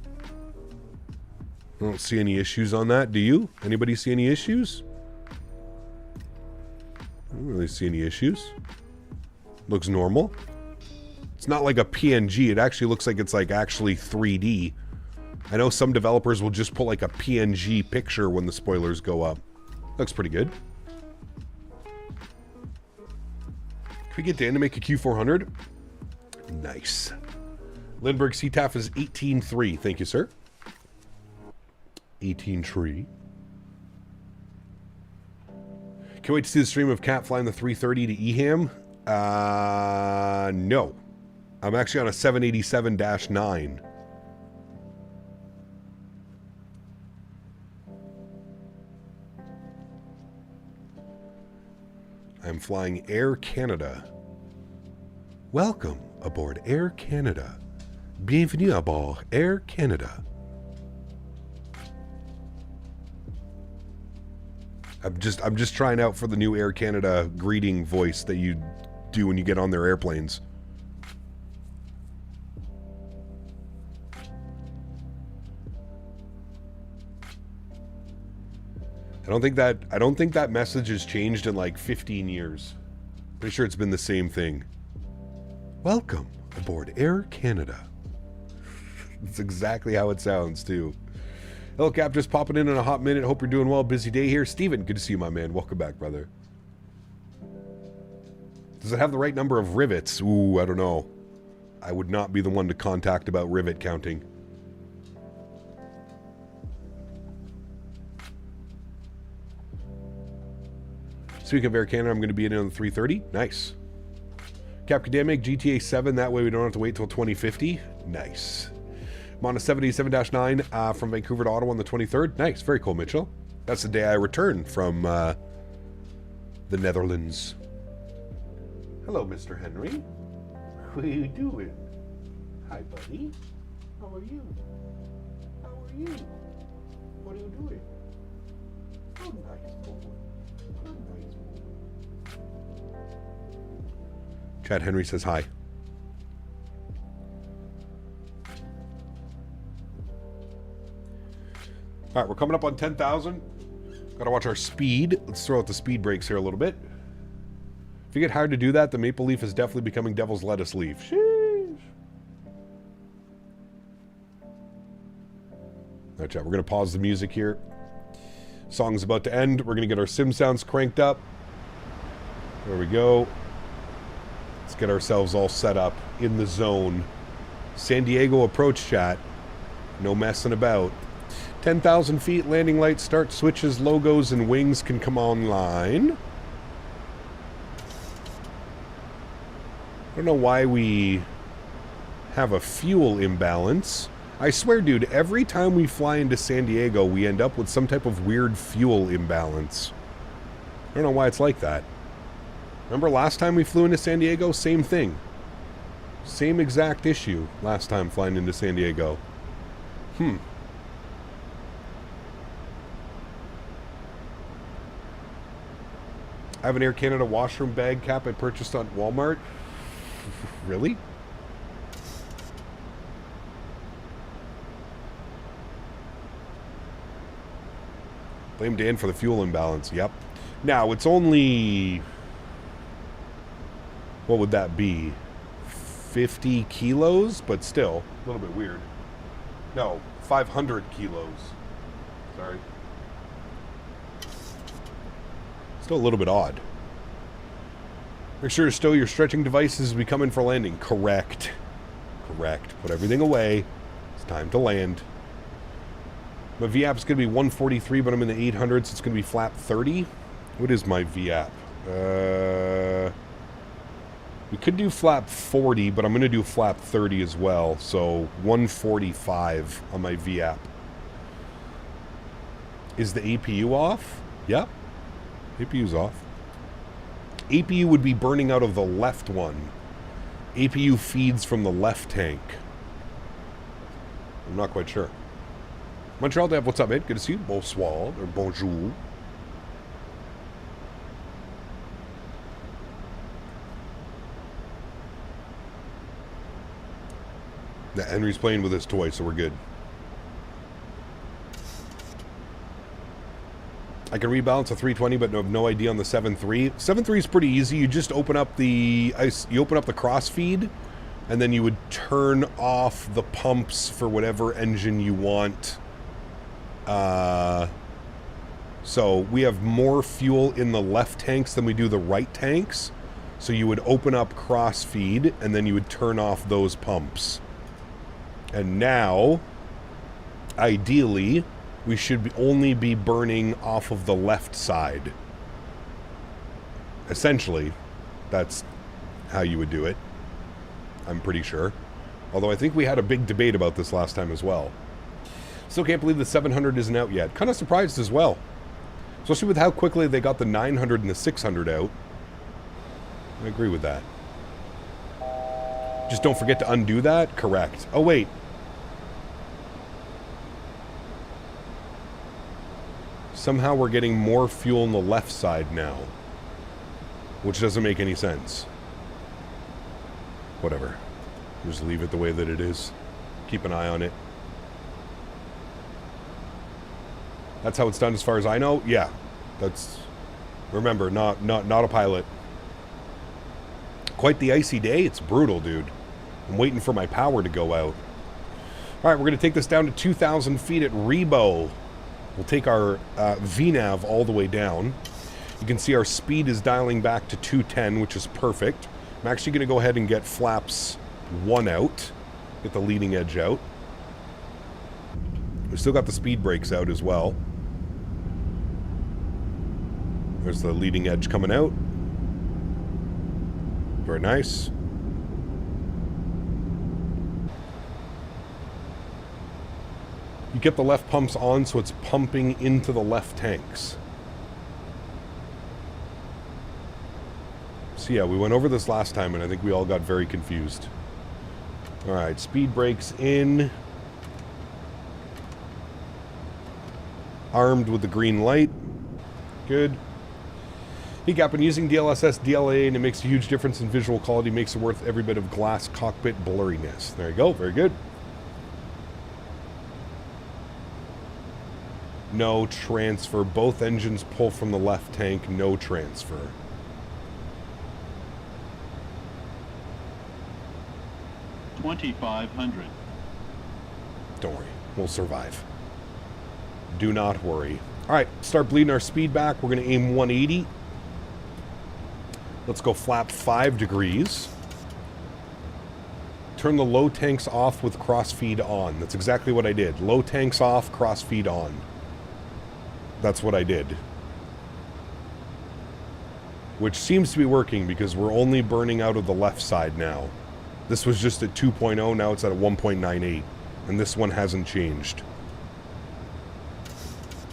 E: I don't see any issues on that. Do you? Anybody see any issues? I don't really see any issues. Looks normal. It's not like a PNG. It actually looks like it's like actually 3D. I know some developers will just put like a PNG picture when the spoilers go up. Looks pretty good. Can we get Dan to make a Q400? Nice. Lindbergh CTAF is 18.3. Thank you, sir. 18.3. Can't wait to see the stream of Cat flying the 330 to EHAM. No. I'm actually on a 787-9. I'm flying Air Canada. Welcome aboard Air Canada. Bienvenue à bord Air Canada. I'm just trying out for the new Air Canada greeting voice that you do when you get on their airplanes. I don't think that message has changed in like 15 years. Pretty sure it's been the same thing. Welcome aboard Air Canada. That's exactly how it sounds too. Hello Cap, just popping in a hot minute. Hope you're doing well. Busy day here. Steven, good to see you, my man. Welcome back, brother. Does it have the right number of rivets? Ooh, I don't know. I would not be the one to contact about rivet counting. Speaking of Air Canada, I'm going to be in on the 330. Nice. Capcademic, GTA 7. That way we don't have to wait till 2050. Nice. I'm on a 787-9 from Vancouver to Ottawa on the 23rd. Nice. Very cool, Mitchell. That's the day I return from the Netherlands. Hello, Mr. Henry. What are you doing? Hi, buddy. How are you? How are you? What are you doing? Oh, nice boy. Oh, nice boy. Chad Henry says hi. All right, we're coming up on 10,000. Got to watch our speed. Let's throw out the speed brakes here a little bit. If you get hired to do that, the maple leaf is definitely becoming devil's lettuce leaf. Sheesh. All right, chat, we're going to pause the music here. Song's about to end. We're going to get our sim sounds cranked up. There we go. Let's get ourselves all set up in the zone. San Diego approach chat. No messing about. 10,000 feet, landing lights, start switches, logos, and wings can come online. I don't know why we have a fuel imbalance. I swear, dude, every time we fly into San Diego, we end up with some type of weird fuel imbalance. I don't know why it's like that. Remember last time we flew into San Diego? Same thing. Same exact issue last time flying into San Diego. I have an Air Canada washroom bag cap I purchased on Walmart. Really? Blame Dan for the fuel imbalance. Yep. Now, it's only... What would that be? 50 kilos? But still, a little bit weird. No, 500 kilos. Sorry. Still a little bit odd. Make sure to stow your stretching devices as we come in for landing. Correct. Correct. Put everything away. It's time to land. My VAP is going to be 143, but I'm in the 800s. So it's going to be flap 30. What is my VAP? We could do flap 40, but I'm going to do flap 30 as well. So 145 on my VAP. Is the APU off? Yep. APU's off. APU would be burning out of the left one. APU feeds from the left tank. I'm not quite sure. Montreal Dev, what's up, mate? Good to see you. Bonsoir, or bonjour. Yeah, Henry's playing with his toy, so we're good. I can rebalance a 320, but have no idea on the 7.3. 7.3 is pretty easy. You just open up the cross feed, and then you would turn off the pumps for whatever engine you want. So we have more fuel in the left tanks than we do the right tanks. So you would open up cross feed, and then you would turn off those pumps. And now, ideally, we should only be burning off of the left side. Essentially, that's how you would do it. I'm pretty sure. Although I think we had a big debate about this last time as well. Still can't believe the 700 isn't out yet. Kind of surprised as well. Especially with how quickly they got the 900 and the 600 out. I agree with that. Just don't forget to undo that? Correct. Oh, wait. Somehow we're getting more fuel on the left side now. Which doesn't make any sense. Whatever. Just leave it the way that it is. Keep an eye on it. That's how it's done as far as I know? Yeah. That's... Remember, not a pilot. Quite the icy day. It's brutal, dude. I'm waiting for my power to go out. Alright, we're going to take this down to 2,000 feet at Rebo. We'll take our VNAV all the way down. You can see our speed is dialing back to 210, which is perfect. I'm actually going to go ahead and get flaps 1 out. Get the leading edge out. We've still got the speed brakes out as well. There's the leading edge coming out. Very nice. You get the left pumps on so it's pumping into the left tanks. So yeah, we went over this last time and I think we all got very confused. Alright, speed brakes in. Armed with the green light. Good. Hey Cap, when using DLSS, DLA, and it makes a huge difference in visual quality, makes it worth every bit of glass cockpit blurriness. There you go, very good. No transfer. Both engines pull from the left tank, no transfer.
I: $2,500.
E: Don't worry, we'll survive. Do not worry. Alright, start bleeding our speed back. We're going to aim 180. Let's go flap 5 degrees. Turn the low tanks off with crossfeed on. That's exactly what I did. Low tanks off, crossfeed on. That's what I did. Which seems to be working because we're only burning out of the left side now. This was just at 2.0, now it's at a 1.98. And this one hasn't changed.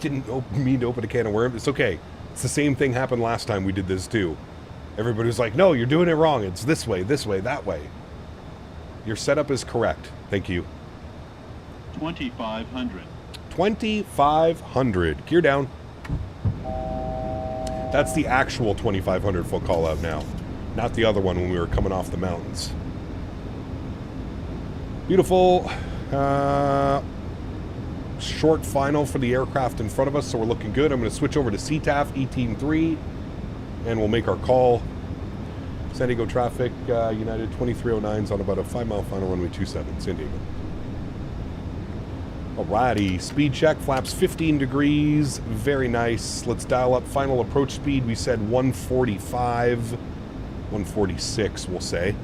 E: Didn't mean to open a can of worms. It's okay. It's the same thing happened last time we did this too. Everybody was like, no, you're doing it wrong. It's this way, that way. Your setup is correct. Thank you.
I: 2,500.
E: 2,500. Gear down. That's the actual 2,500 foot call out now. Not the other one when we were coming off the mountains. Beautiful. Short final for the aircraft in front of us, so we're looking good. I'm going to switch over to CTAF, E-Team 3, and we'll make our call. San Diego traffic, United 2309's on about a 5-mile final runway 27, San Diego. Alrighty, speed check, flaps 15 degrees, very nice. Let's dial up final approach speed. We said 145, 146 we'll say.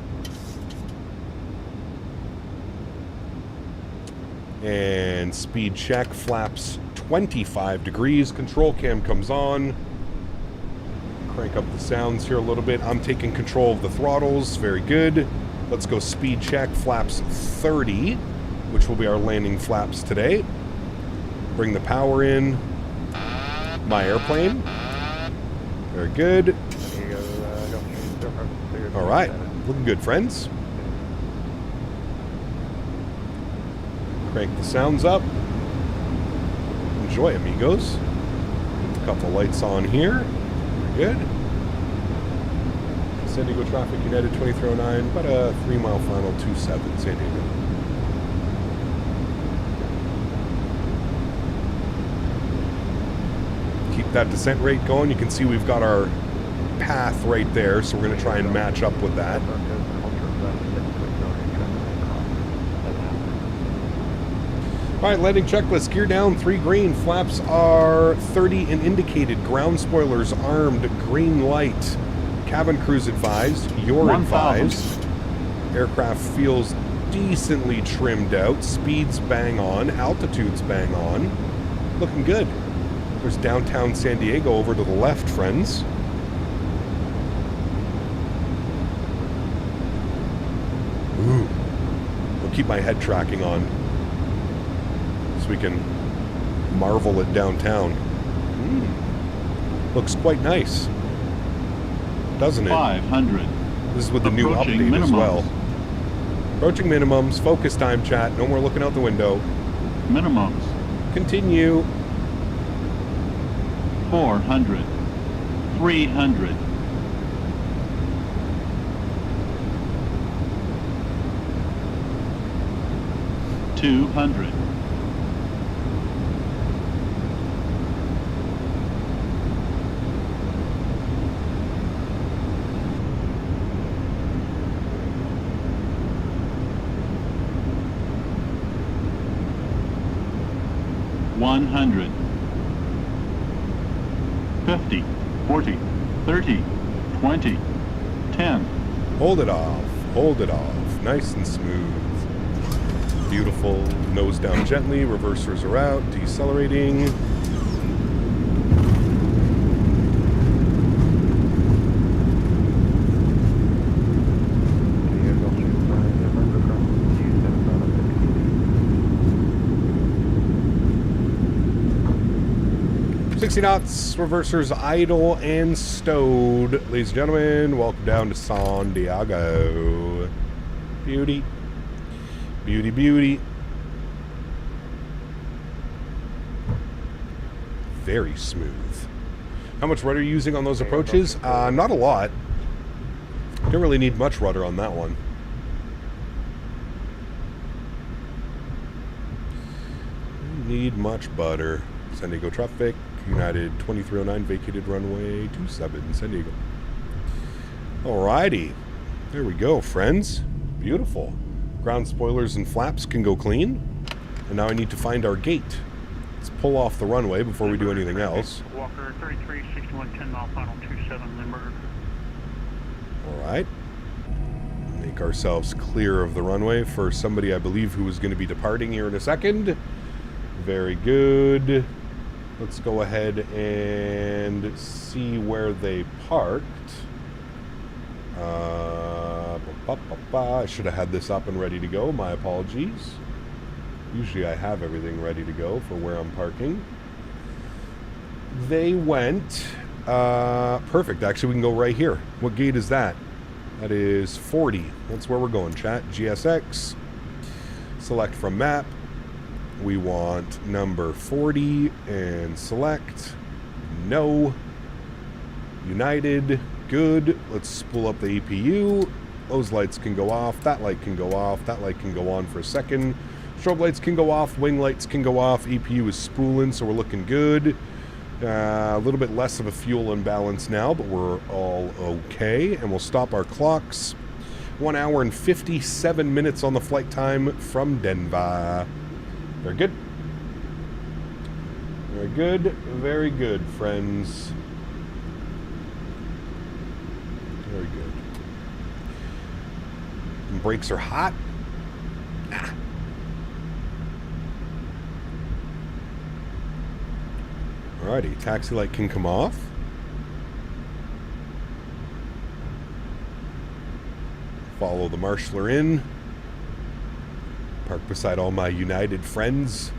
E: And speed check, flaps 25 degrees. Control cam comes on. Crank up the sounds here a little bit. I'm taking control of the throttles. Very good. Let's go speed check, flaps 30, which will be our landing flaps today. Bring the power in. My airplane. Very good. All right. Looking good, friends. Crank the sounds up. Enjoy, amigos. A couple lights on here. Good. San Diego traffic, United 2309, about a 3-mile final 27, San Diego. Keep that descent rate going. You can see we've got our path right there, so we're going to try and match up with that. Alright, landing checklist. Gear down, 3 green. Flaps are 30 and indicated. Ground spoilers armed. Green light. Cabin crews advised. You're advised. Aircraft feels decently trimmed out. Speeds bang on. Altitudes bang on. Looking good. There's downtown San Diego over to the left, friends. Ooh. I'll keep my head tracking on, so we can marvel at downtown. Looks quite nice, doesn't it?
I: 500.
E: This is with the new update as well. Approaching minimums. Focus time, chat. No more looking out the window.
I: Minimums.
E: Continue.
I: 400. 300. 200. One hundred. 50, 40, 30, 20, 10.
E: Hold it off. Hold it off. Nice and smooth. Beautiful. Nose down gently. Reversers are out. Decelerating. Knots, reversers idle and stowed. Ladies and gentlemen, welcome down to San Diego. Beauty. Beauty, beauty. Very smooth. How much rudder are you using on those approaches? Not a lot. Don't really need much rudder on that one. Need much butter. San Diego traffic. United 2309 vacated runway 27 San Diego. Alrighty. There we go, friends. Beautiful. Ground spoilers and flaps can go clean. And now I need to find our gate. Let's pull off the runway before we do anything else.
C: Walker 33, 61, 10 mile final 27 Limburg.
E: Alright. Make ourselves clear of the runway for somebody I believe who is going to be departing here in a second. Very good. Let's go ahead and see where they parked. I should have had this up and ready to go. My apologies. Usually I have everything ready to go for where I'm parking. They went... perfect. Actually, we can go right here. What gate is that? That is 40. That's where we're going, chat. GSX. Select from map. We want number 40 and select. No. United. Good. Let's spool up the APU. Those lights can go off. That light can go off. That light can go on for a second. Strobe lights can go off. Wing lights can go off. APU is spooling, so we're looking good. A little bit less of a fuel imbalance now, but we're all okay. And we'll stop our clocks. 1 hour and 57 minutes on the flight time from Denver. Very good. Very good. Very good, friends. Very good. And brakes are hot. Ah. Alrighty, taxi light can come off. Follow the marshaller in. Park beside all my United friends.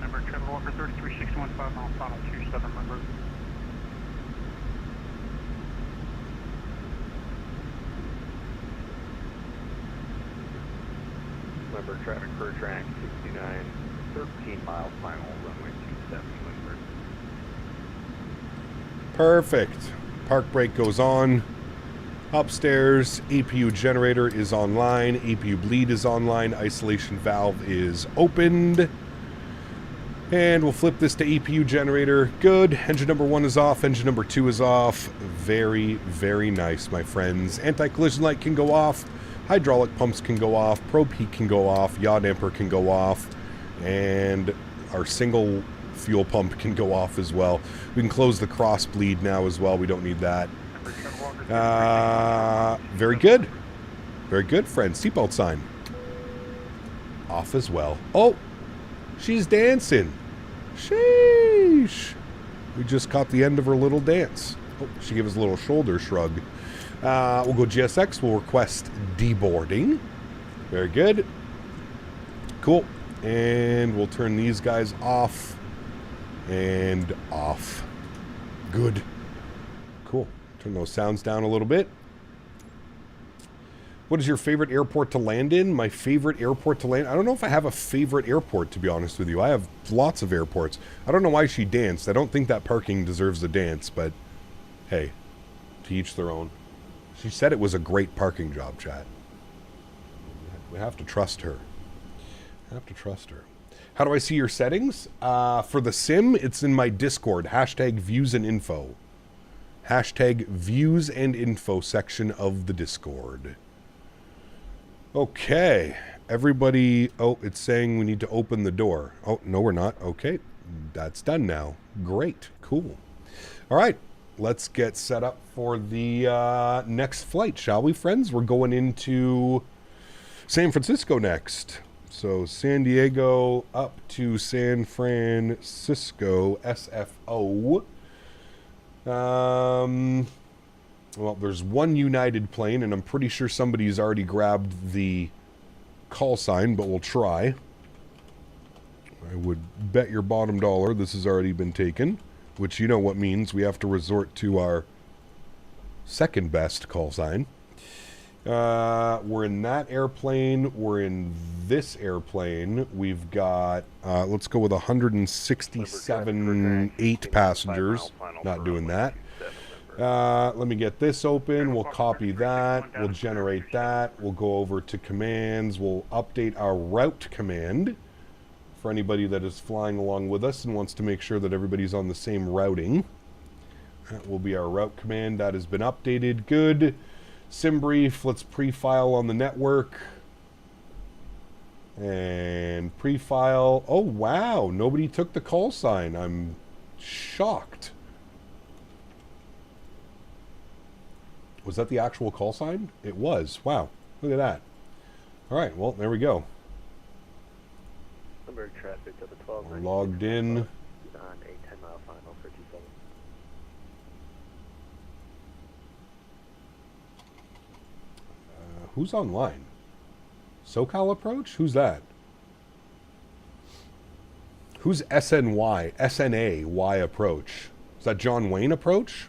C: Number Trevor Walker 33, 61, 5 mile final 27 Limburg.
D: Limburg traffic per track 69, 13 mile final runway 27 Limburg.
E: Perfect. Park brake goes on. Upstairs, APU generator is online. APU bleed is online. Isolation valve is opened. And we'll flip this to APU generator. Good. Engine number 1 is off. Engine number 2 is off. Very, very nice, my friends. Anti-collision light can go off. Hydraulic pumps can go off. Probe heat can go off. Yaw damper can go off. And our single fuel pump can go off as well. We can close the cross bleed now as well. We don't need that. Very good. Very good, friends. Seatbelt sign. Off as well. Oh, she's dancing. Sheesh. We just caught the end of her little dance. Oh, she gave us a little shoulder shrug. We'll go GSX. We'll request deboarding. Very good. Cool. And we'll turn these guys off and off. Good. Cool. Turn those sounds down a little bit. What is your favorite airport to land in? My favorite airport to land? I don't know if I have a favorite airport, to be honest with you. I have lots of airports. I don't know why she danced. I don't think that parking deserves a dance, but hey, to each their own. She said it was a great parking job, chat.
A: We have to trust her. How do I see your settings? For the sim, it's in my Discord. Hashtag views and info. Hashtag views and info section of the Discord. Okay. Everybody... Oh, it's saying we need to open the door. Oh, no, we're not. Okay. That's done now. Great. Cool. All right. Let's get set up for the next flight, shall we, friends? We're going into San Francisco next. So San Diego up to San Francisco, SFO. Well, there's one United plane, and I'm pretty sure somebody's already grabbed the call sign, but we'll try. I would bet your bottom dollar this has already been taken, which you know what means. We have to resort to our second best call sign. We're in that airplane. We're in this airplane. We've got, let's go with 167 8 passengers. Not doing that. Let me get this open. We'll copy that. We'll generate that. We'll go over to commands. We'll update our route command for anybody that is flying along with us and wants to make sure that everybody's on the same routing. That will be our route command. That has been updated. Good. Sim brief. Let's pre-file on the network. And pre-file. Oh, wow. Nobody took the call sign. I'm shocked. Was that the actual call sign? It was. Wow. Look at that. All right. Well, there we go.
B: Traffic to the 12.
A: We're logged in.
B: On a 10-mile final for 27.
A: Who's online? SoCal Approach? Who's that? Who's SNY? SNA-Y Approach? Is that John Wayne Approach?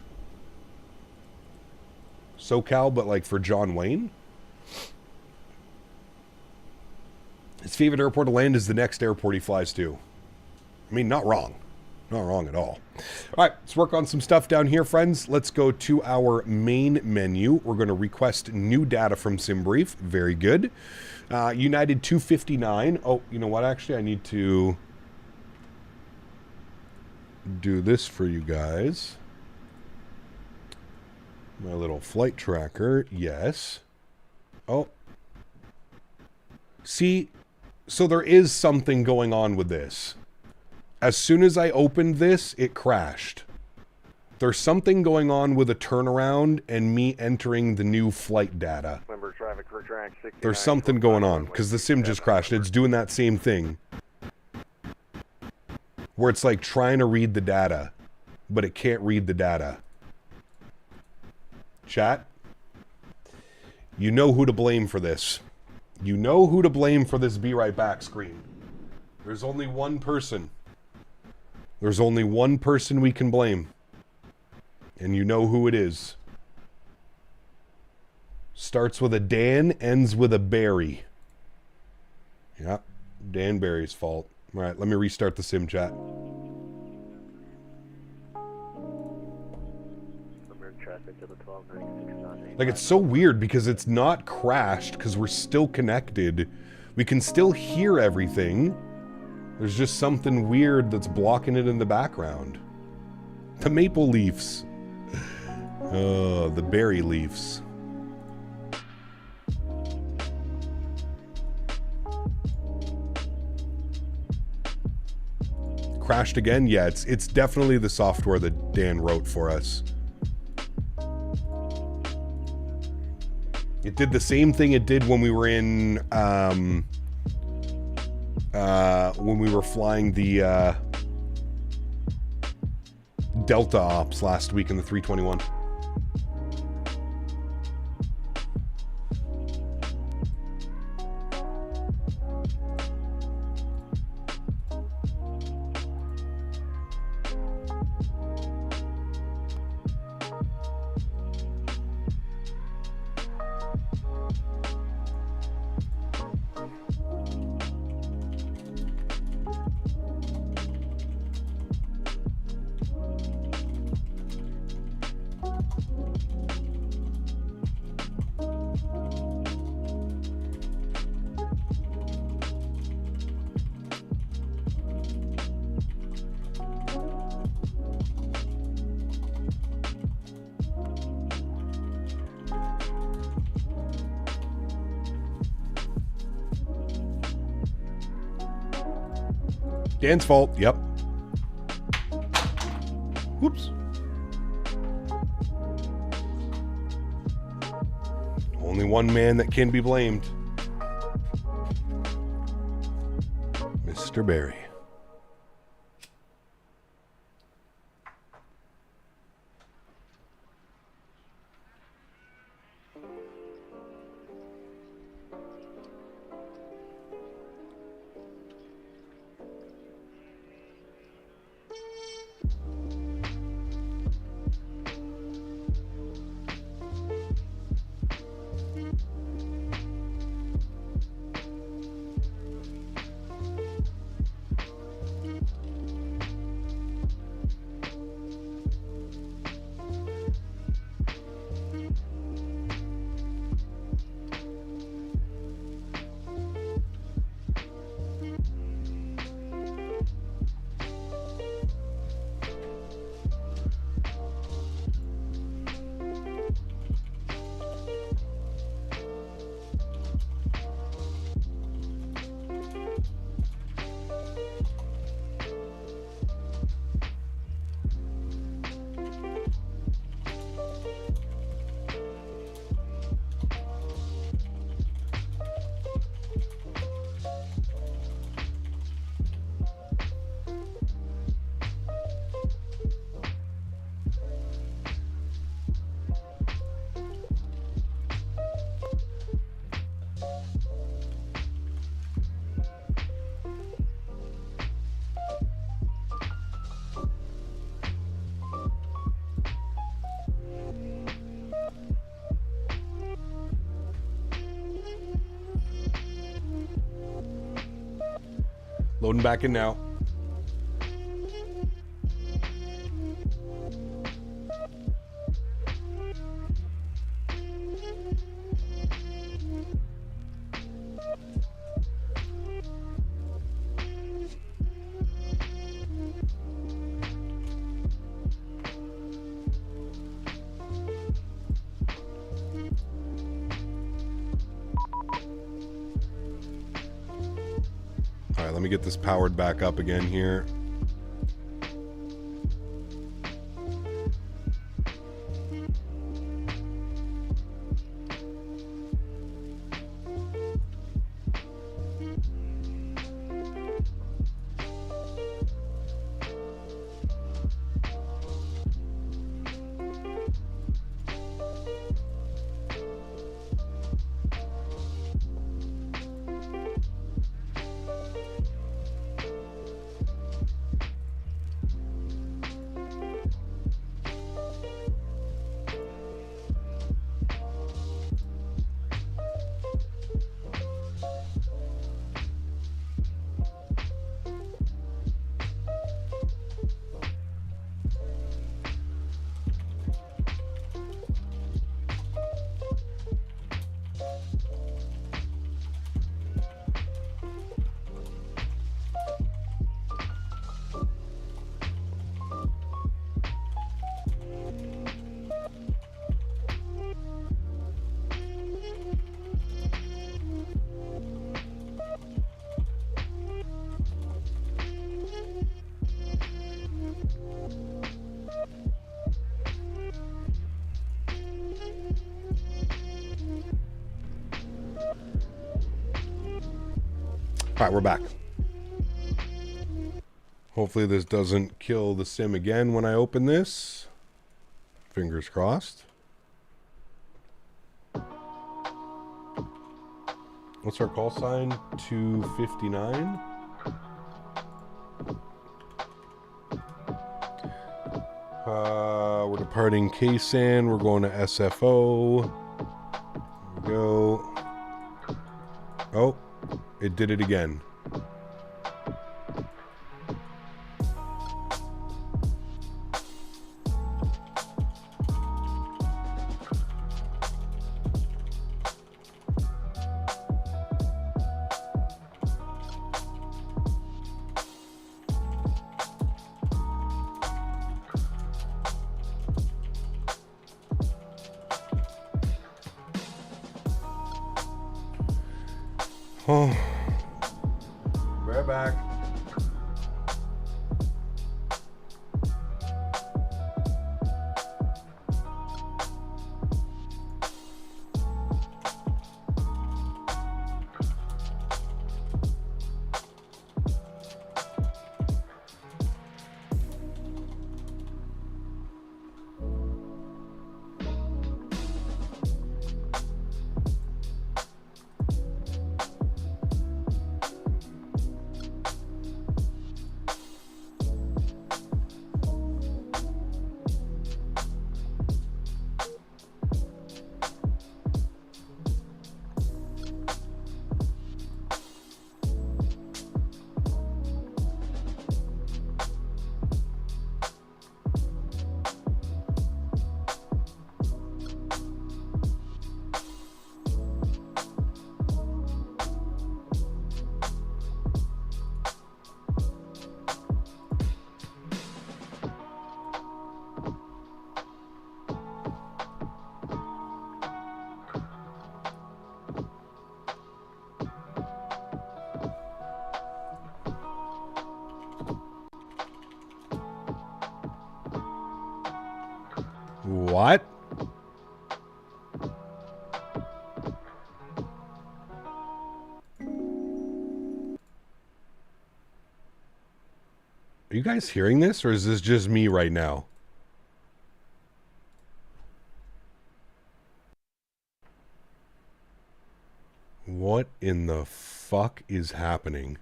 A: SoCal, but like for John Wayne? His favorite airport to land is the next airport he flies to. I mean, not wrong. Not wrong at all. All right, let's work on some stuff down here, friends. Let's go to our main menu. We're going to request new data from SimBrief. Very good. United 259. Oh, you know what? Actually, I need to do this for you guys. My little flight tracker. Yes. Oh. See, so there is something going on with this. As soon as I opened this, it crashed. There's something going on with a turnaround and me entering the new flight data. There's something going on, because the sim just crashed. It's doing that same thing. Where it's like trying to read the data, but it can't read the data. Chat, you know who to blame for this. You know who to blame for this be right back screen. There's only one person. There's only one person we can blame. And you know who it is. Starts with a Dan, ends with a Barry. Yep, Dan Barry's fault. All right, let me restart the sim chat. Like, it's so weird because it's not crashed because we're still connected. We can still hear everything. There's just something weird that's blocking it in the background. The maple leaves. Oh, the berry leaves. Crashed again? Yeah, it's definitely the software that Dan wrote for us. It did the same thing it did when we were in, when we were flying the Delta Ops last week in the 321.
E: Dan's fault. Yep. Whoops. Only one man that can be blamed. Mr. Barry. Loading back in now. All right, let me get this powered back up again here. All right, we're back. Hopefully this doesn't kill the sim again when I open this. Fingers crossed. What's our call sign? 259. We're departing Ksan. We're going to SFO. There we go. Oh, it did it again. Oh, we're back.
A: What? Are you guys hearing this, or is this just me right now? What in the fuck is happening?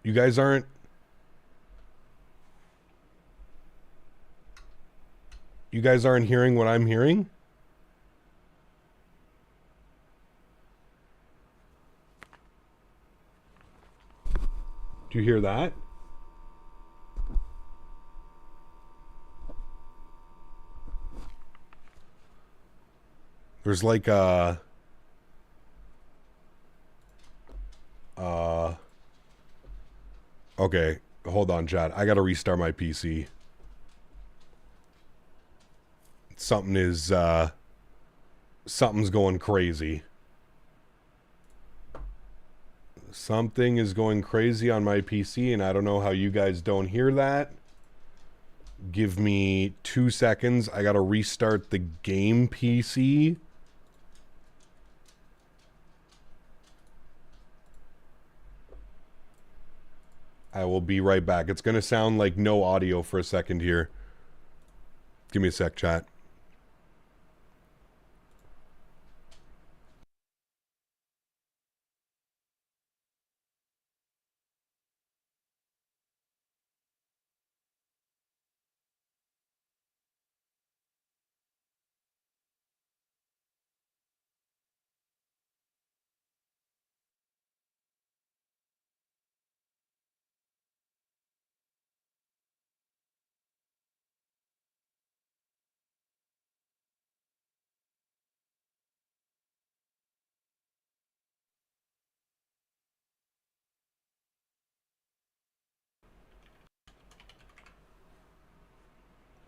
A: You guys aren't... You guys aren't hearing what I'm hearing? Do you hear that? There's like a... Okay, hold on, chat. I gotta restart my PC. Something is, something's going crazy. Something is going crazy on my PC, and I don't know how you guys don't hear that. Give me 2 seconds. I gotta restart the game PC. I will be right back. It's gonna sound like no audio for a second here. Give me a sec, chat.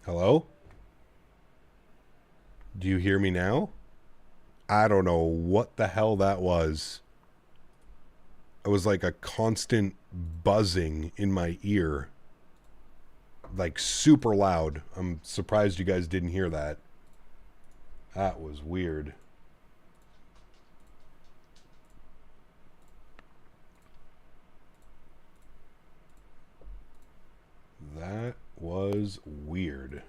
A: Hello? Do you hear me now? I don't know what the hell that was. It was like a constant buzzing in my ear. Like super loud. I'm surprised you guys didn't hear that. That was weird. That was weird.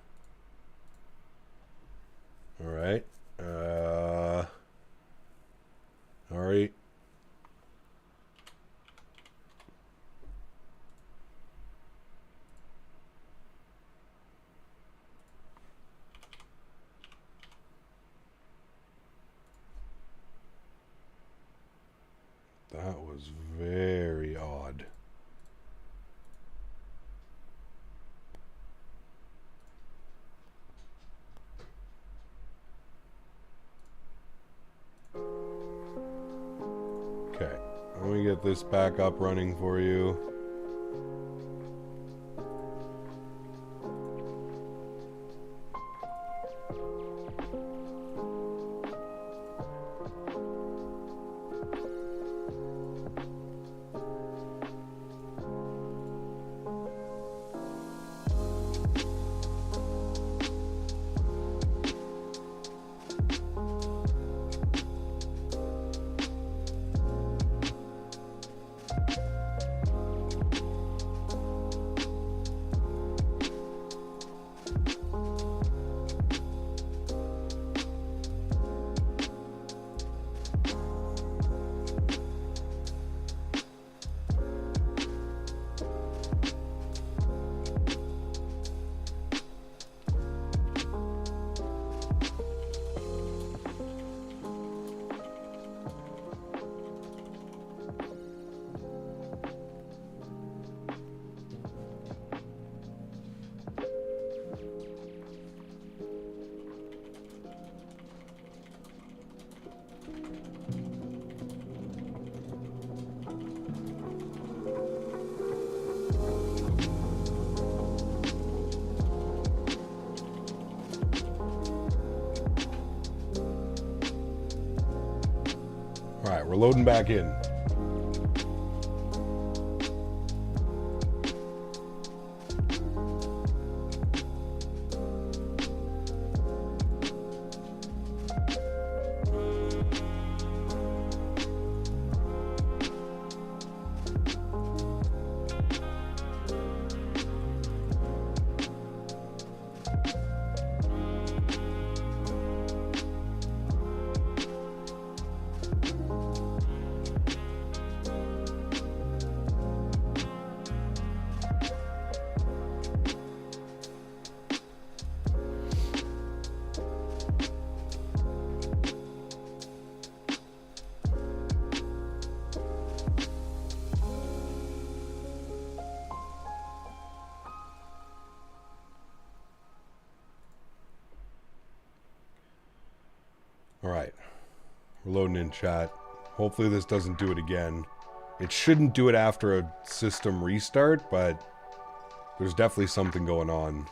A: All right. All right. That was very odd. Okay, let me get this back up running for you.
E: loading back in. All right, we're loading in chat. Hopefully this doesn't do it again. It shouldn't do it after a system restart, but there's definitely something going on.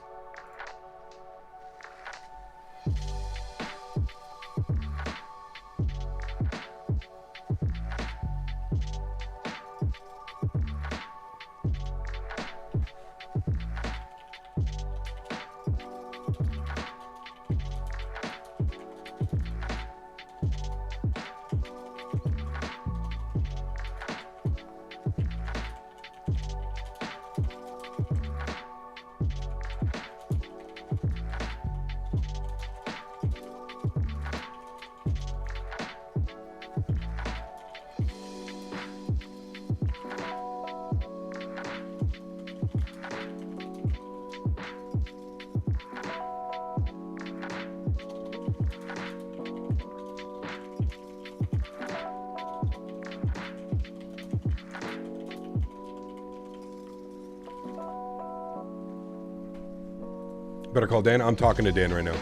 E: Better call Dan. I'm talking to Dan right now.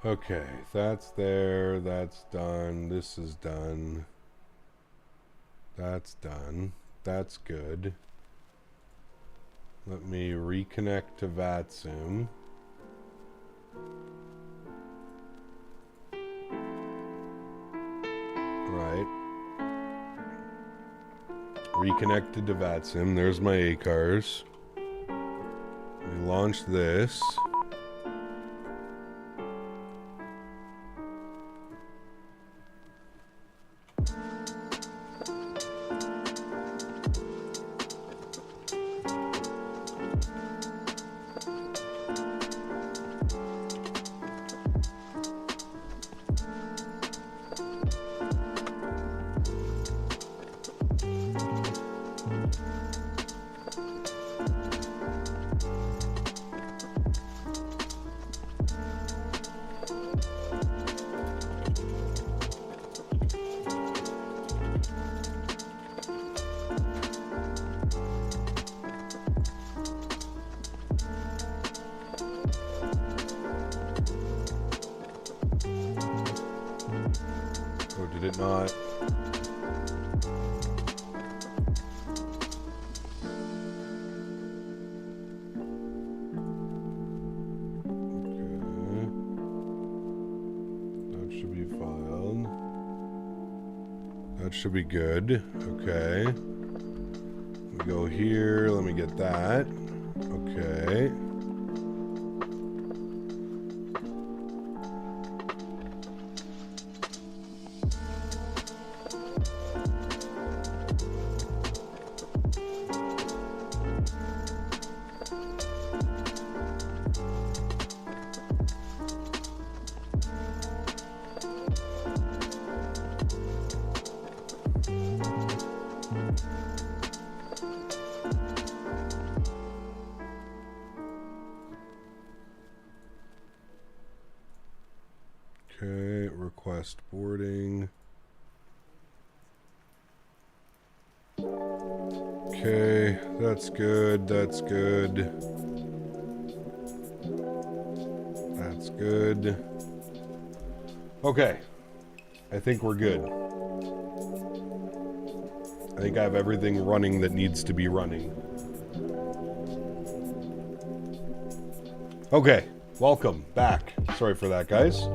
E: Okay, that's there, that's done, this is done, that's done, that's good. Let me reconnect to VATSIM. Right. Reconnected to VATSIM, there's my ACARS. Let me launch this. Should be good. Okay. We go here. Let me get that. Okay. Okay, request boarding. Okay, that's good, that's good. That's good. Okay, I think we're good. I think I have everything running that needs to be running. Okay, welcome back. Sorry for that, guys.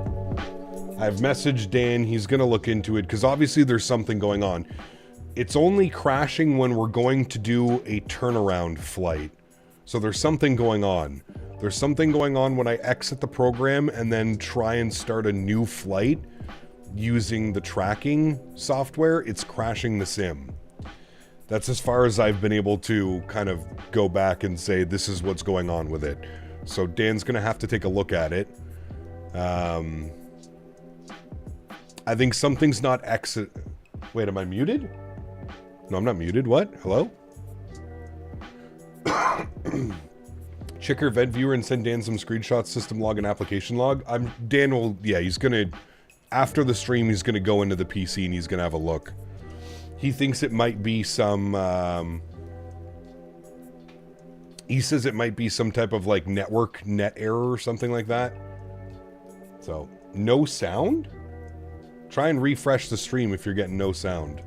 E: I've messaged Dan. He's going to look into it because obviously there's something going on. It's only crashing when we're going to do a turnaround flight. So there's something going on. There's something going on when I exit the program and then try and start a new flight using the tracking software. It's crashing the sim. That's as far as I've been able to kind of go back and say this is what's going on with it. So Dan's going to have to take a look at it. I think something's not exit. Wait, am I muted? No, I'm not muted. What? Hello? Check your vet viewer and send Dan some screenshots, system log and application log. Dan will, yeah, he's gonna, after the stream, he's gonna go into the PC and he's gonna have a look. He thinks it might be some, he says it might be some type of like network net error or something like that. So, no sound? Try and refresh the stream if you're getting no sound.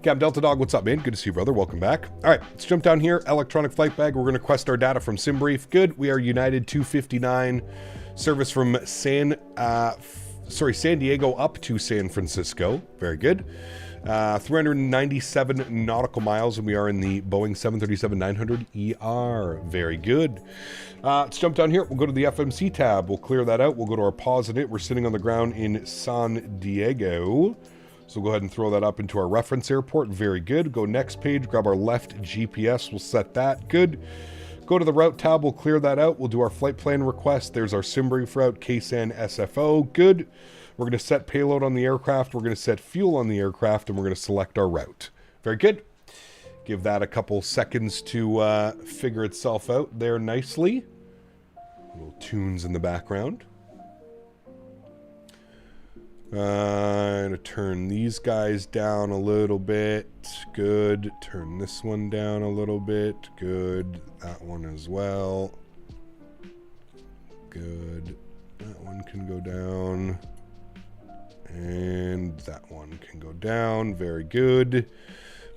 E: Cap Delta Dog, what's up, man? Good to see you, brother. Welcome back. All right, let's jump down here. Electronic flight bag. We're going to quest our data from SimBrief. Good. We are United 259. Service from San Diego up to San Francisco. Very good. 397 nautical miles, and we are in the Boeing 737-900ER. Very good. Let's jump down here. We'll go to the FMC tab. We'll clear that out. We'll go to our pause in it. We're sitting on the ground in San Diego. So we'll go ahead and throw that up into our reference airport. Very good. Go next page. Grab our left GPS. We'll set that. Good. Go to the route tab. We'll clear that out. We'll do our flight plan request. There's our SimBrief route, KSAN SFO. Good. We're going to set payload on the aircraft. We're going to set fuel on the aircraft, and we're going to select our route. Very good. Give that a couple seconds to figure itself out there nicely. Little tunes in the background. I'm going to turn these guys down a little bit. Good. Turn this one down a little bit. Good. That one as well. Good. That one can go down. And that one can go down. Very good.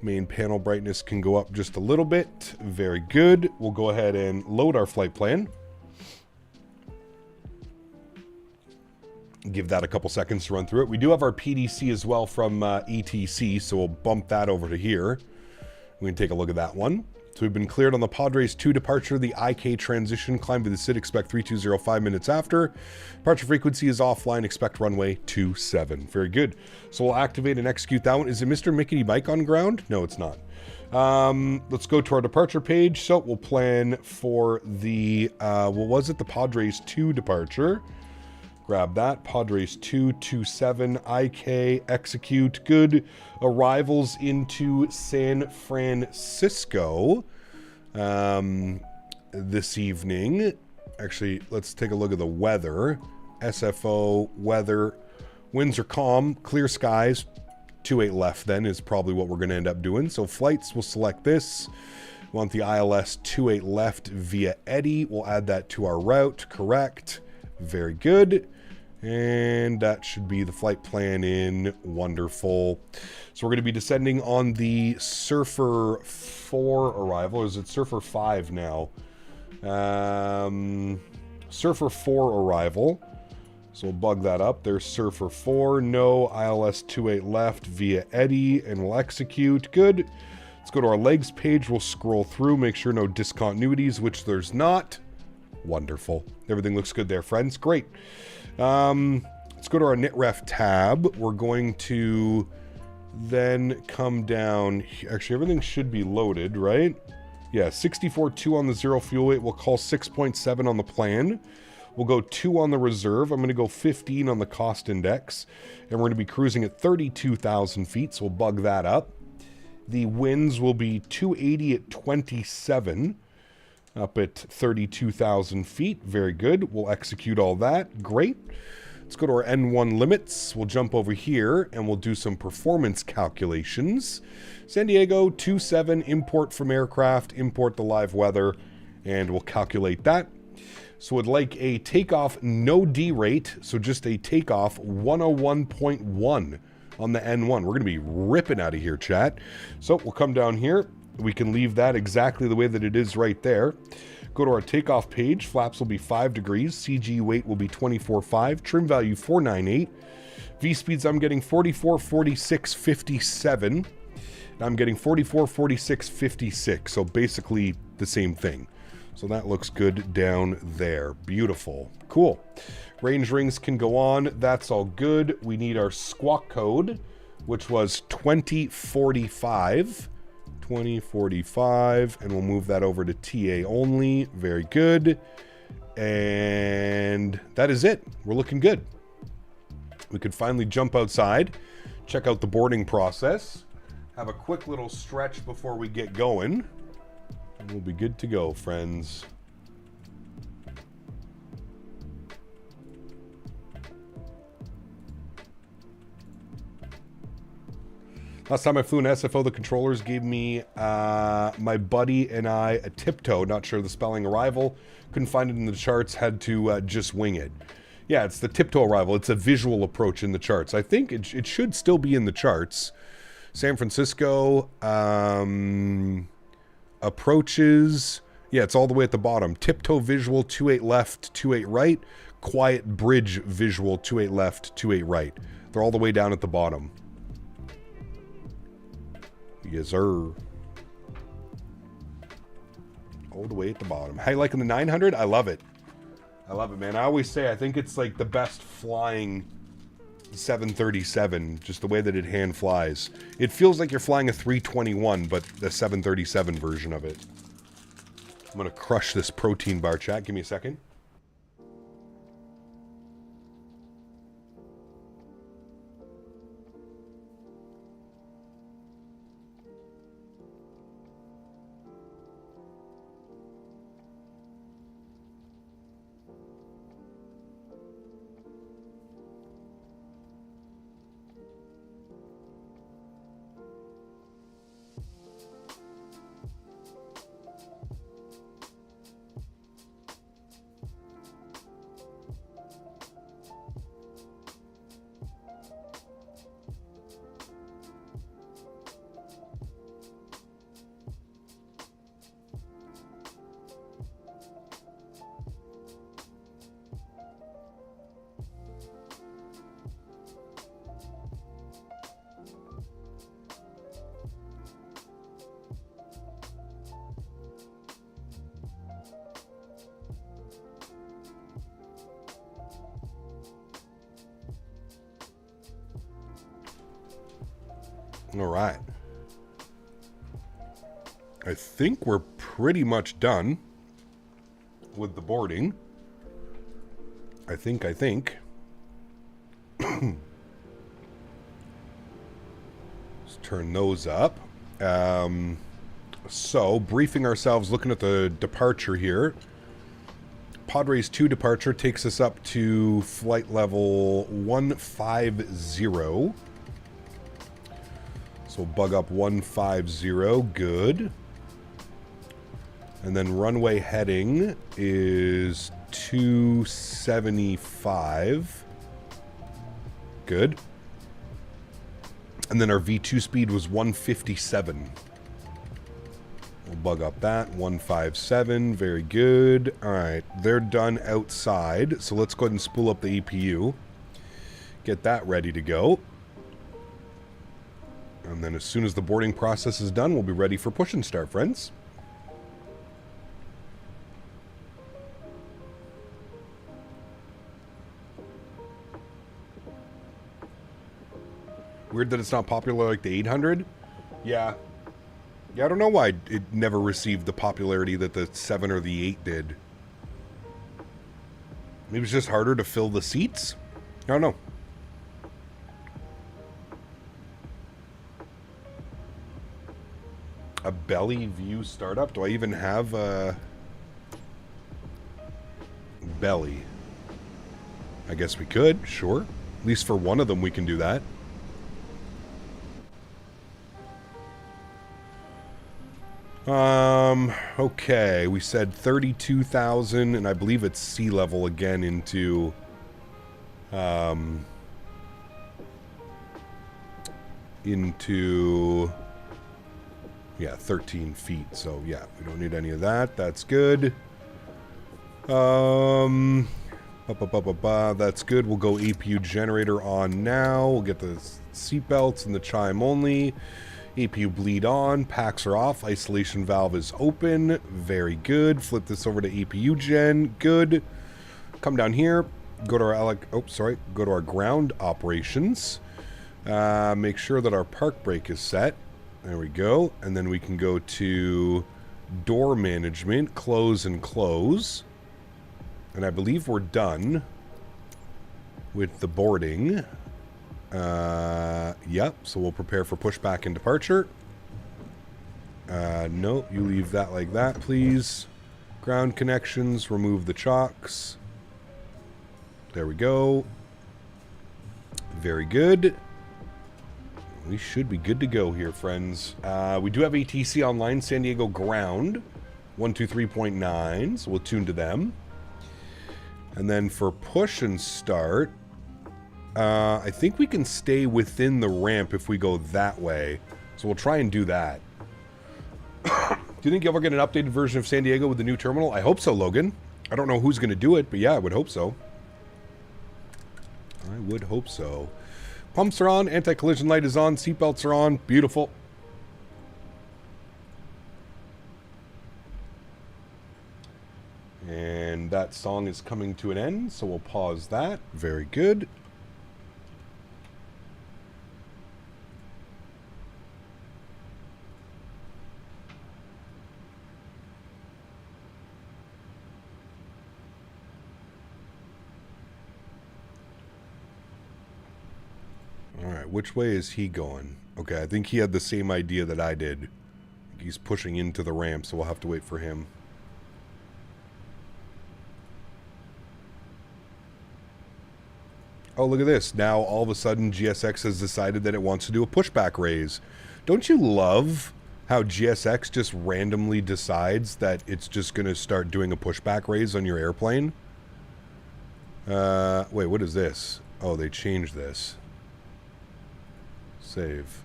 E: Main panel brightness can go up just a little bit. Very good. We'll go ahead and load our flight plan. Give that a couple seconds to run through it. We do have our PDC as well from ETC, so we'll bump that over to here. We can take a look at that one. So we've been cleared on the Padres 2 departure, the IK transition, climb to the SID, expect 3205 minutes after. Departure frequency is offline, expect runway 27. Very good. So we'll activate and execute that one. Is it Mr. Mickey Bike on ground? No, it's not. Let's go to our departure page. So we'll plan for the, what was it? The Padres 2 departure. Grab that. Padres 227 IK, execute. Good. Arrivals into San Francisco this evening. Actually, let's take a look at the weather. SFO weather. Winds are calm. Clear skies. 28 left then is probably what we're going to end up doing. So flights, we'll select this. We want the ILS 28 left via Eddy. We'll add that to our route. Correct. Very good. And that should be the flight plan in. Wonderful. So we're going to be descending on the Surfer 4 arrival. Or is it Surfer 5 now? Surfer 4 arrival. So we'll bug that up. There's Surfer 4. No. ILS 28 left via Eddy. And we'll execute. Good. Let's go to our legs page. We'll scroll through. Make sure no discontinuities, which there's not. Wonderful. Everything looks good there, friends. Great. Let's go to our NitRef tab. We're going to then come down. Actually, everything should be loaded, right? Yeah, 64.2 on the zero fuel weight. We'll call 6.7 on the plan. We'll go 2 on the reserve. I'm going to go 15 on the cost index. And we're going to be cruising at 32,000 feet, so we'll bug that up. The winds will be 280 at 27, up at 32,000 feet. Very good. We'll execute all that. Great. Let's go to our N1 limits. We'll jump over here and we'll do some performance calculations. San Diego, 27, import from aircraft, import the live weather, and we'll calculate that. So I'd like a takeoff no D rate, so just a takeoff 101.1 on the N1. We're going to be ripping out of here, chat. So we'll come down here. We can leave that exactly the way that it is right there. Go to our takeoff page. Flaps will be 5 degrees. CG weight will be 24.5. Trim value 498. V speeds I'm getting 44, 46, 57. And I'm getting 44, 46, 56. So basically the same thing. So that looks good down there. Beautiful. Cool. Range rings can go on. That's all good. We need our squawk code, which was 2045. 2045, and we'll move that over to TA only. Very good. And that is it. We're looking good. We could finally jump outside, check out the boarding process, have a quick little stretch before we get going, and we'll be good to go, friends. Last time I flew an SFO, the controllers gave me, my buddy and I, a tiptoe. Not sure the spelling arrival. Couldn't find it in the charts. Had to just wing it. Yeah, it's the tiptoe arrival. It's a visual approach in the charts. I think it should still be in the charts. San Francisco, approaches. Yeah, it's all the way at the bottom. Tiptoe visual, 28 left, 28 right. Quiet bridge visual, 28 left, 28 right. They're all the way down at the bottom. Yes, sir. All the way at the bottom. How you liking the 900? I love it. I love it, man. I always say I think it's like the best flying 737, just the way that it hand flies. It feels like you're flying a 321, but the 737 version of it. I'm going to crush this protein bar, chat. Give me a second. All right. I think we're pretty much done with the boarding. I think. Let's turn those up. So, briefing ourselves, looking at the departure here. Padres 2 departure takes us up to flight level 150. So bug up 150, good. And then runway heading is 275. Good. And then our V2 speed was 157. We'll bug up that, 157, very good. All right, they're done outside. So let's go ahead and spool up the EPU. Get that ready to go. And then as soon as the boarding process is done, we'll be ready for push and start, friends. Weird that it's not popular like the 800. Yeah. Yeah, I don't know why it never received the popularity that the 7 or the 8 did. Maybe it's just harder to fill the seats? I don't know. A belly view startup? Do I even have a belly? I guess we could, sure. At least for one of them we can do that. Okay, we said 32,000, and I believe it's sea level again into, yeah, 13 feet. So, yeah, we don't need any of that. That's good. That's good. We'll go APU generator on now. We'll get the seatbelts and the chime only. APU bleed on. Packs are off. Isolation valve is open. Very good. Flip this over to APU gen. Good. Come down here. Go to our go to our ground operations. Make sure that our park brake is set. There we go. And then we can go to door management. Close and close. And I believe we're done with the boarding. Yep, so we'll prepare for pushback and departure. No, you leave that like that, please. Ground connections, remove the chocks. There we go. Very good. We should be good to go here, friends. We do have ATC online, San Diego ground. 123.9, so we'll tune to them. And then for push and start, I think we can stay within the ramp if we go that way. So we'll try and do that. Do you think you'll ever get an updated version of San Diego with the new terminal? I hope so, Logan. I don't know who's going to do it, but yeah, I would hope so. I would hope so. Pumps are on. Anti-collision light is on. Seatbelts are on. Beautiful. And that song is coming to an end, so we'll pause that. Very good. Alright, which way is he going? Okay, I think he had the same idea that I did. He's pushing into the ramp, so we'll have to wait for him. Oh, look at this. Now, all of a sudden, GSX has decided that it wants to do a pushback raise. Don't you love how GSX just randomly decides that it's just going to start doing a pushback raise on your airplane? Wait, what is this? Oh, they changed this. Save.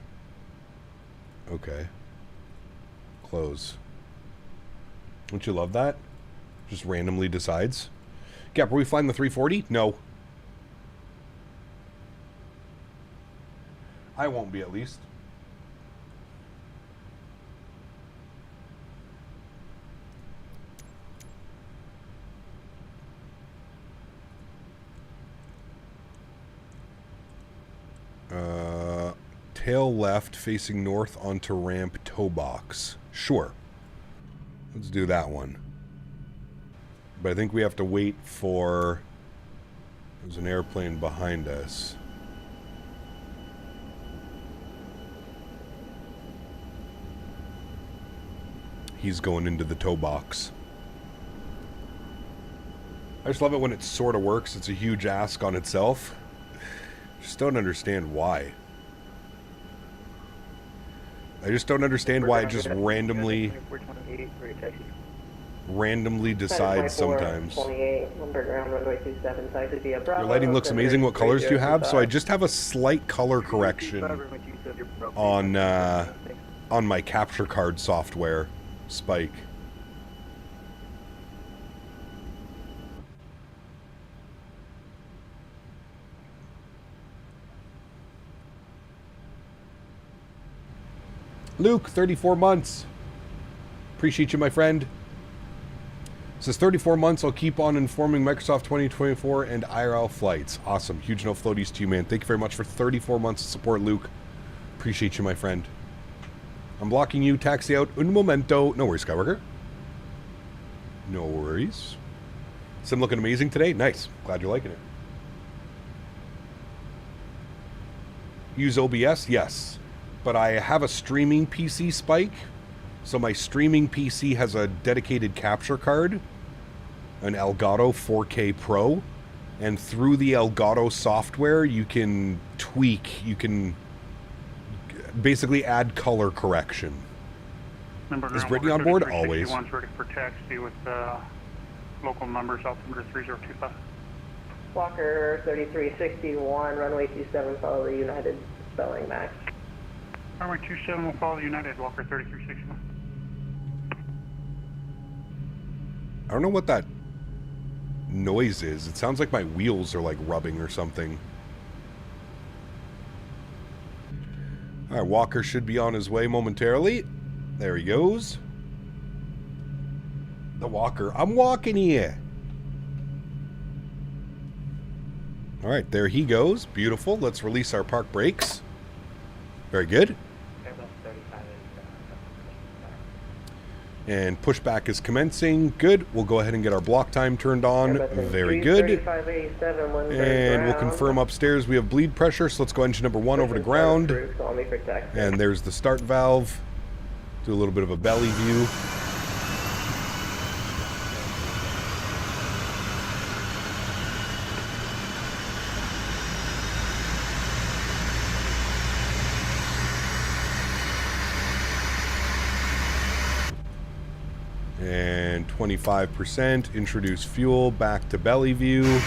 E: Okay. Close. Don't you love that? Just randomly decides. Gap, are we flying the 340? No. I won't be, at least. Tail left, facing north onto ramp, toe box. Sure. Let's do that one. But I think we have to wait for... There's an airplane behind us. He's going into the toe box. I just love it when it sort of works. It's a huge ask on itself. Just don't understand why. I just don't understand why it just randomly decides sometimes. Your lighting looks amazing. What colors do you have? So I just have a slight color correction on my capture card software, Spike. Luke, 34 months. Appreciate you, my friend. It says 34 months. I'll keep on informing Microsoft 2024 and IRL flights. Awesome. Huge no floaties to you, man. Thank you very much for 34 months of support, Luke. Appreciate you, my friend. I'm blocking you. Taxi out. Un momento. No worries, Skywalker. No worries. Sim looking amazing today. Nice. Glad you're liking it. Use OBS? Yes. But I have a streaming PC, Spike, So my streaming PC has a dedicated capture card, an Elgato 4K Pro, and through the Elgato software, you can tweak, you can basically add color correction. Is Brittany on board? Always.
C: Ready for taxi with local numbers, altimeter 3025.
B: Walker 3361, runway 27, follow the United spelling max.
C: Runway 27 will follow the United, Walker 3361.
E: I don't know what that noise is. It sounds like my wheels are like rubbing or something. Alright, Walker should be on his way momentarily. There he goes. The Walker. I'm walking here. Alright, there he goes. Beautiful. Let's release our park brakes. Very good. And pushback is commencing. Good. We'll go ahead and get our block time turned on. Very good. And we'll confirm upstairs we have bleed pressure. So let's go engine number 1 over to ground. And there's the start valve. Do a little bit of a belly view. And 25%, introduce fuel, back to belly view.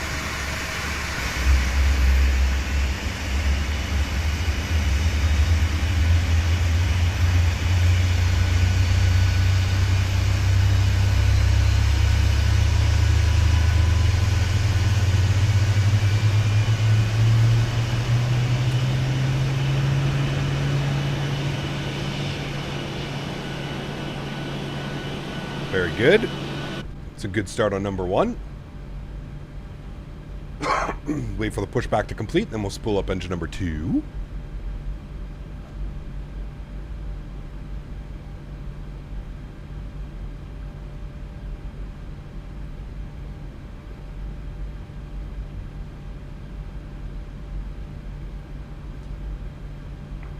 E: Very good. It's a good start on number 1. Wait for the pushback to complete, then we'll spool up engine number 2.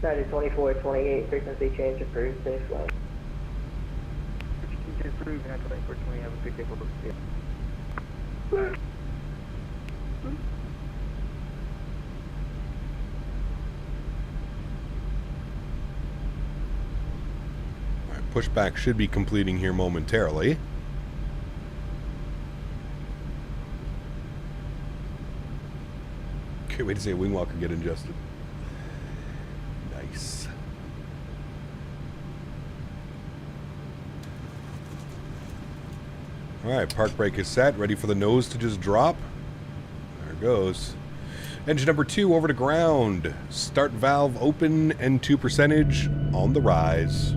B: United 2428, frequency change approved, safe flight. Approved, United 2420, have a good day,
E: Alright, pushback should be completing here momentarily. Can't wait to see a wing walker get ingested. Nice. Alright, park brake is set. Ready for the nose to just drop. There it goes. Engine number 2 over to ground. Start valve open, N2 percentage on the rise.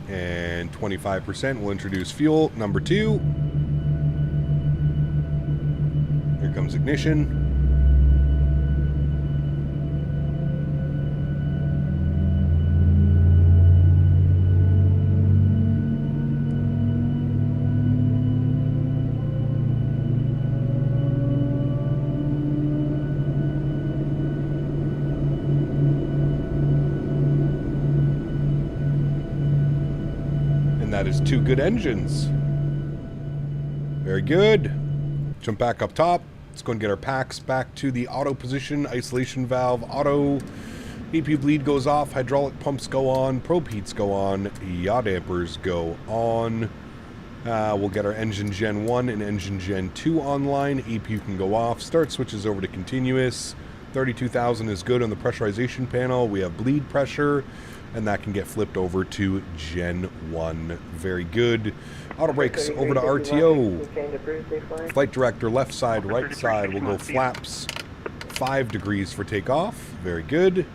E: And 25% will introduce fuel. Number 2. Here comes ignition. And that is 2 good engines. Very good. Jump back up top. Let's go and get our packs back to the auto position. Isolation valve auto. AP bleed goes off. Hydraulic pumps go on. Probe heats go on. Yaw dampers go on. We'll get our engine gen 1 and engine gen 2 online. AP can go off. Start switches over to continuous. 32,000 is good on the pressurization panel. We have bleed pressure, and that can get flipped over to gen 1. Very good. Auto brakes over to RTO. Flight director left side, right side. We'll go flaps 5 degrees for takeoff. Very good.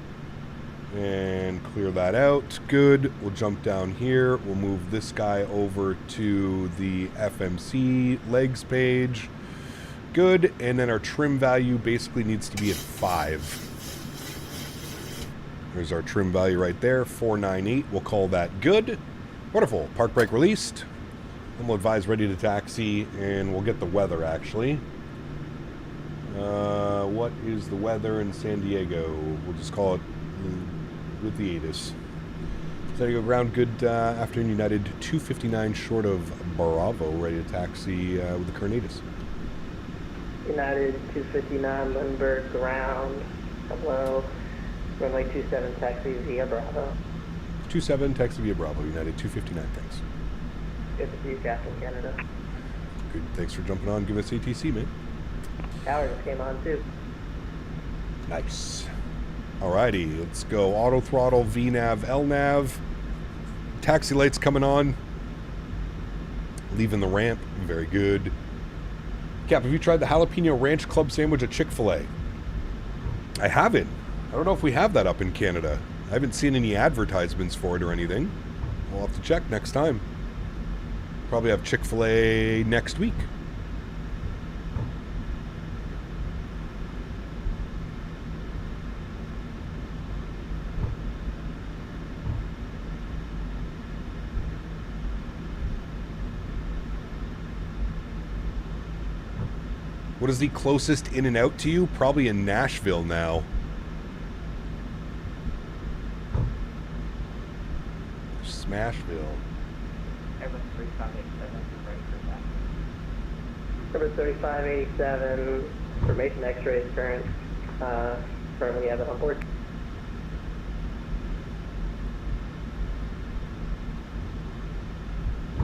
E: And clear that out. Good. We'll jump down here. We'll move this guy over to the FMC legs page. Good. And then our trim value basically needs to be at 5. There's our trim value right there, 498. We'll call that good. Wonderful. Park brake released.
A: we'll advise ready to taxi, and we'll get the weather, actually. What is the weather in San Diego? We'll just call it with the ATIS. San Diego ground, good afternoon, United 259 short of Bravo, ready to taxi with the current ATIS.
B: United 259 Lindbergh ground. Hello. Runway 27 taxi via Bravo.
A: 27 taxi via Bravo, United 259, thanks.
B: Good to see you, Captain Canada.
A: Good, thanks for jumping on. Give us ATC, man.
B: Tower just came on too.
A: Nice. Alrighty, let's go. Auto throttle, VNAV, LNAV. Taxi lights coming on. Leaving the ramp. Very good. Cap, have you tried the jalapeno ranch club sandwich at Chick-fil-A? I haven't. I don't know if we have that up in Canada. I haven't seen any advertisements for it or anything. We'll have to check next time. Probably have Chick-fil-A next week. What is the closest in and out to you? Probably in Nashville now. Smashville.
B: Airbus 3587, ready for taxi. Airbus 3587, information X-rays current. Currently have it on board.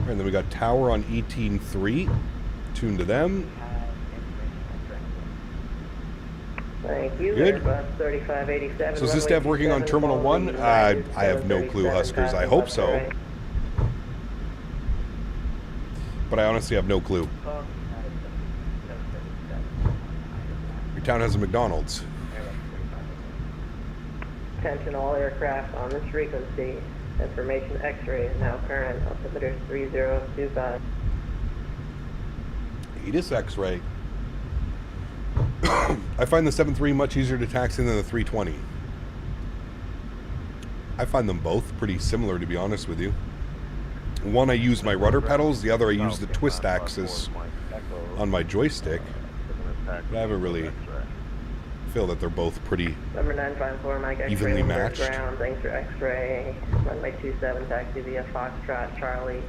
A: And then we got tower on 18.3. Tuned to them.
B: Thank you.
A: Good.
B: Airbus 3587.
A: So is this dev working on Terminal 1? I have no clue, Huskers. I hope so. But I honestly have no clue. Your town has a McDonald's.
B: Attention all aircraft on this frequency. Information X-ray is now current. Altimeter 3025.
A: ATIS X-ray. I find the 7.3 much easier to taxi than the 320. I find them both pretty similar, to be honest with you. One I use my rudder pedals, the other I use the twist axis on my joystick. But I haven't really feel that they're both pretty
B: Number 954 Mike X-ray.
A: evenly matched.
B: Ground. Thanks for X-ray. Runway 27 taxi via Foxtrot Charlie.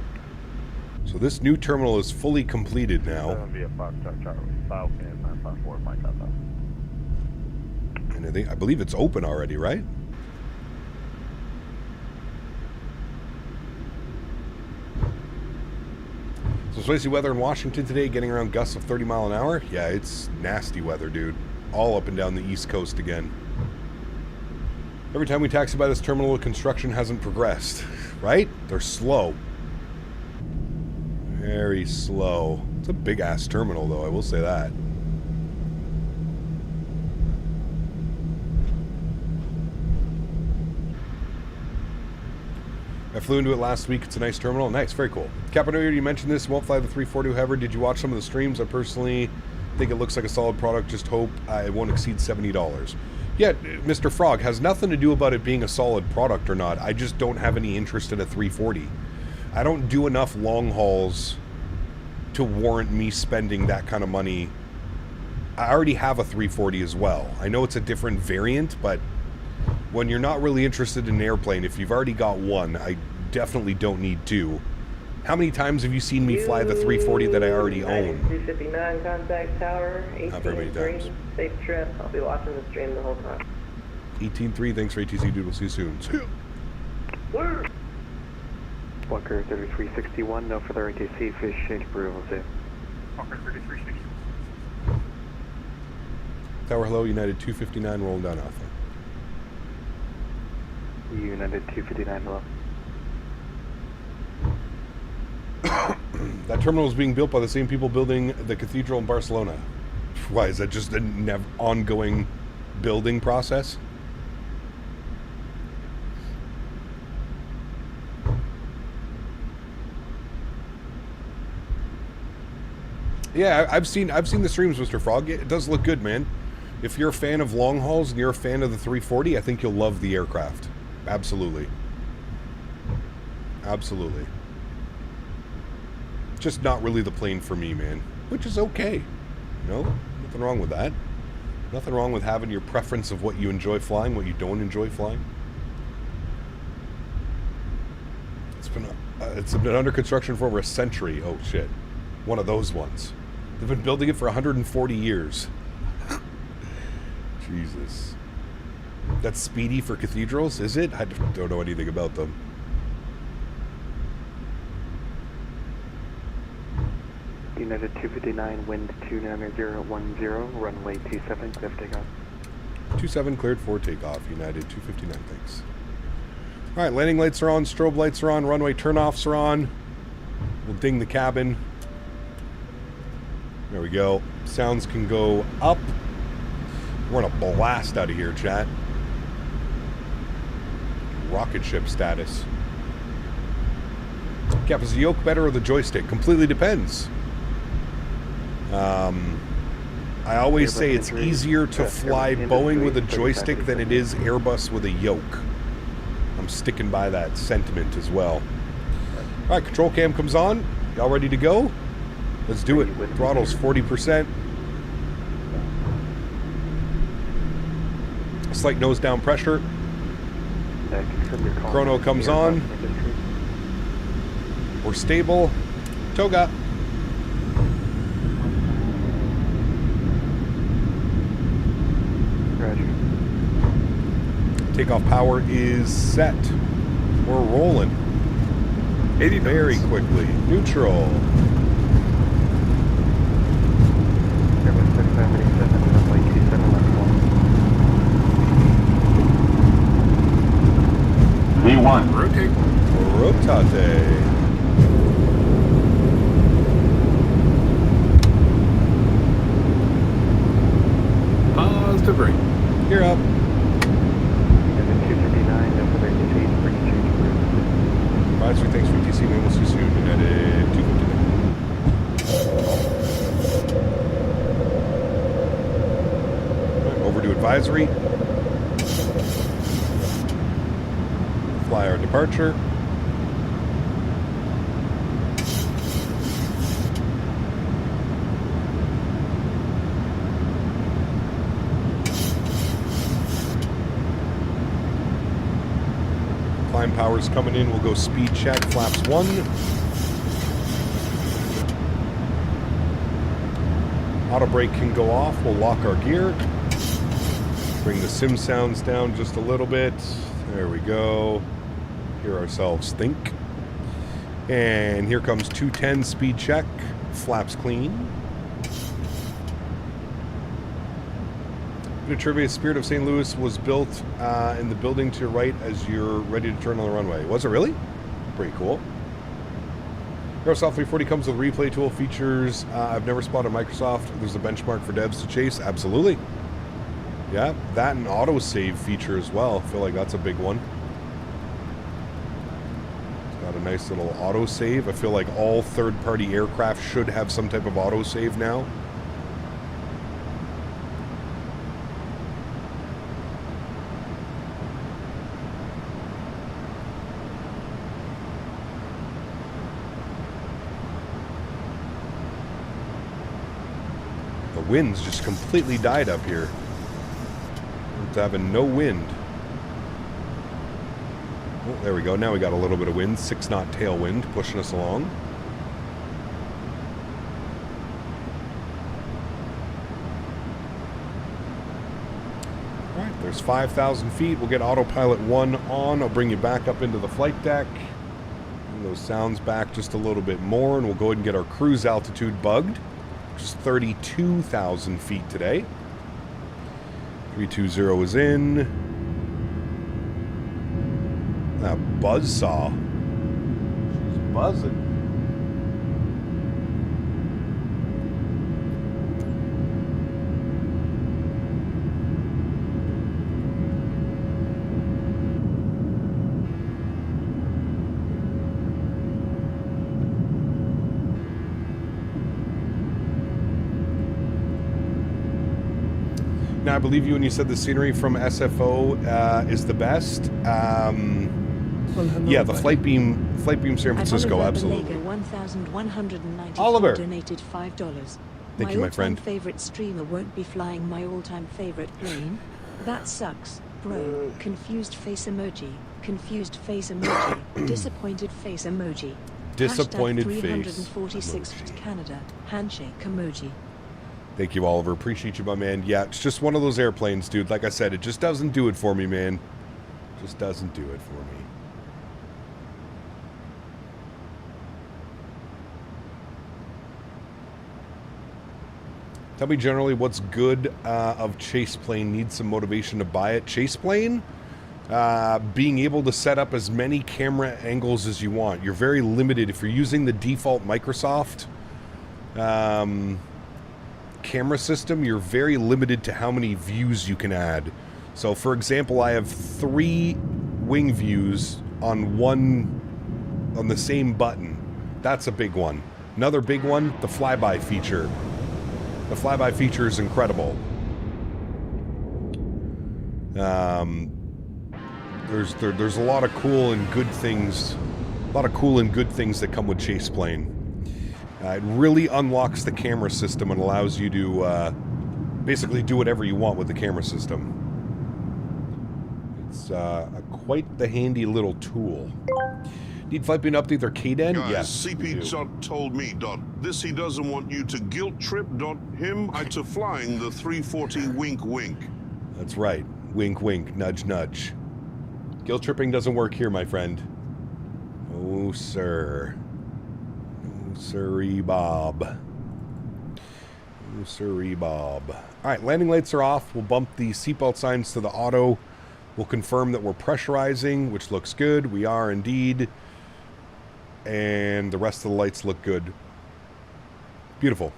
A: So this new terminal is fully completed now.
D: 7 via Foxtrot Charlie. Falcon 954 Mike Alpha.
A: And I believe it's open already, right? So spicy weather in Washington today, getting around gusts of 30 mile an hour. Yeah, it's nasty weather, dude. All up and down the East Coast again. Every time we taxi by this terminal, the construction hasn't progressed, right? They're slow. Very slow. It's a big-ass terminal, though, I will say that. I flew into it last week. It's a nice terminal. Nice, very cool. Capanoyer, you mentioned this. Won't fly the 340, however. Did you watch some of the streams? I personally think it looks like a solid product. Just hope it won't exceed $70. Yeah, Mr. Frog, has nothing to do about it being a solid product or not. I just don't have any interest in a 340. I don't do enough long hauls to warrant me spending that kind of money. I already have a 340 as well. I know it's a different variant, but when you're not really interested in an airplane, if you've already got one, I definitely don't need two. How many times have you seen me fly the 340 that I already own?
B: 259 contact tower.
A: Not very many times.
B: Safe trip. I'll be watching the stream the whole time.
A: 18.3, thanks for ATC, dude. We'll see you soon.
D: Bunker 3361, no further ATC, fish change approval, see.
C: Bunker 3360.
A: Tower, hello, United 259, rolling down Alpha.
D: United 259, hello.
A: That terminal is being built by the same people building the cathedral in Barcelona. Why, is that just an ongoing building process? Yeah, I've seen the streams, Mr. Frog. It does look good, man. If you're a fan of long hauls and you're a fan of the 340, I think you'll love the aircraft. Absolutely. Absolutely.
E: Just not really the plane for me, man. Which is okay. No, nothing wrong with that. Nothing wrong with having your preference of what you enjoy flying, what you don't enjoy flying. It's been under construction for over a century. Oh, shit. One of those ones. They've been building it for 140 years. Jesus. That's speedy for cathedrals, is it? I don't know anything about them.
D: United 259, wind 29010, runway 27, clear for takeoff.
E: 27 cleared for takeoff, United 259, thanks. Alright, landing lights are on, strobe lights are on, runway turnoffs are on. We'll ding the cabin. There we go. Sounds can go up. We're gonna blast out of here, chat. Rocket ship status. Cap, is the yoke better or the joystick? Completely depends. I always say it's easier to fly Boeing with a joystick than it is Airbus with a yoke. I'm sticking by that sentiment as well. Alright, control cam comes on. Y'all ready to go? Let's do it. Throttle's 40%. Slight nose down pressure. Chrono comes on. We're stable. Toga. Takeoff power is set. We're rolling. 80 very quickly. Neutral.
I: V1.
C: Rotate.
E: Rotate.
C: Pause to brake.
E: You're up. Advisory, thanks for TC, man. We'll see you soon. United 259. Right, over to advisory. Fly our departure. Climb power's coming in. We'll go speed check. Flaps 1. Auto brake can go off. We'll lock our gear. Bring the sim sounds down just a little bit. There we go. Hear ourselves think. And here comes 210 speed check. Flaps clean. Bit of trivia, Spirit of St. Louis was built in the building to your right as you're ready to turn on the runway. Was it really? Pretty cool. Microsoft 340 comes with replay tool features. I've never spotted Microsoft. There's a benchmark for devs to chase. Absolutely. Yeah, that and autosave feature as well. I feel like that's a big one. It's got a nice little autosave. I feel like all third-party aircraft should have some type of autosave now. The wind's just completely died up here. It's having no wind. Oh, there we go. Now we got a little bit of wind. 6-knot tailwind pushing us along. All right, there's 5,000 feet. We'll get autopilot 1 on. I'll bring you back up into the flight deck. Bring those sounds back just a little bit more, and we'll go ahead and get our cruise altitude bugged. Just 32,000 feet today. 320 is in. That buzzsaw. She's buzzing. Now, I believe you when you said the scenery from SFO is the best. Yeah, the flight beam San Francisco, absolutely.
H: 1194
A: Oliver.
H: donated $5.
A: Thank you, my friend.
H: all-time favorite streamer won't be flying my all-time favorite plane. That sucks, bro. Confused face emoji. Confused face emoji. Disappointed face emoji.
A: Disappointed
H: Hashtag
A: face
H: 346
A: emoji.
H: Canada. Handshake emoji.
A: Thank you, Oliver. Appreciate you, my man. Yeah, it's just one of those airplanes, dude. Like I said, it just doesn't do it for me, man. Just doesn't do it for me. Tell me generally what's good of chase plane. Need some motivation to buy it. Chase plane? Being able to set up as many camera angles as you want. You're very limited. If you're using the default Microsoft camera system, you're very limited to how many views you can add. So, for example, I have 3 wing views on the same button. That's a big one. Another big one, the flyby feature. The flyby feature is incredible. There's a lot of cool and good things. A lot of cool and good things that come with chase plane. It really unlocks the camera system and allows you to basically do whatever you want with the camera system. It's quite the handy little tool. Need Flite being update their KDN?
F: Guys,
A: Yes.
F: CP told me, this he doesn't want you to guilt trip, him to flying the 340 wink wink.
A: That's right. Wink wink, nudge nudge. Guilt tripping doesn't work here, my friend. No, sir. No, sirree, Bob. No, sirree, Bob. Alright, landing lights are off. We'll bump the seatbelt signs to the auto. We'll confirm that we're pressurizing, which looks good. We are indeed. And the rest of the lights look good. Beautiful.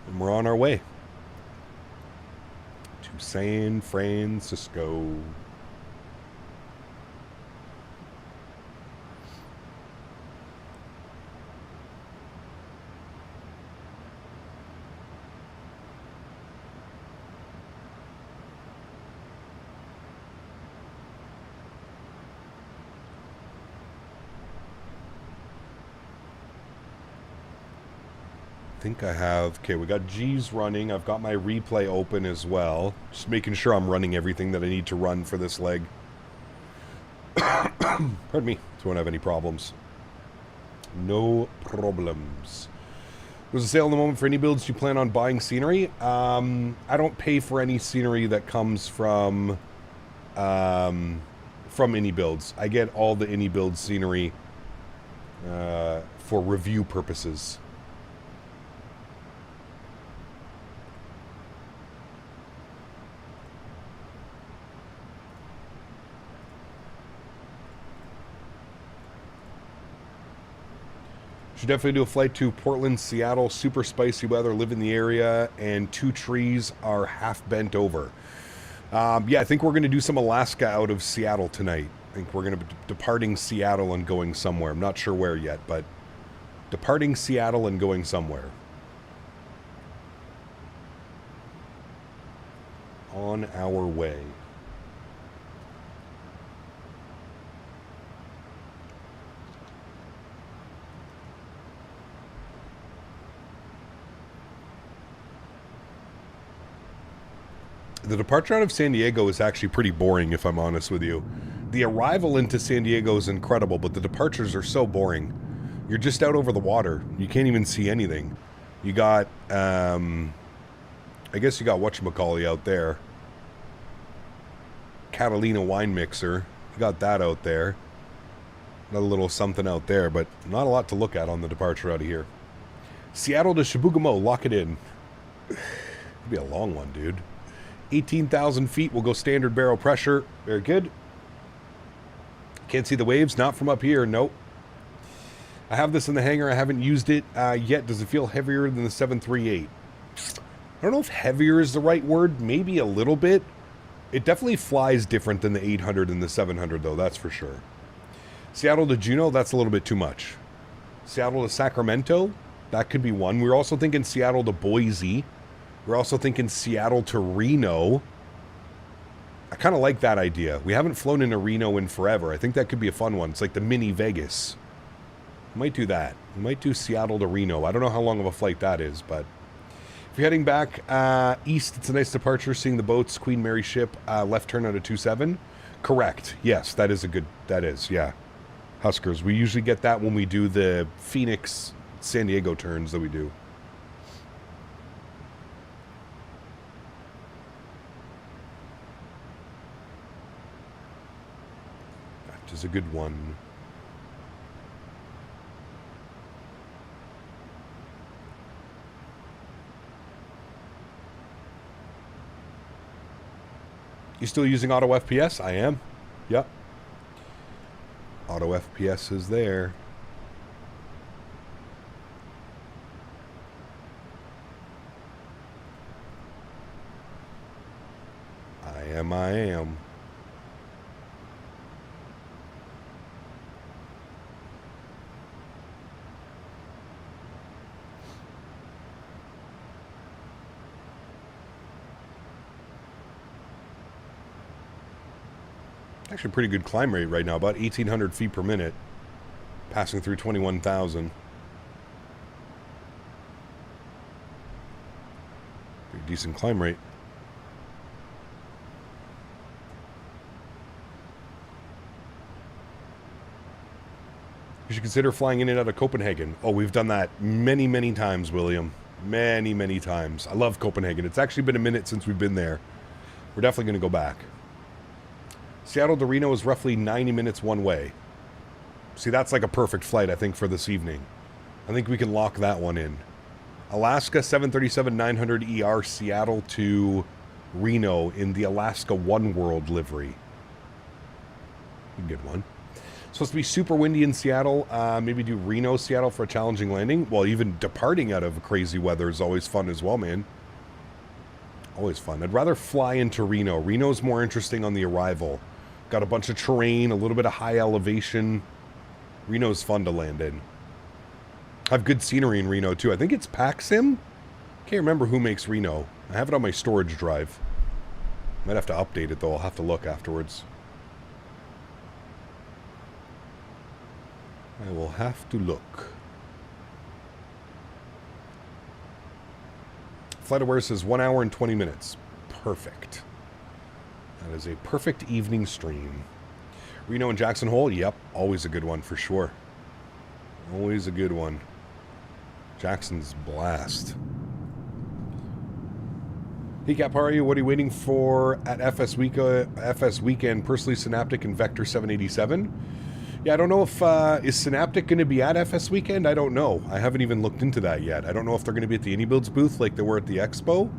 A: And we're on our way to San Francisco. I think I have... Okay, we got G's running. I've got my replay open as well. Just making sure I'm running everything that I need to run for this leg. Pardon me. So I won't have any problems. No problems. There's a sale in the moment for any builds you plan on buying scenery. I don't pay for any scenery that comes from any builds. I get all the any build scenery for review purposes. Should definitely do a flight to Portland, Seattle. Super spicy weather, live in the area, and 2 trees are half bent over. Yeah, I think we're going to do some Alaska out of Seattle tonight. I think we're going to be departing Seattle and going somewhere. I'm not sure where yet, but departing Seattle and going somewhere. On our way. The departure out of San Diego is actually pretty boring, if I'm honest with you. The arrival into San Diego is incredible, but the departures are so boring. You're just out over the water. You can't even see anything. You got, I guess you got whatchamacallit out there. Catalina wine mixer. You got that out there. Got a little something out there, but not a lot to look at on the departure out of here. Seattle to Chibougamau, lock it in. It'll be a long one, dude. 18,000 feet, we'll go standard barrel pressure. Very good. Can't see the waves, not from up here, nope. I have this in the hangar, I haven't used it yet. Does it feel heavier than the 738? I don't know if heavier is the right word, maybe a little bit. It definitely flies different than the 800 and the 700 though, that's for sure. Seattle to Juneau, that's a little bit too much. Seattle to Sacramento, that could be one. We were also thinking Seattle to Boise. We're also thinking Seattle to Reno.
E: I kind of like that idea. We haven't flown into Reno in forever. I think that could be a fun one. It's like the mini Vegas. We might do that. We might do Seattle to Reno. I don't know how long of a flight that is, but if you're heading back east, it's a nice departure. Seeing the boats, Queen Mary ship, left turn out of 27. Correct. Yes, that is a good. That is, yeah. Huskers. We usually get that when we do the Phoenix, San Diego turns that we do. That is a good one. You still using Auto FPS? I am. Yep. Auto FPS is there. I am. Actually, pretty good climb rate right now, about 1,800 feet per minute, passing through 21,000. Pretty decent climb rate. You should consider flying in and out of Copenhagen. Oh, we've done that many, many times, William. Many, many times. I love Copenhagen. It's actually been a minute since we've been there. We're definitely going to go back. Seattle to Reno is roughly 90 minutes one way. See, that's like a perfect flight, I think, for this evening. I think we can lock that one in. Alaska 737-900ER, Seattle to Reno in the Alaska One World livery. Good one. Supposed to be super windy in Seattle. Maybe do Reno, Seattle for a challenging landing. Well, even departing out of crazy weather is always fun as well, man. Always fun. I'd rather fly into Reno. Reno's more interesting on the arrival. Got a bunch of terrain, a little bit of high elevation. Reno's fun to land in. Have good scenery in Reno, too. I think it's PacSim? Can't remember who makes Reno. I have it on my storage drive. Might have to update it, though. I'll have to look afterwards. I will have to look. FlightAware says 1 hour and 20 minutes. Perfect. That is a perfect evening stream. Reno and Jackson Hole? Yep. Always a good one for sure. Always a good one. Jackson's blast. Hey Cap, how are you? What are you waiting for at FS Weekend? Personally, Synaptic and Vector 787. Yeah, I don't know if, is Synaptic going to be at FS Weekend? I don't know. I haven't even looked into that yet. I don't know if they're going to be at the AnyBuilds booth like they were at the Expo.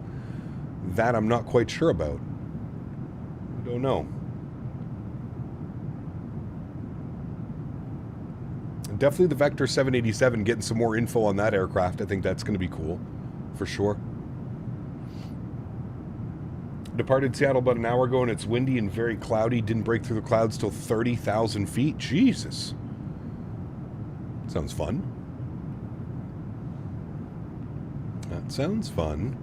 E: That I'm not quite sure about. I don't know. And definitely the Vector 787, getting some more info on that aircraft. I think that's going to be cool, for sure. Departed Seattle about an hour ago, and it's windy and very cloudy. Didn't break through the clouds till 30,000 feet. Jesus. Sounds fun. That sounds fun.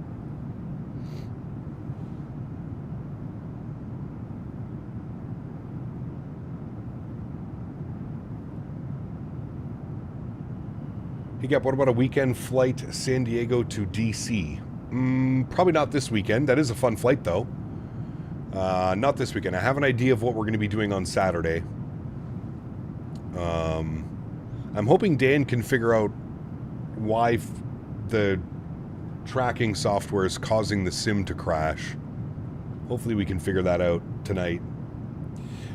E: Hey, Gap, what about a weekend flight San Diego to DC? Probably not this weekend. That is a fun flight, though. Not this weekend. I have an idea of what we're going to be doing on Saturday. I'm hoping Dan can figure out why the tracking software is causing the sim to crash. Hopefully we can figure that out tonight.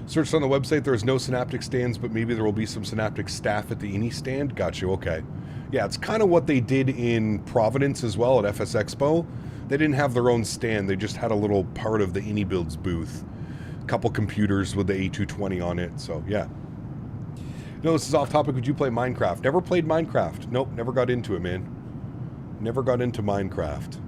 E: Searched on the website. There is no Synaptic stands, but maybe there will be some Synaptic staff at the Innie stand. Got you. Okay. Yeah, it's kind of what they did in Providence as well at FS Expo. They didn't have their own stand. They just had a little part of the AnyBuilds booth. A couple computers with the A220 on it. So, yeah. No, this is off topic. Would you play Minecraft? Never played Minecraft. Nope, never got into it, man. Never got into Minecraft.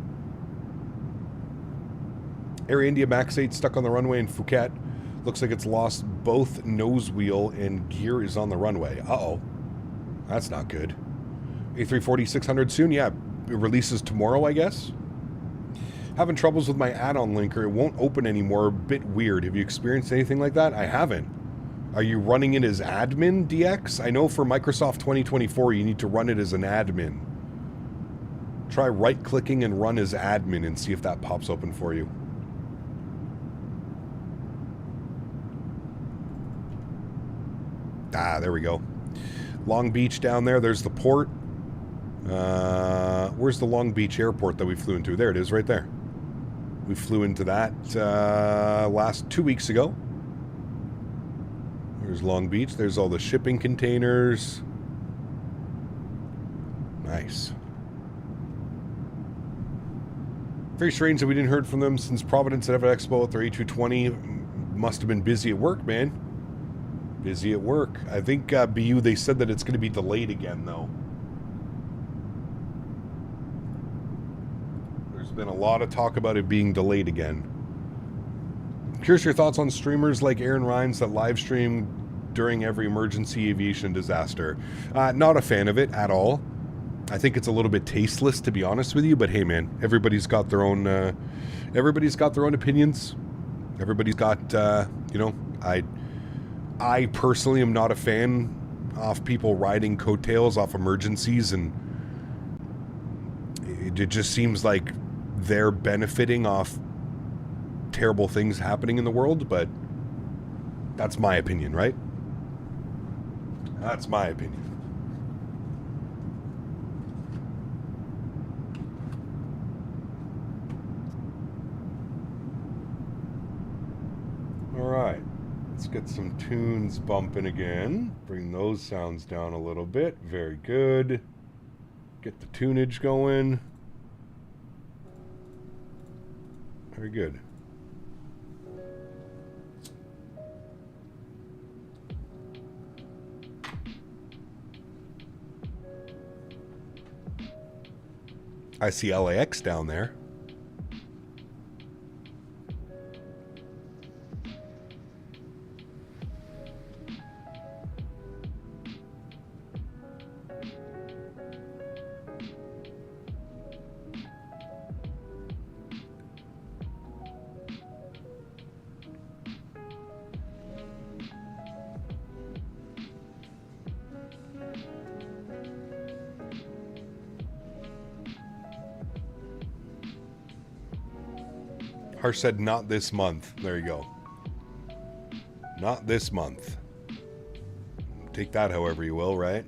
E: Air India Max 8 stuck on the runway in Phuket. Looks like it's lost both nose wheel and gear is on the runway. Uh-oh. That's not good. A340-600 soon? Yeah, it releases tomorrow, I guess. Having troubles with my add-on linker. It won't open anymore. A bit weird. Have you experienced anything like that? I haven't. Are you running it as admin, DX? I know for Microsoft 2024 you need to run it as an admin. Try right-clicking and run as admin and see if that pops open for you. Ah, there we go. Long Beach down there. There's the port. Where's the Long Beach airport that we flew into? There it is, right there. We flew into that last 2 weeks ago. There's Long Beach. There's all the shipping containers. Nice. Very strange that we didn't heard from them since Providence had Ever Expo with their A220. Must have been busy at work, man. Busy at work. I think BU, they said that it's going to be delayed again, though. There's been a lot of talk about it being delayed again. Curious your thoughts on streamers like Aaron Rines that live stream during every emergency aviation disaster. Not a fan of it at all. I think it's a little bit tasteless, to be honest with you. But hey, man, everybody's got their own opinions. Everybody's got, you know, I personally am not a fan of people riding coattails off emergencies, and it just seems like they're benefiting off terrible things happening in the world, but that's my opinion, right? That's my opinion. All right. Let's get some tunes bumping again. Bring those sounds down a little bit. Very good. Get the tunage going. Very good. I see LAX down there. Harsh said not this month. There you go. Not this month. Take that however you will, right?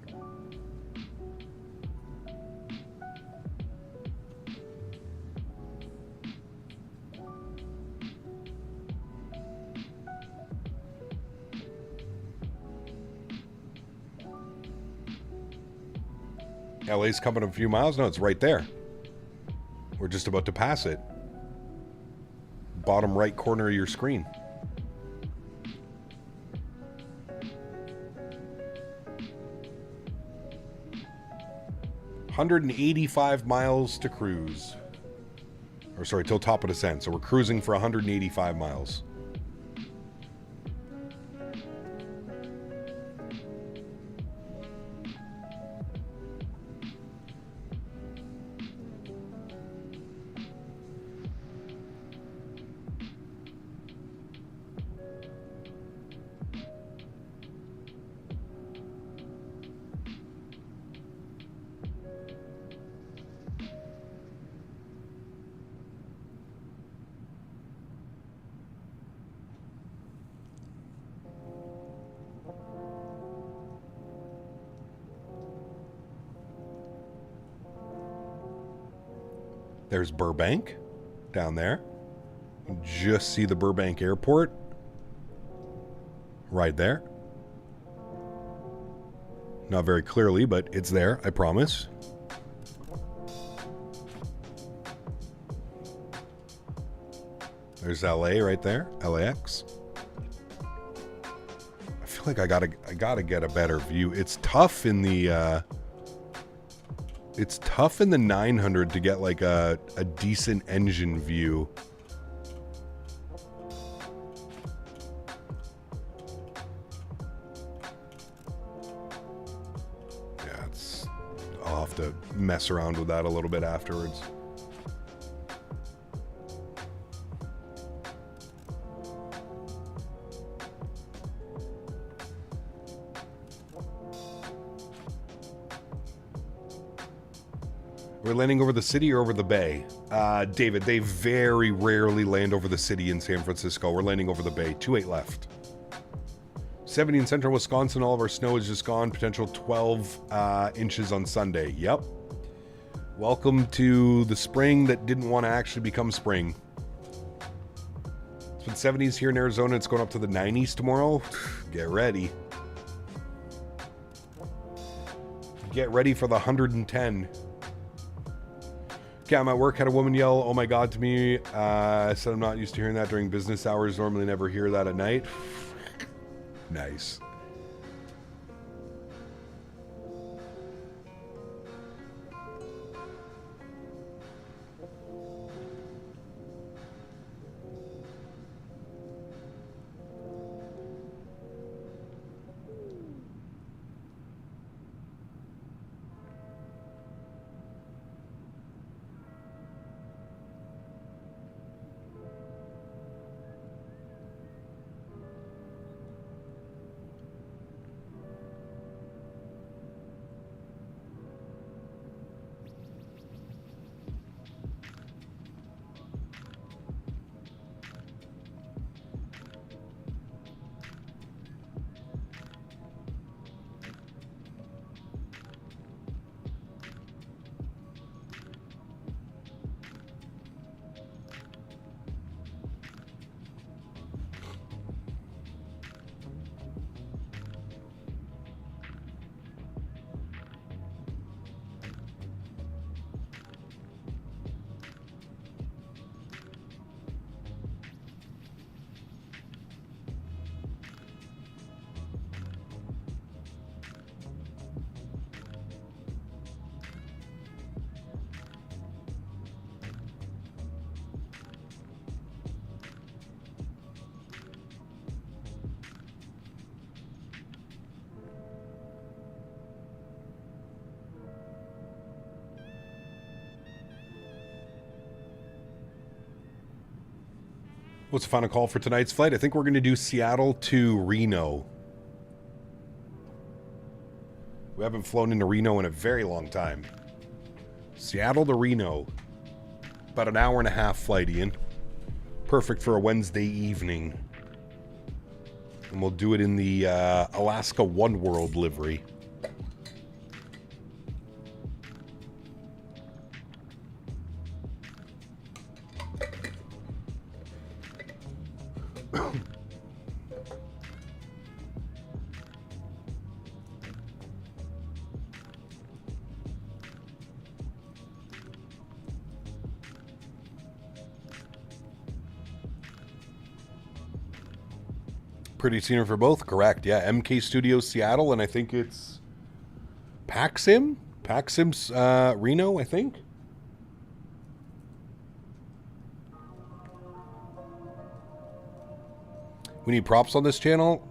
E: LA's coming a few miles? No, it's right there. We're just about to pass it. Bottom right corner of your screen. $185 miles to cruise. Or sorry, till top of descent. So we're cruising for 185 miles. There's Burbank down there. You just see the Burbank airport right there. Not very clearly, but it's there, I promise. There's LA right there, LAX. I feel like I gotta get a better view. It's tough in the 900 to get like a decent engine view. Yeah, I'll have to mess around with that a little bit afterwards. We're landing over the city or over the bay? David, they very rarely land over the city in San Francisco. We're landing over the bay. 2-8 left. 70 in central Wisconsin. All of our snow is just gone. Potential 12 inches on Sunday. Yep. Welcome to the spring that didn't want to actually become spring. It's been 70s here in Arizona. It's going up to the 90s tomorrow. Get ready. Get ready for the 110. Okay, I'm at work. Had a woman yell, "Oh my God," to me. I said I'm not used to hearing that during business hours. Normally never hear that at night. Nice. What's the final call for tonight's flight? I think we're going to do Seattle to Reno. We haven't flown into Reno in a very long time. Seattle to Reno. About an hour and a half flight, Ian. Perfect for a Wednesday evening. And we'll do it in the Alaska One World livery. Pretty senior for both, correct? Yeah, MK Studios Seattle, and I think it's PAXIM? PAXIM's Reno, I think. We need props on this channel.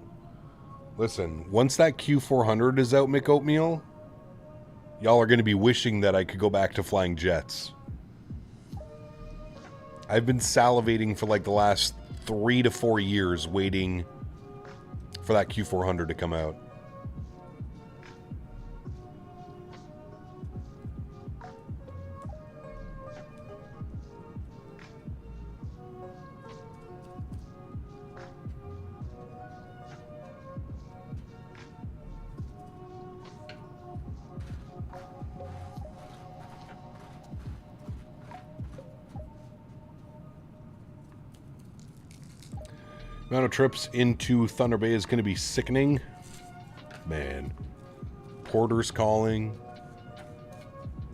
E: Listen, once that Q400 is out, Mick Oatmeal, y'all are going to be wishing that I could go back to flying jets. I've been salivating for like the last 3 to 4 years waiting for that Q400 to come out. Amount of trips into Thunder Bay is going to be sickening. Man. Porter's calling.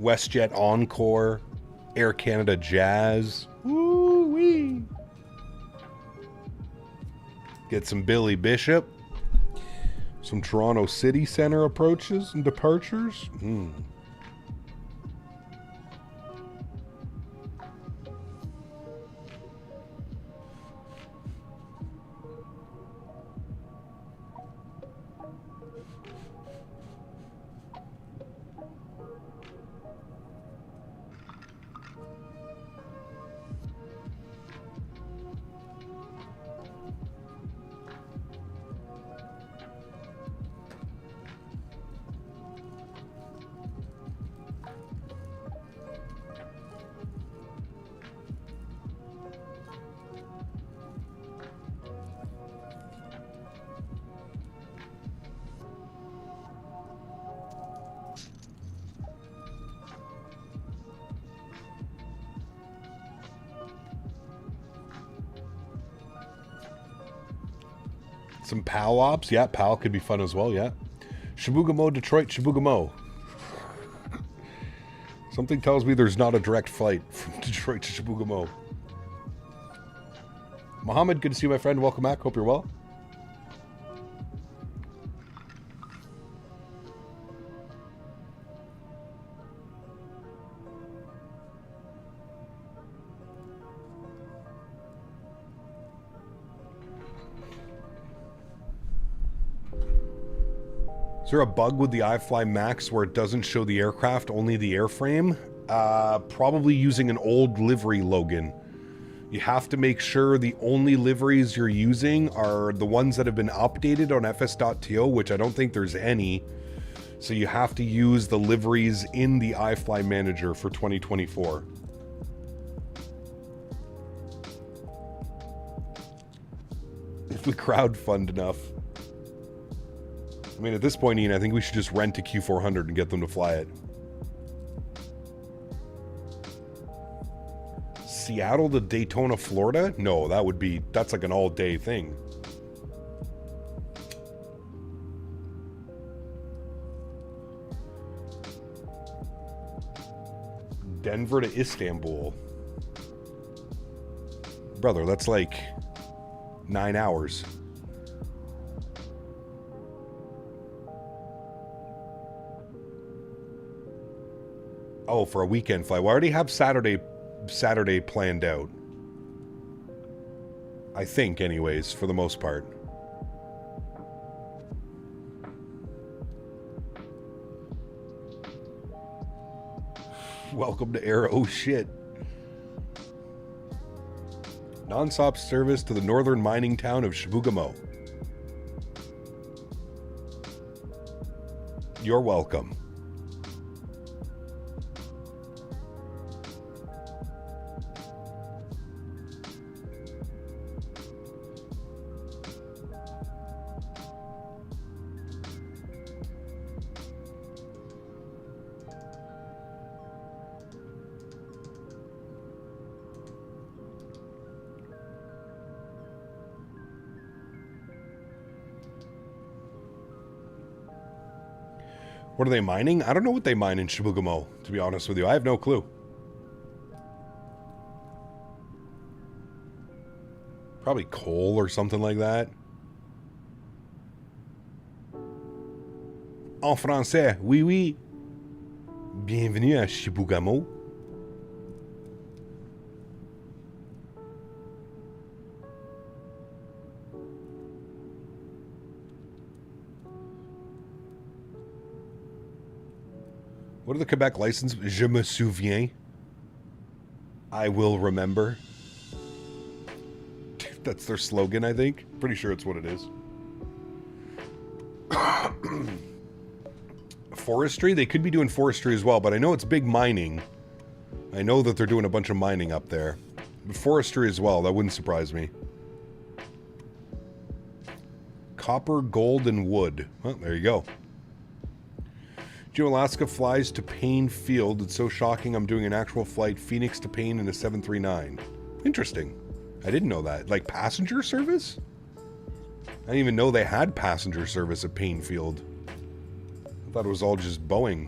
E: WestJet Encore. Air Canada Jazz. Woo-wee. Get some Billy Bishop. Some Toronto City Center approaches and departures.
A: Some PAL ops. Yeah, PAL could be fun as well, yeah. Chibougamau, Detroit, Chibougamau. Something tells me there's not a direct flight from Detroit to Chibougamau. Mohammed, good to see you, my friend. Welcome back. Hope you're well. Is there a bug with the iFly Max where it doesn't show the aircraft, only the airframe? Probably using an old livery, Logan. You have to make sure the only liveries you're using are the ones that have been updated on fs.to, which I don't think there's any. So you have to use the liveries in the iFly Manager for 2024. If we crowdfund enough. I mean, at this point, Ian, I think we should just rent a Q400 and get them to fly it. Seattle to Daytona, Florida? No, that's like an all-day thing. Denver to Istanbul. Brother, that's like 9 hours. Oh, for a weekend flight. We already have Saturday planned out. I think, anyways, for the most part. Welcome to Air. Oh, shit. Non-stop service to the northern mining town of Chibougamau. You're welcome. What are they mining? I don't know what they mine in Chibougamau, to be honest with you. I have no clue. Probably coal or something like that. En français, oui, oui. Bienvenue à Chibougamau. What are the Quebec license? Je me souviens. I will remember. That's their slogan, I think. Pretty sure it's what it is. Forestry? They could be doing forestry as well, but I know it's big mining. I know that they're doing a bunch of mining up there. But forestry as well, that wouldn't surprise me. Copper, gold, and wood. Well, there you go. Alaska flies to Payne Field. It's so shocking I'm doing an actual flight Phoenix to Payne in a 739. Interesting. I didn't know that. Like passenger service? I didn't even know they had passenger service at Payne Field. I thought it was all just Boeing.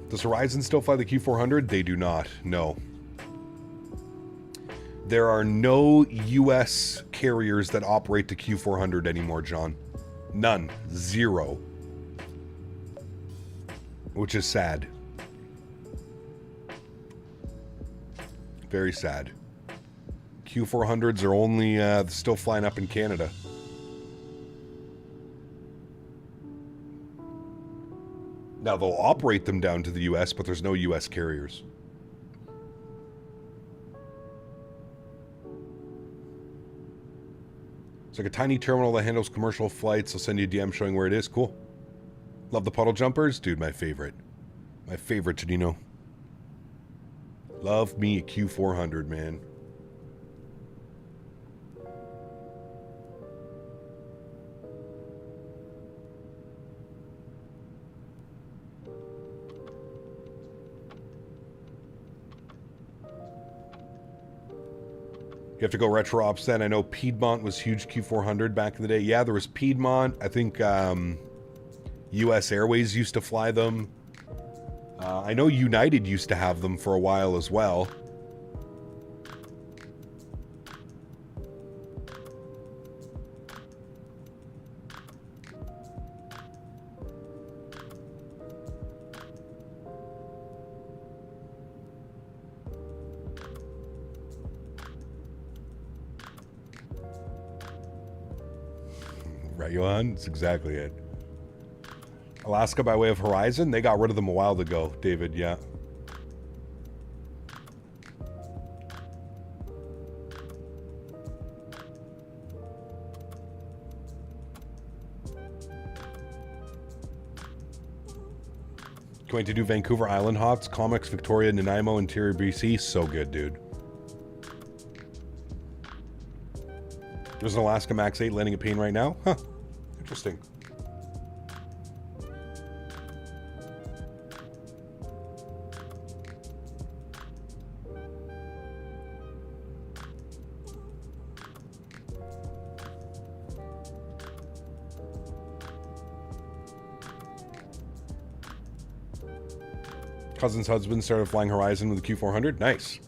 A: Does Horizon still fly the Q400? They do not. No. There are no U.S. carriers that operate the Q400 anymore, John. None. Zero. Which is sad. Very sad. Q400s are only still flying up in Canada. Now, they'll operate them down to the U.S., but there's no U.S. carriers. It's like a tiny terminal that handles commercial flights. I'll send you a DM showing where it is. Cool. Love the puddle jumpers. Dude, my favorite. My favorite, Janino. Love me a Q400, man.
E: You have to go retro ops then. I know Piedmont was huge Q400 back in the day. Yeah, there was Piedmont. I think US Airways used to fly them. I know United used to have them for a while as well. Right, Johan? That's exactly it. Alaska by way of Horizon? They got rid of them a while ago, David, yeah. Going to do Vancouver Island hops, Comics, Victoria, Nanaimo, Interior BC. So good, dude. There's an Alaska Max 8 landing at Payne right now? Huh. Interesting. Cousin's husband started flying Horizon with the Q400. Nice.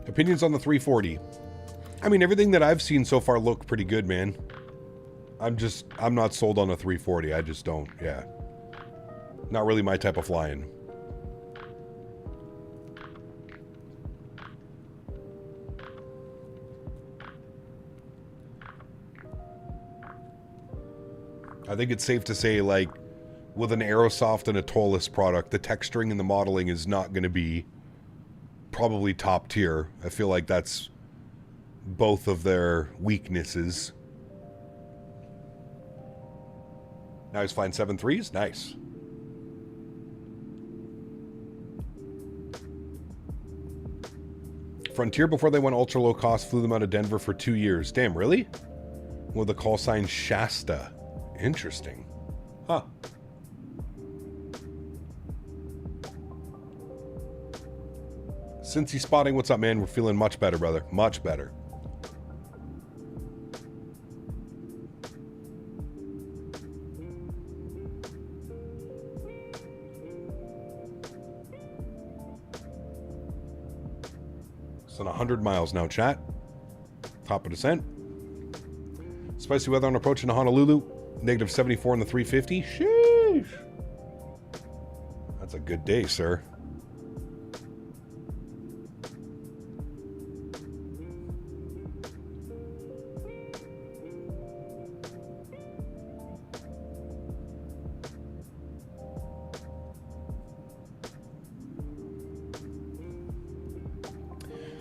E: Opinions on the 340. I mean, everything that I've seen so far look pretty good, man. I'm not sold on a 340. I just don't, yeah. Not really my type of flying. I think it's safe to say, like, with an Aerosoft and a Tollus product, the texturing and the modeling is not going to be probably top tier. I feel like that's both of their weaknesses. Now he's flying 7.3s. Nice. Frontier, before they went ultra low cost, flew them out of Denver for 2 years. Damn, really? With the call sign Shasta. Interesting. Huh. Cincy Spotting, what's up, man? We're feeling much better, brother. Much better. It's on 100 miles now, chat. Top of descent. Spicy weather on approach into Honolulu. Negative 74 in the 350. Sheesh. That's a good day, sir.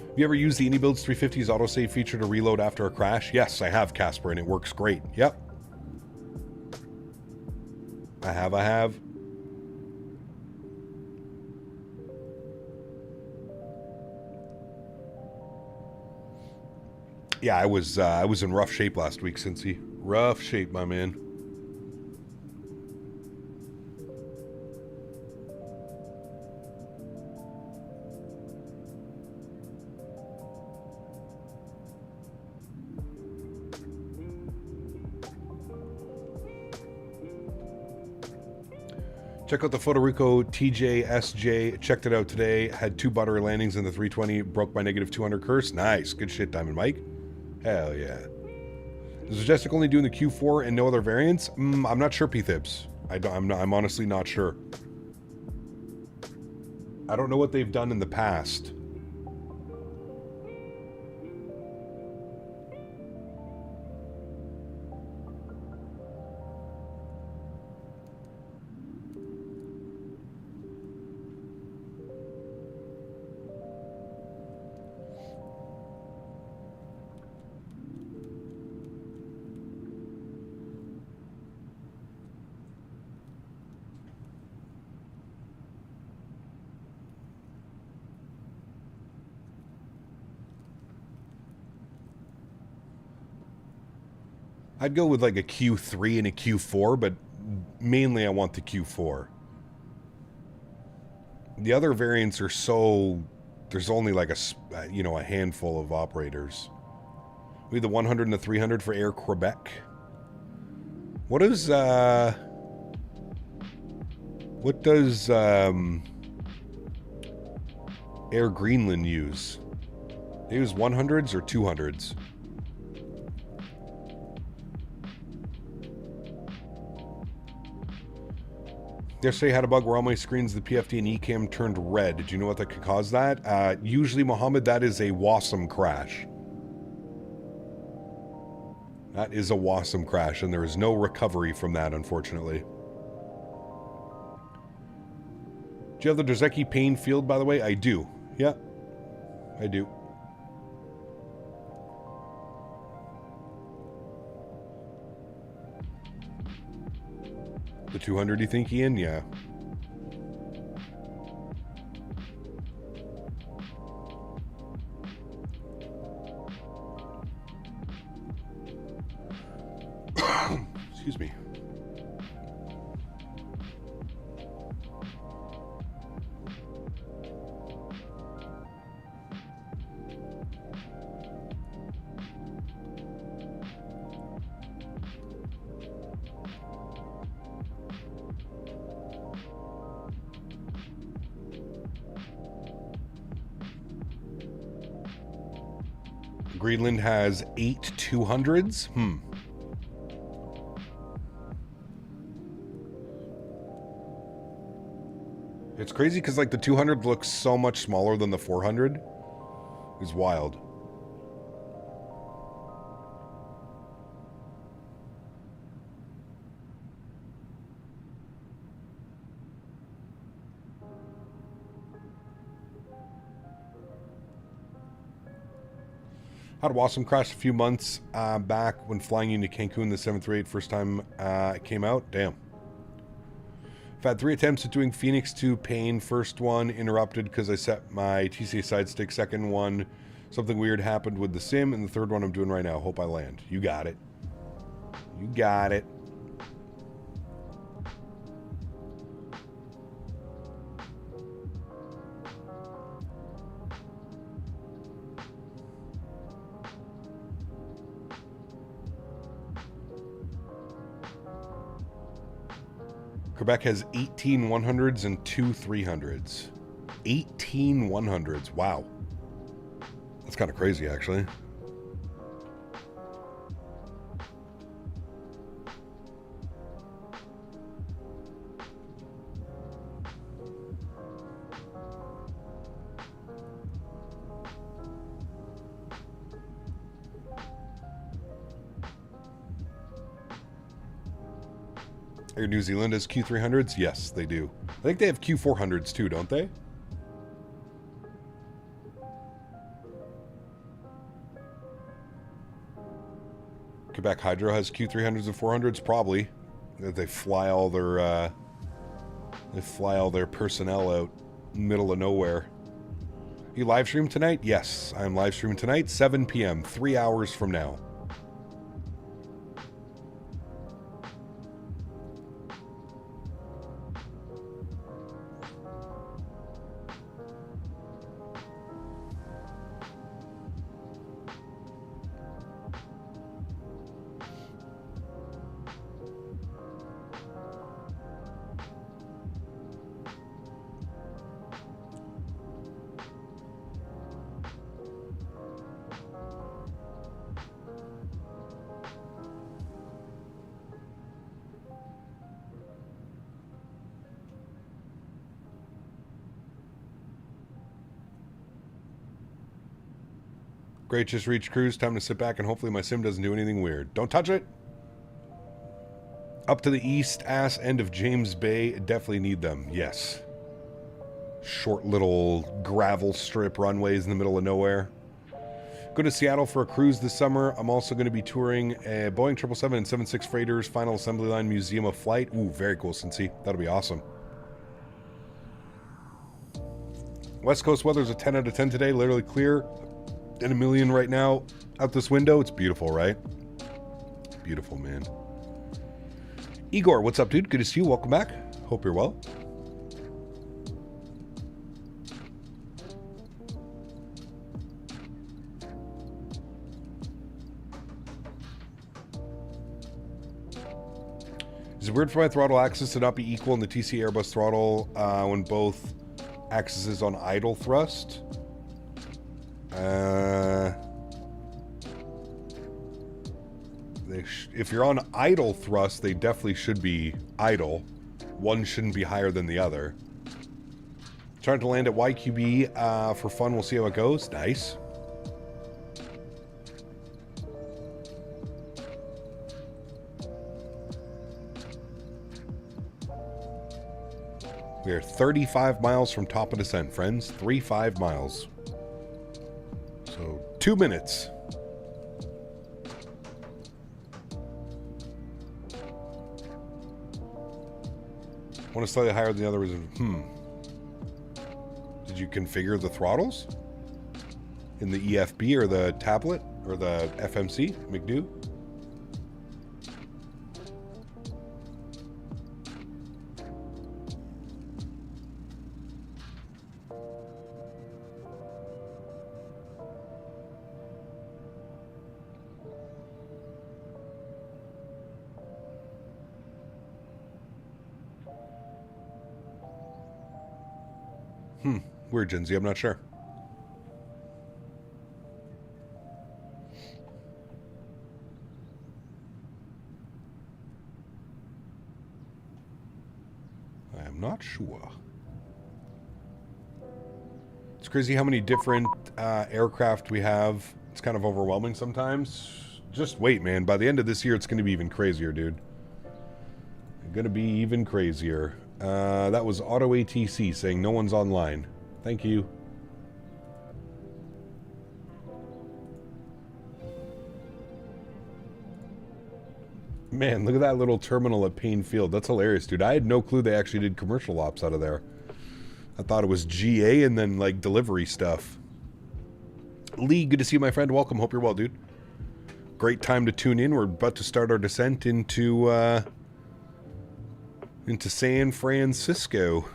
E: Have you ever used the AnyBuilds 350's autosave feature to reload after a crash? Yes, I have, Casper, and it works great. Yep. I have. Yeah, I was in rough shape last week, Cincy. Rough shape, my man. Check out the Puerto Rico TJ SJ. Checked it out today. Had 2 buttery landings in the 320. Broke my negative 200 curse. Nice. Good shit, Diamond Mike. Hell yeah. Is Majestic only doing the Q4 and no other variants? I'm not sure, P-Thibs. I'm honestly not sure. I don't know what they've done in the past. I'd go with like a Q3 and a Q4, but mainly I want the Q4. The other variants are There's only like a handful of operators. We have the 100 and the 300 for Air Quebec. What does Air Greenland use? They use 100s or 200s? Yesterday had a bug where all my screens, the PFD and eCam turned red. Did you know what that could cause that? Usually, Mohammed, that is a WASM crash. That is a WASM crash, and there is no recovery from that, unfortunately. Do you have the Drzecki Payne field, by the way? I do. Yeah, I do. The 200, you think, Ian? Yeah. Excuse me. Greenland has 8 200s. It's crazy because like the 200 looks so much smaller than the 400. It's wild. Had a WASM crash a few months back when flying into Cancun the 738 first time it came out. Damn. I've had 3 attempts at doing Phoenix to Payne. First one interrupted because I set my TCA side stick. Second one, something weird happened with the sim. And the third one I'm doing right now. Hope I land. You got it. You got it. Quebec has 18 100s and 2 300s. 18 100s. Wow. That's kind of crazy, actually. Air New Zealand has Q300s? Yes, they do. I think they have Q400s too, don't they? Quebec Hydro has Q300s and 400s, probably. They fly all their personnel out middle of nowhere. You live stream tonight? Yes, I'm live streaming tonight, 7 p.m., 3 hours from now. Great, just reached cruise. Time to sit back and hopefully my sim doesn't do anything weird. Don't touch it! Up to the east ass end of James Bay. Definitely need them. Yes. Short little gravel strip runways in the middle of nowhere. Go to Seattle for a cruise this summer. I'm also going to be touring a Boeing 777 and 76 freighters final assembly line museum of flight. Ooh, very cool, Cincy. That'll be awesome. West Coast weather's a 10 out of 10 today. Literally clear. In a million right now out this window. It's beautiful, right? Beautiful, man. Igor, what's up, dude? Good to see you. Welcome back. Hope you're well. Is it weird for my throttle axis to not be equal in the TC Airbus throttle when both axis is on idle thrust? If you're on idle thrust, they definitely should be idle. One shouldn't be higher than the other. Trying to land at YQB for fun. We'll see how it goes. Nice. We are 35 miles from top of descent, friends. 35 miles. So 2 minutes. One is slightly higher than the other. Did you configure the throttles? In the EFB or the tablet? Or the FMC? McDo? Weird, Gen Z. I'm not sure. I am not sure. It's crazy how many different aircraft we have. It's kind of overwhelming sometimes. Just wait, man. By the end of this year, it's going to be even crazier, dude. It's going to be even crazier. That was Auto ATC saying no one's online. Thank you. Man, look at that little terminal at Payne Field. That's hilarious, dude. I had no clue they actually did commercial ops out of there. I thought it was GA and then, like, delivery stuff. Lee, good to see you, my friend. Welcome. Hope you're well, dude. Great time to tune in. We're about to start our descent into San Francisco.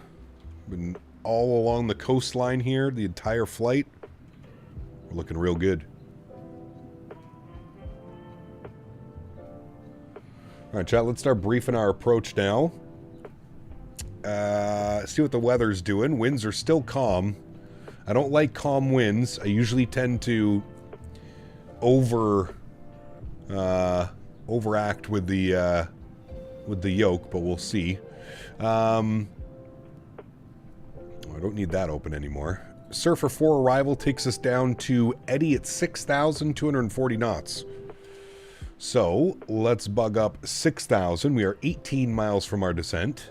E: Been all along the coastline here, the entire flight. We're looking real good. Alright, chat, let's start briefing our approach now. See what the weather's doing. Winds are still calm. I don't like calm winds. I usually tend to overact with the yoke, but we'll see. I don't need that open anymore. Surfer 4 arrival takes us down to Eddie at 6,240 knots. So, let's bug up 6,000. We are 18 miles from our descent.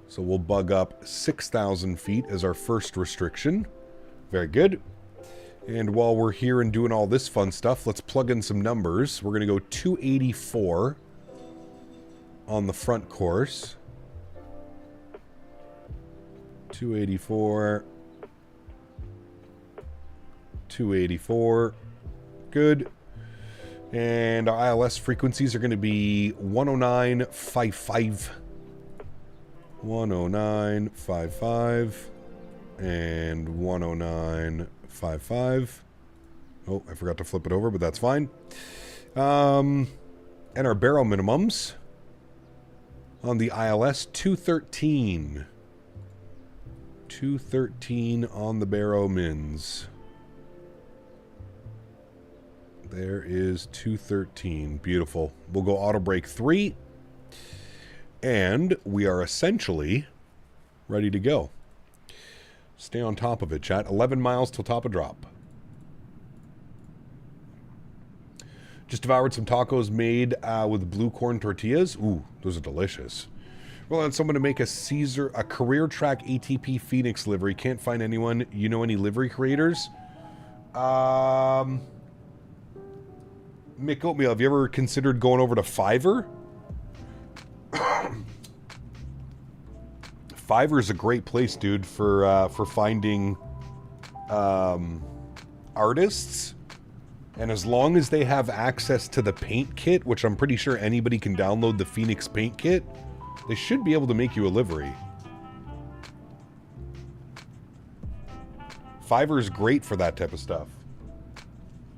E: So we'll bug up 6,000 feet as our first restriction. Very good. And while we're here and doing all this fun stuff, let's plug in some numbers. We're going to go 284 on the front course. 284. 284. Good. And our ILS frequencies are going to be 109.55. 109.55. And 109.55. Oh, I forgot to flip it over, but that's fine. And our barrel minimums on the ILS, 213. 213 on the barrow mins. There is 213. Beautiful. We'll go auto brake 3. And we are essentially ready to go. Stay on top of it, chat. 11 miles till top of drop. Just devoured some tacos made with blue corn tortillas. Ooh, those are delicious. Well, on someone to make a career track ATP Phoenix livery. Can't find anyone. You know any livery creators? Mick Oatmeal, have you ever considered going over to Fiverr? Fiverr is a great place, dude, for finding artists. And as long as they have access to the paint kit, which I'm pretty sure anybody can download the Phoenix paint kit, they should be able to make you a livery. Fiverr is great for that type of stuff.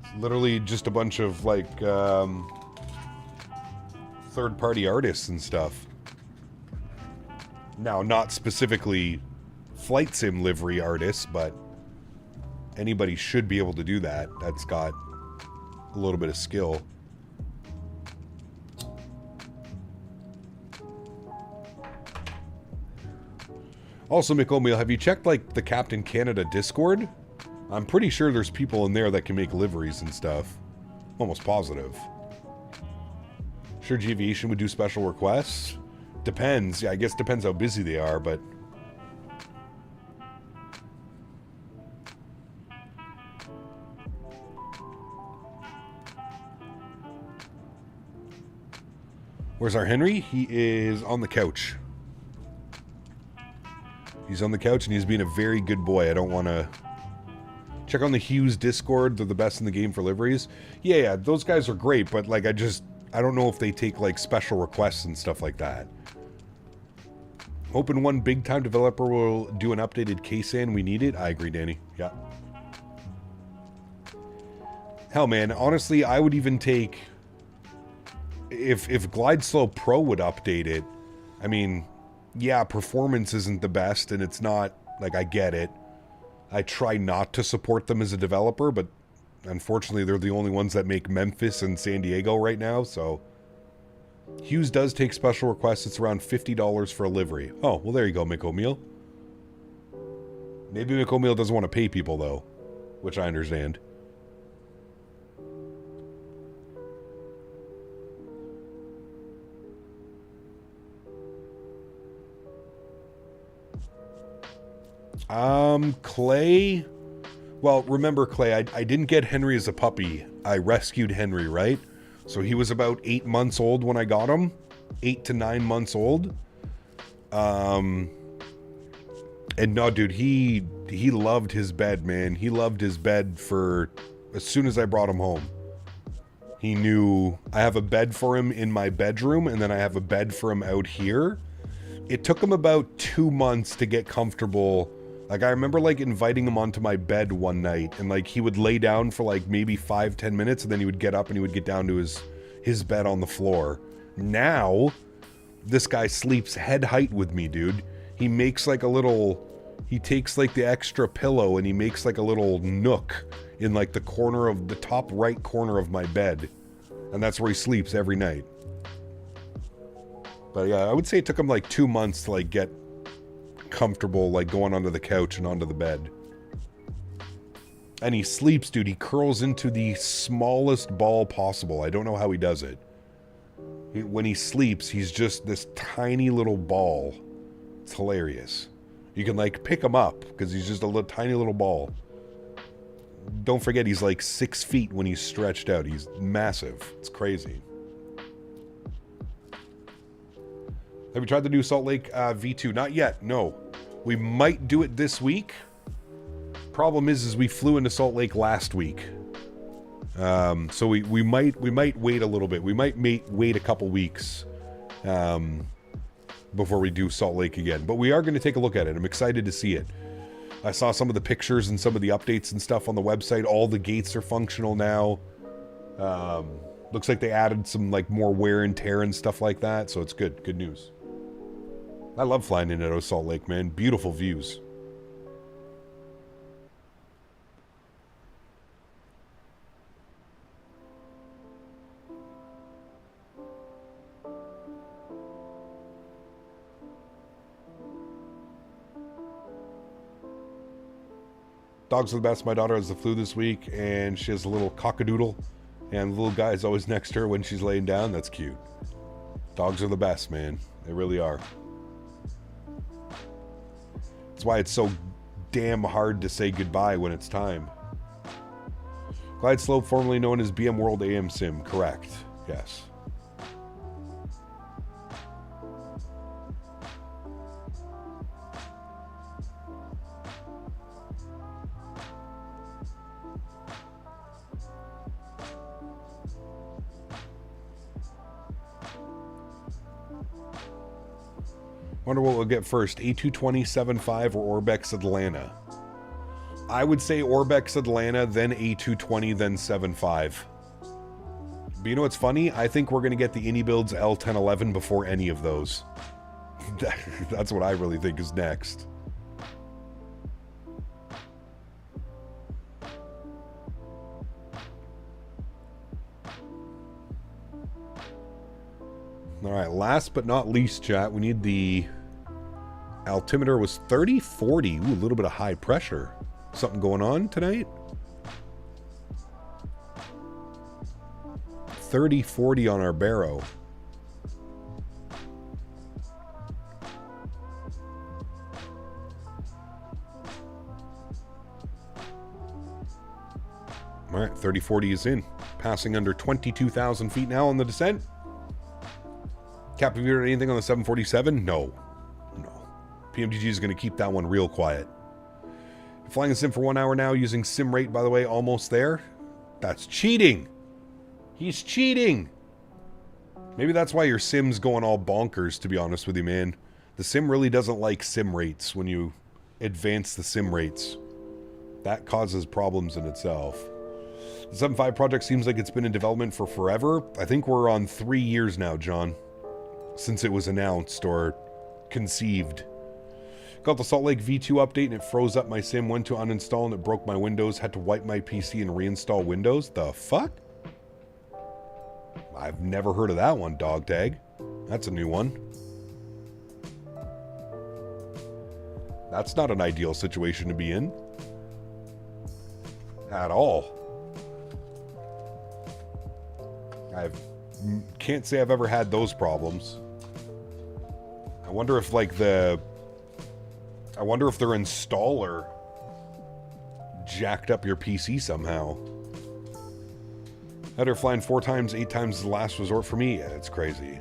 E: It's literally just a bunch of, like, third-party artists and stuff. Now, not specifically flight sim livery artists, but anybody should be able to do that. That's got a little bit of skill. Also, McO'Meal, have you checked, like, the Captain Canada Discord? I'm pretty sure there's people in there that can make liveries and stuff. Almost positive. Sure, Aviation would do special requests? Depends. Yeah, I guess depends how busy they are, but... Where's our Henry? He is on the couch. He's on the couch and he's being a very good boy. I don't want to... Check on the Hughes Discord. They're the best in the game for liveries. Yeah, those guys are great, but like I don't know if they take like special requests and stuff like that. Hoping one big time developer will do an updated KSAN. We need it. I agree, Danny. Yeah. Hell, man. Honestly, I would even take... If Glide Slow Pro would update it, I mean... Yeah, performance isn't the best, and it's not, like, I get it. I try not to support them as a developer, but unfortunately they're the only ones that make Memphis and San Diego right now, so... Hughes does take special requests. It's around $50 for a livery. Oh, well there you go, McO'Meal. Maybe McO'Meal doesn't want to pay people, though, which I understand. Clay... Well, remember, Clay, I didn't get Henry as a puppy. I rescued Henry, right? So he was about 8 months old when I got him. 8 to 9 months old. And no, dude, he loved his bed, man. He loved his bed for... As soon as I brought him home. He knew... I have a bed for him in my bedroom, and then I have a bed for him out here. It took him about 2 months to get comfortable. Like, I remember, like, inviting him onto my bed one night, and, like, he would lay down for, like, maybe 5-10 minutes, and then he would get up and he would get down to his bed on the floor. Now, this guy sleeps head height with me, dude. He makes, like, a little... He takes, like, the extra pillow, and he makes, like, a little nook in, like, the corner of... the top right corner of my bed. And that's where he sleeps every night. But, yeah, I would say it took him, like, 2 months to, like, get... comfortable, like, going onto the couch and onto the bed. And he sleeps, dude. He curls into the smallest ball possible. I don't know how he does it. When he sleeps, he's just this tiny little ball. It's hilarious. You can, like, pick him up, because he's just a little, tiny little ball. Don't forget, he's, like, 6 feet when he's stretched out. He's massive. It's crazy. Have you tried the new Salt Lake V2? Not yet, no. We might do it this week. Problem is we flew into Salt Lake last week. So we might wait a little bit. We might wait a couple weeks before we do Salt Lake again. But we are going to take a look at it. I'm excited to see it. I saw some of the pictures and some of the updates and stuff on the website. All the gates are functional now. Looks like they added some, like, more wear and tear and stuff like that. So it's good. Good news. I love flying in at Salt Lake, man. Beautiful views. Dogs are the best. My daughter has the flu this week, and she has a little cockadoodle, and the little guy is always next to her when she's laying down. That's cute. Dogs are the best, man. They really are. That's why it's so damn hard to say goodbye when it's time. Glide Slope, formerly known as BM World AM Sim. Correct. Yes. Wonder what we'll get first, A220 7.5 or Orbex Atlanta. I would say Orbex Atlanta, then A220, then 7.5. But you know what's funny? I think we're going to get the IndyBuilds L1011 before any of those. That's what I really think is next. All right, last but not least, chat, we need the altimeter was 3040. Ooh, a little bit of high pressure. Something going on tonight? 3040 on our barrow. All right, 3040 is in. Passing under 22,000 feet now on the descent. Cap, have you heard anything on the 747? No. PMDG is going to keep that one real quiet. Flying a sim for 1 hour now using sim rate, by the way, almost there. That's cheating. He's cheating. Maybe that's why your sim's going all bonkers, to be honest with you, man. The sim really doesn't like sim rates when you advance the sim rates. That causes problems in itself. The 7.5 project seems like it's been in development for forever. I think we're on 3 years now, John, since it was announced or conceived. Got the Salt Lake V2 update and it froze up my sim, went to uninstall and it broke my Windows, had to wipe my PC and reinstall Windows. The fuck? I've never heard of that one, dog tag. That's a new one. That's not an ideal situation to be in. At all. I can't say I've ever had those problems. I wonder if like their installer jacked up your PC somehow. Had her flying 4 times, 8 times is the last resort for me. Yeah, it's crazy.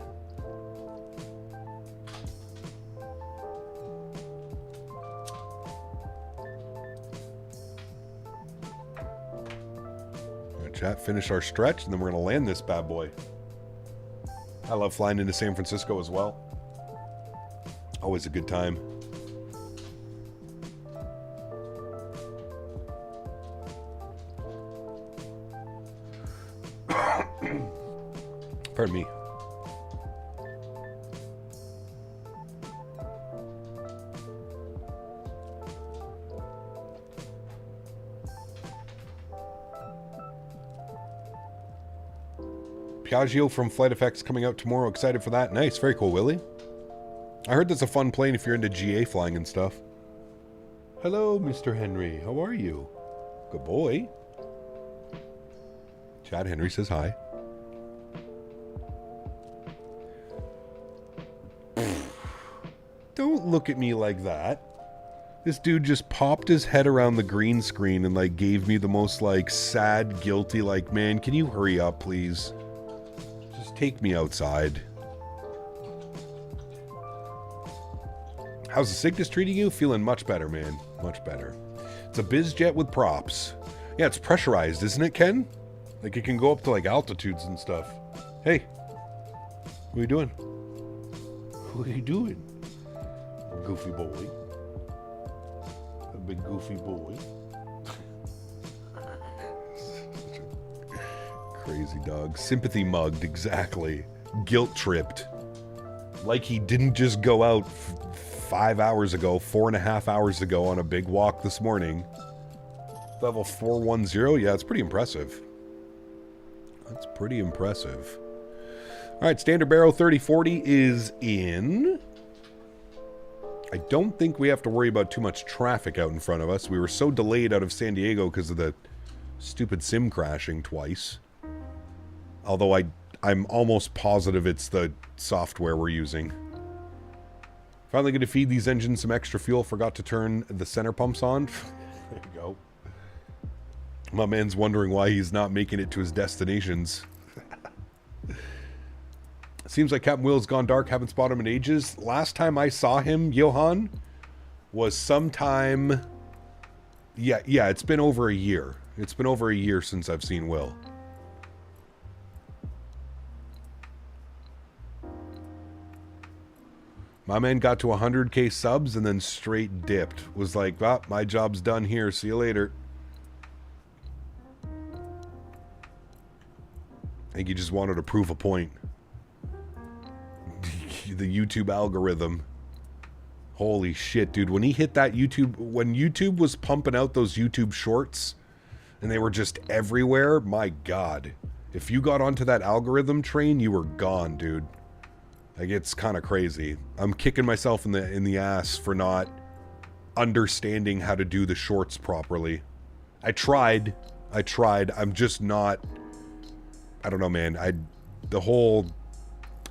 E: Chat, finish our stretch, and then we're going to land this bad boy. I love flying into San Francisco as well. Always a good time. Pardon me. Piaggio from Flight Effects coming out tomorrow. Excited for that. Nice. Very cool, Willie. I heard that's a fun plane if you're into GA flying and stuff. Hello, Mr. Henry. How are you? Good boy. Chad Henry says hi. Don't look at me like that. This dude just popped his head around the green screen and like gave me the most like sad, guilty, like, man, can you hurry up, please? Just take me outside. How's the sickness treating you? Feeling much better, man. Much better. It's a biz jet with props. Yeah, it's pressurized, isn't it, Ken? Like it can go up to like altitudes and stuff. Hey, what are you doing? What are you doing? Goofy boy. A big goofy boy. Crazy dog. Sympathy mugged, exactly. Guilt tripped. Like he didn't just go out 5 hours ago, 4.5 hours ago on a big walk this morning. Level 410? Yeah, it's pretty impressive. That's pretty impressive. Alright, standard barrel 3040 is in. I don't think we have to worry about too much traffic out in front of us. We were so delayed out of San Diego because of the stupid sim crashing twice. Although I'm almost positive it's the software we're using. Finally going to feed these engines some extra fuel. Forgot to turn the center pumps on. There you go. My man's wondering why he's not making it to his destinations. Seems like Captain Will's gone dark. Haven't spotted him in ages. Last time I saw him, Johan, was sometime... Yeah, it's been over a year. It's been over a year since I've seen Will. My man got to 100k subs and then straight dipped. Was like, well, my job's done here. See you later. think he just wanted to prove a point. The YouTube algorithm. Holy shit, dude. When he hit that YouTube... When YouTube was pumping out those YouTube shorts, and they were just everywhere, my God. If you got onto that algorithm train, you were gone, dude. Like, it's kind of crazy. I'm kicking myself in the ass for not understanding how to do the shorts properly. I tried. I'm just not... I don't know, man. The whole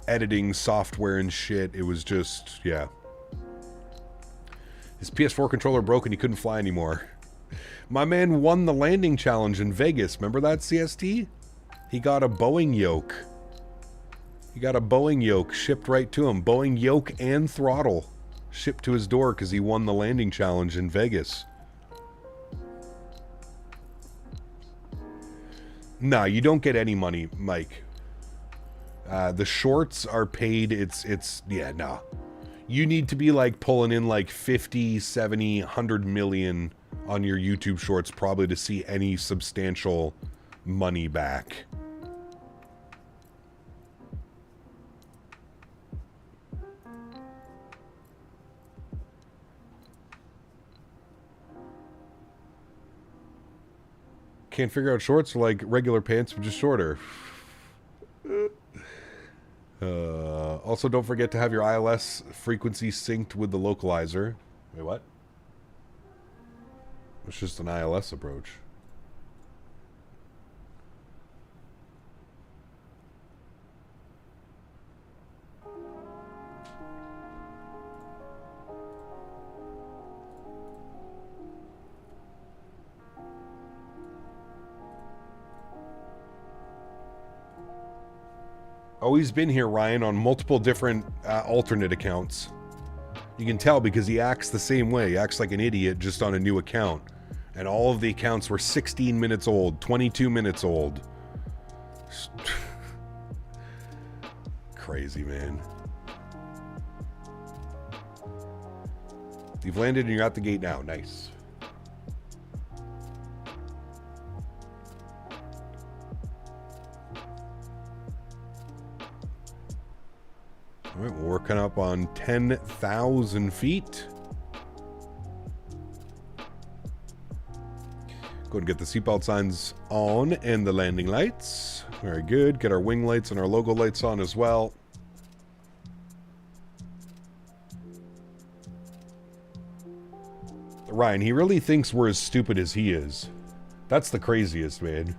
E: editing software and shit, it was just... Yeah. His PS4 controller broke and he couldn't fly anymore. My man won the landing challenge in Vegas. Remember that, CST? He got a Boeing yoke. He got a Boeing yoke shipped right to him. Boeing yoke and throttle shipped to his door because he won the landing challenge in Vegas. Nah, you don't get any money, Mike. The shorts are paid. Yeah, nah. You need to be like pulling in like 50, 70, 100 million on your YouTube shorts probably to see any substantial money back. Can't figure out shorts like regular pants, but just shorter. Also, don't forget to have your ILS frequency synced with the localizer. Wait, what? It's just an ILS approach. Oh, he's been here, Ryan, on multiple different alternate accounts. You can tell because he acts the same way. He acts like an idiot just on a new account. And all of the accounts were 16 minutes old, 22 minutes old. Crazy, man. You've landed and you're at the gate now. Nice. All right, we're working up on 10,000 feet. Go and get the seatbelt signs on and the landing lights. Very good. Get our wing lights and our logo lights on as well. Ryan, he really thinks we're as stupid as he is. That's the craziest, man.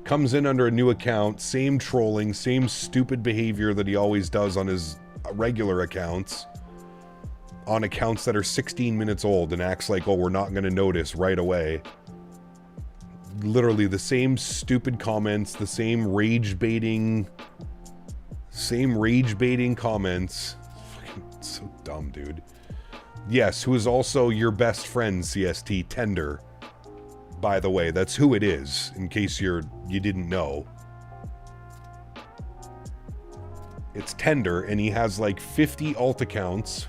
E: Comes in under a new account, same trolling, same stupid behavior that he always does on his regular accounts, on accounts that are 16 minutes old, and acts like, oh, we're not going to notice right away. Literally the same stupid comments, the same rage baiting comments. Fucking so dumb, dude. Yes, who is also your best friend, CST, Tender. By the way, that's who it is, in case you didn't know. It's Tender, and he has like 50 alt accounts.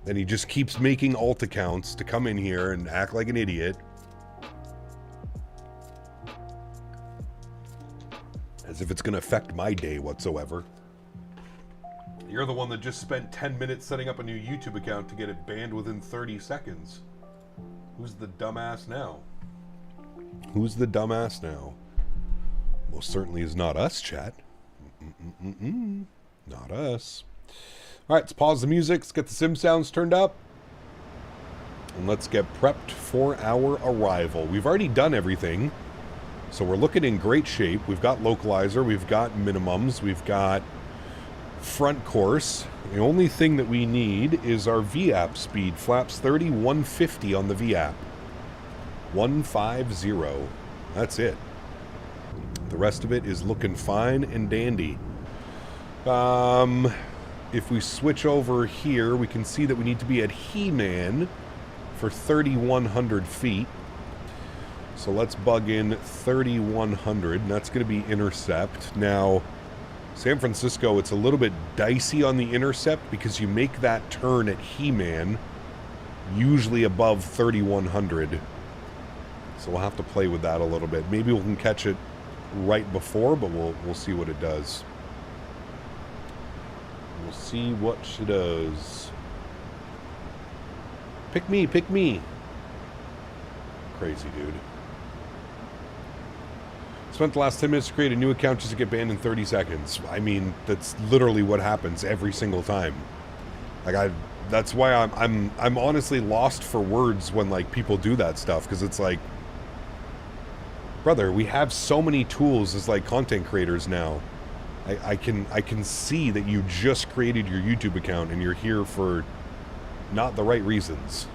E: And he just keeps making alt accounts to come in here and act like an idiot. As if it's going to affect my day whatsoever. You're the one that just spent 10 minutes setting up a new YouTube account to get it banned within 30 seconds. Who's the dumbass now? Who's the dumbass now? Most certainly is not us, chat. Not us. All right, let's pause the music. Let's get the sim sounds turned up. And let's get prepped for our arrival. We've already done everything. So we're looking in great shape. We've got localizer. We've got minimums. We've got front course. The only thing that we need is our VAP speed. Flaps 30, 150 on the VAP. 150. That's it. The rest of it is looking fine and dandy. If we switch over here, we can see that we need to be at He-Man for 3,100 feet. So let's bug in 3,100, and that's going to be intercept. Now, San Francisco, it's a little bit dicey on the intercept because you make that turn at He-Man usually above 3,100. So we'll have to play with that a little bit. Maybe we can catch it right before, but we'll see what it does. We'll see what she does. Pick me, pick me. Crazy, dude. Spent the last 10 minutes to create a new account just to get banned in 30 seconds. I mean, that's literally what happens every single time. Like, that's why I'm honestly lost for words when, like, people do that stuff, because it's like, brother, we have so many tools as, like, content creators now. I can see that you just created your YouTube account and you're here for not the right reasons.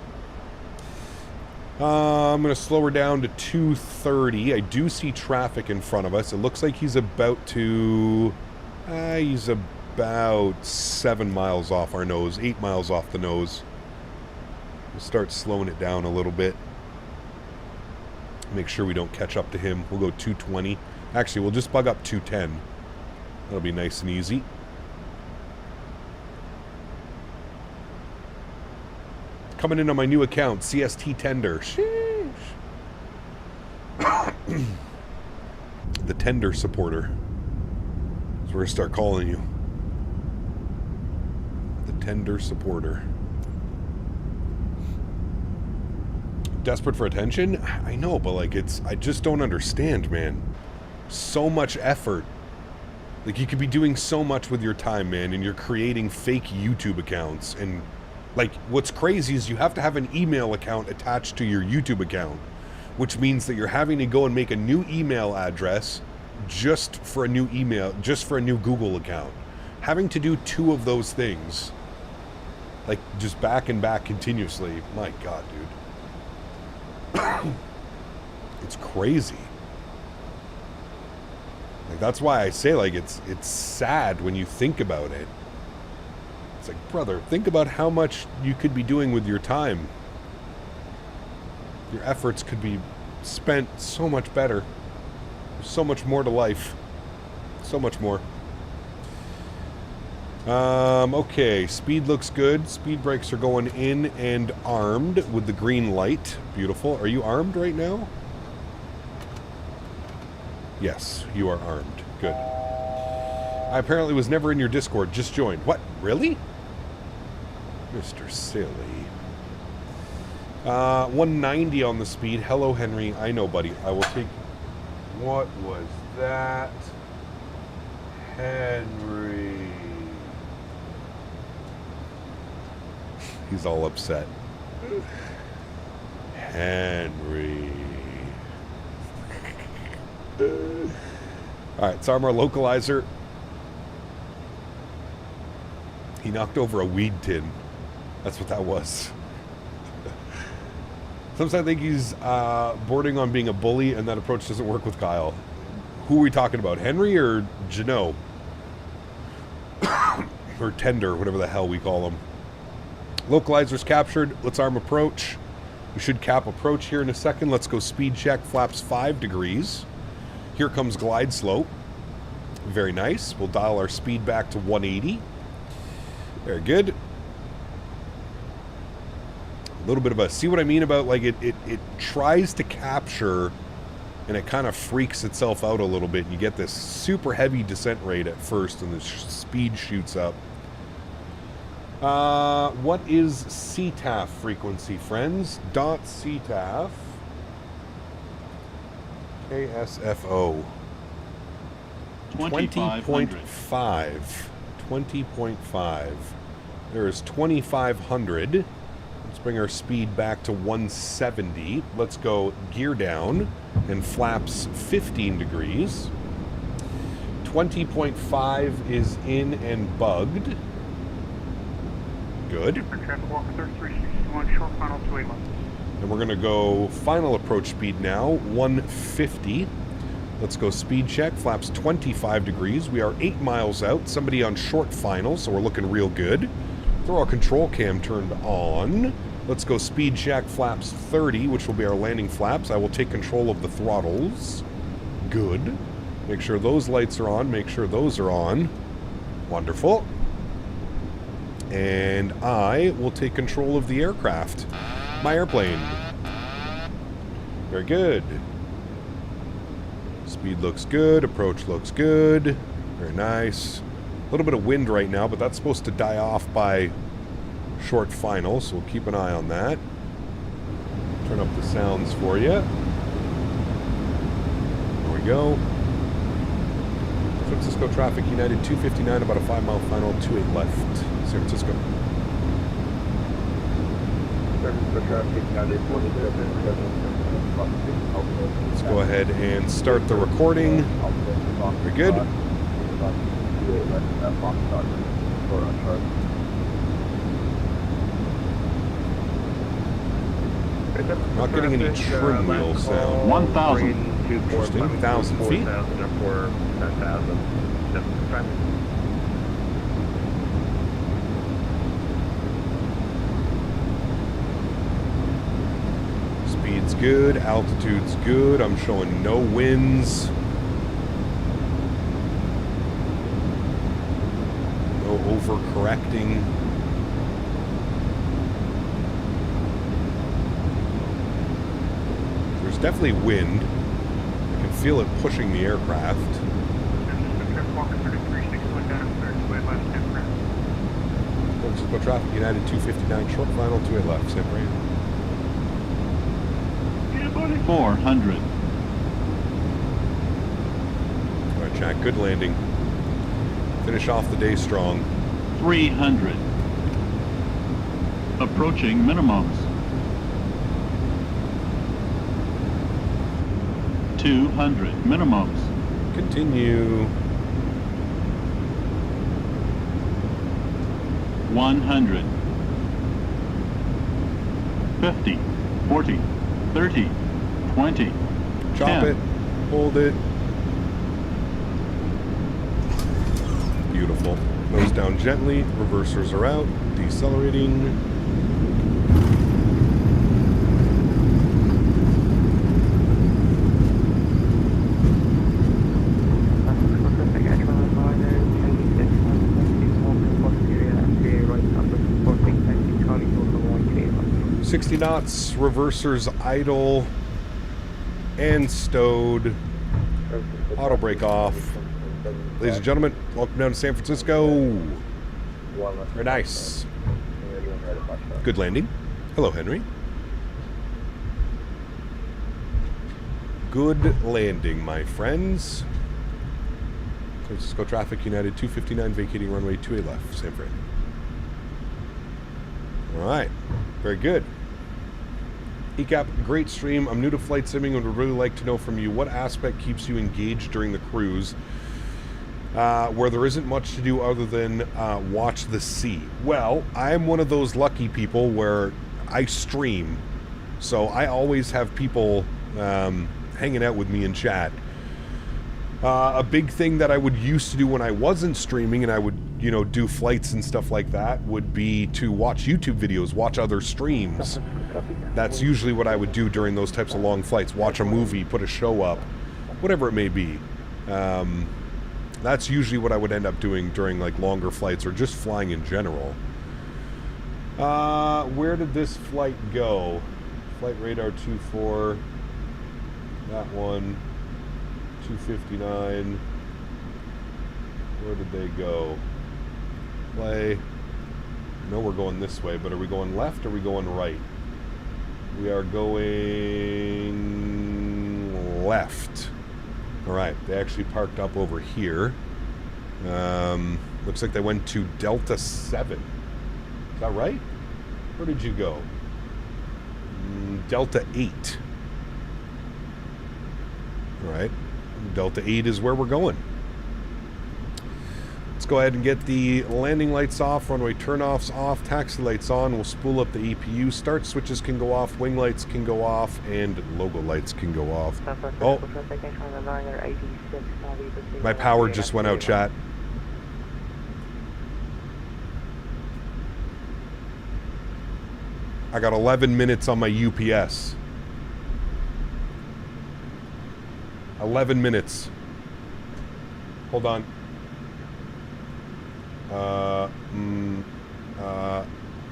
E: I'm going to slow her down to 230. I do see traffic in front of us. It looks like he's about to... he's about 7 miles off our nose, 8 miles off the nose. We'll start slowing it down a little bit. Make sure we don't catch up to him. We'll go 220. Actually, we'll just bug up 210. That'll be nice and easy. Coming in on my new account, CST Tender. Sheesh. The Tender supporter. So we're going to start calling you. The Tender supporter. Desperate for attention? I know, but like I just don't understand, man. So much effort. Like, you could be doing so much with your time, man, and you're creating fake YouTube accounts. And, like, what's crazy is you have to have an email account attached to your YouTube account, which means that you're having to go and make a new email address just for a new email, just for a new Google account. Having to do 2 of those things, like, just back and back continuously. My God, dude. It's crazy. Like, that's why I say, like, it's sad when you think about it. It's like, brother, think about how much you could be doing with your time. Your efforts could be spent so much better. There's so much more to life. So much more. Okay, speed looks good. Speed brakes are going in and armed with the green light. Beautiful. Are you armed right now? Yes, you are armed. Good. I apparently was never in your Discord. Just joined. What? Really? Mr. Silly. 190 on the speed. Hello, Henry. I know, buddy. I will take... What was that? Henry. He's all upset. Henry. Alright, so I'm our localizer. He knocked over a weed tin. That's what that was. Sometimes I think he's bordering on being a bully, and that approach doesn't work with Kyle. Who are we talking about? Henry or Jano? Or Tender, whatever the hell we call him. Localizer's captured. Let's arm approach. We should cap approach here in a second. Let's go speed check. Flaps 5 degrees. Here comes glide slope. Very nice. We'll dial our speed back to 180. Very good. A little bit of a... See what I mean about, like, it tries to capture, and it kind of freaks itself out a little bit. And you get this super heavy descent rate at first, and the speed shoots up. What is CTAF frequency, friends? .CTAF. KSFO. 20.5. 20.5. There is 2,500. Let's bring our speed back to 170. Let's go gear down and flaps 15 degrees. 20.5 is in and bugged. Good. And we're going to go final approach speed now, 150. Let's go speed check, flaps 25 degrees. We are 8 miles out, somebody on short final, so we're looking real good. Throw our control cam turned on. Let's go speed check, flaps 30, which will be our landing flaps. I will take control of the throttles. Good. Make sure those lights are on, make sure those are on. Wonderful. And I will take control of the aircraft. My airplane. Very good. Speed looks good. Approach looks good. Very nice. A little bit of wind right now, but that's supposed to die off by short final, so we'll keep an eye on that. Turn up the sounds for you. There we go. San Francisco traffic, United 259, about a 5-mile final, 28 left. San Francisco. Let's go ahead and start the recording. Very good. Not getting any trim wheel sound.
I: 1,000.
E: Interesting. 1,000 feet. Speed's good. Altitude's good. I'm showing no winds. No overcorrecting. There's definitely wind. I can feel it pushing the aircraft. Go traffic, United 259, short final, 28 left, San Fran.
I: 400.
E: All right, Jack, good landing. Finish off the day strong.
I: 300. Approaching minimums. 200 minimums.
E: Continue.
I: 100. 50. 40. 30. 20.
E: Chop
I: 10.
E: it. Hold it. Beautiful. Nose down gently. Reversers are out. Decelerating.
B: Right,
E: 60 knots, reversers idle and stowed. Auto brake off. Ladies and gentlemen, welcome down to San Francisco. Very nice. Good landing. Hello, Henry. Good landing, my friends. San Francisco traffic, United 259, vacating runway 28 left, San Fran. All right, very good. ECAP, great stream. I'm new to flight simming and would really like to know from you what aspect keeps you engaged during the cruise, where there isn't much to do other than watch the sea. Well, I'm one of those lucky people where I stream, so I always have people hanging out with me in chat. A big thing that I would used to do when I wasn't streaming and I would, you know, do flights and stuff like that would be to watch YouTube videos, watch other streams. That's usually what I would do during those types of long flights. Watch a movie, put a show up, whatever it may be. That's usually what I would end up doing during like longer flights or just flying in general. Where did this flight go? Flight radar 24. That one. 259. Where did they go? Play. No, we're going this way, but are we going left or are we going right? We are going left. All right, they actually parked up over here. Looks like they went to Delta 7. Is that right? Where did you go? Delta 8. All right. Delta 8 is where we're going. Let's go ahead and get the landing lights off, runway turnoffs off, taxi lights on. We'll spool up the EPU. Start switches can go off, wing lights can go off, and logo lights can go off. Oh, my power just went out, chat. I got 11 minutes on my UPS. 11 minutes. Hold on.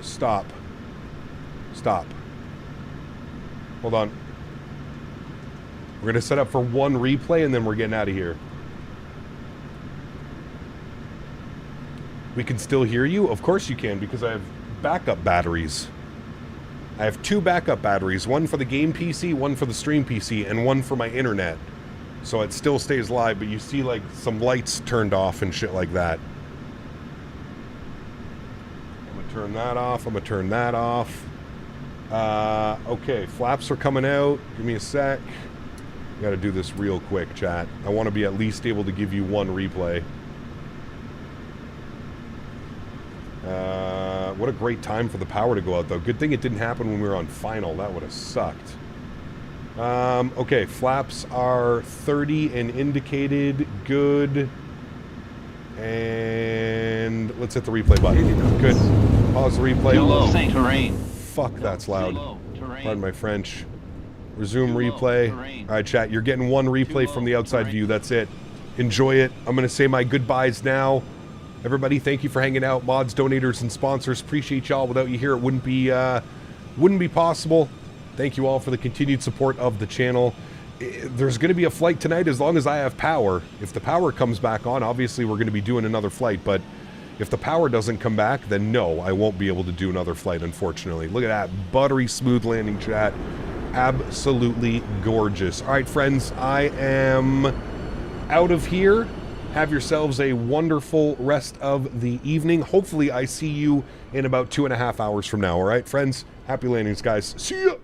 E: Stop. Stop. Hold on. We're going to set up for one replay, and then we're getting out of here. We can still hear you? Of course you can, because I have backup batteries. I have 2 backup batteries, one for the game PC, one for the stream PC, and one for my internet. So it still stays live, but you see like some lights turned off and shit like that. I'm gonna turn that off, I'm gonna turn that off. Okay, flaps are coming out. Give me a sec. Gotta do this real quick, chat. I want to be at least able to give you one replay. What a great time for the power to go out, though. Good thing it didn't happen when we were on final. That would have sucked. Okay, flaps are 30 and indicated. Good. And let's hit the replay button. Good. Pause the replay.
I: Terrain.
E: Fuck, that's loud. Pardon my French. Resume replay. All right, chat, you're getting one replay from the outside view. That's it. Enjoy it. I'm going to say my goodbyes now. Everybody, thank you for hanging out. Mods, donators, and sponsors. Appreciate y'all. Without you here, it wouldn't be possible. Thank you all for the continued support of the channel. There's going to be a flight tonight as long as I have power. If the power comes back on, obviously we're going to be doing another flight, but if the power doesn't come back, then no, I won't be able to do another flight, unfortunately. Look at that. Buttery smooth landing, chat. Absolutely gorgeous. All right, friends, I am out of here. Have yourselves a wonderful rest of the evening. Hopefully, I see you in about 2.5 hours from now. All right, friends? Happy landings, guys. See ya!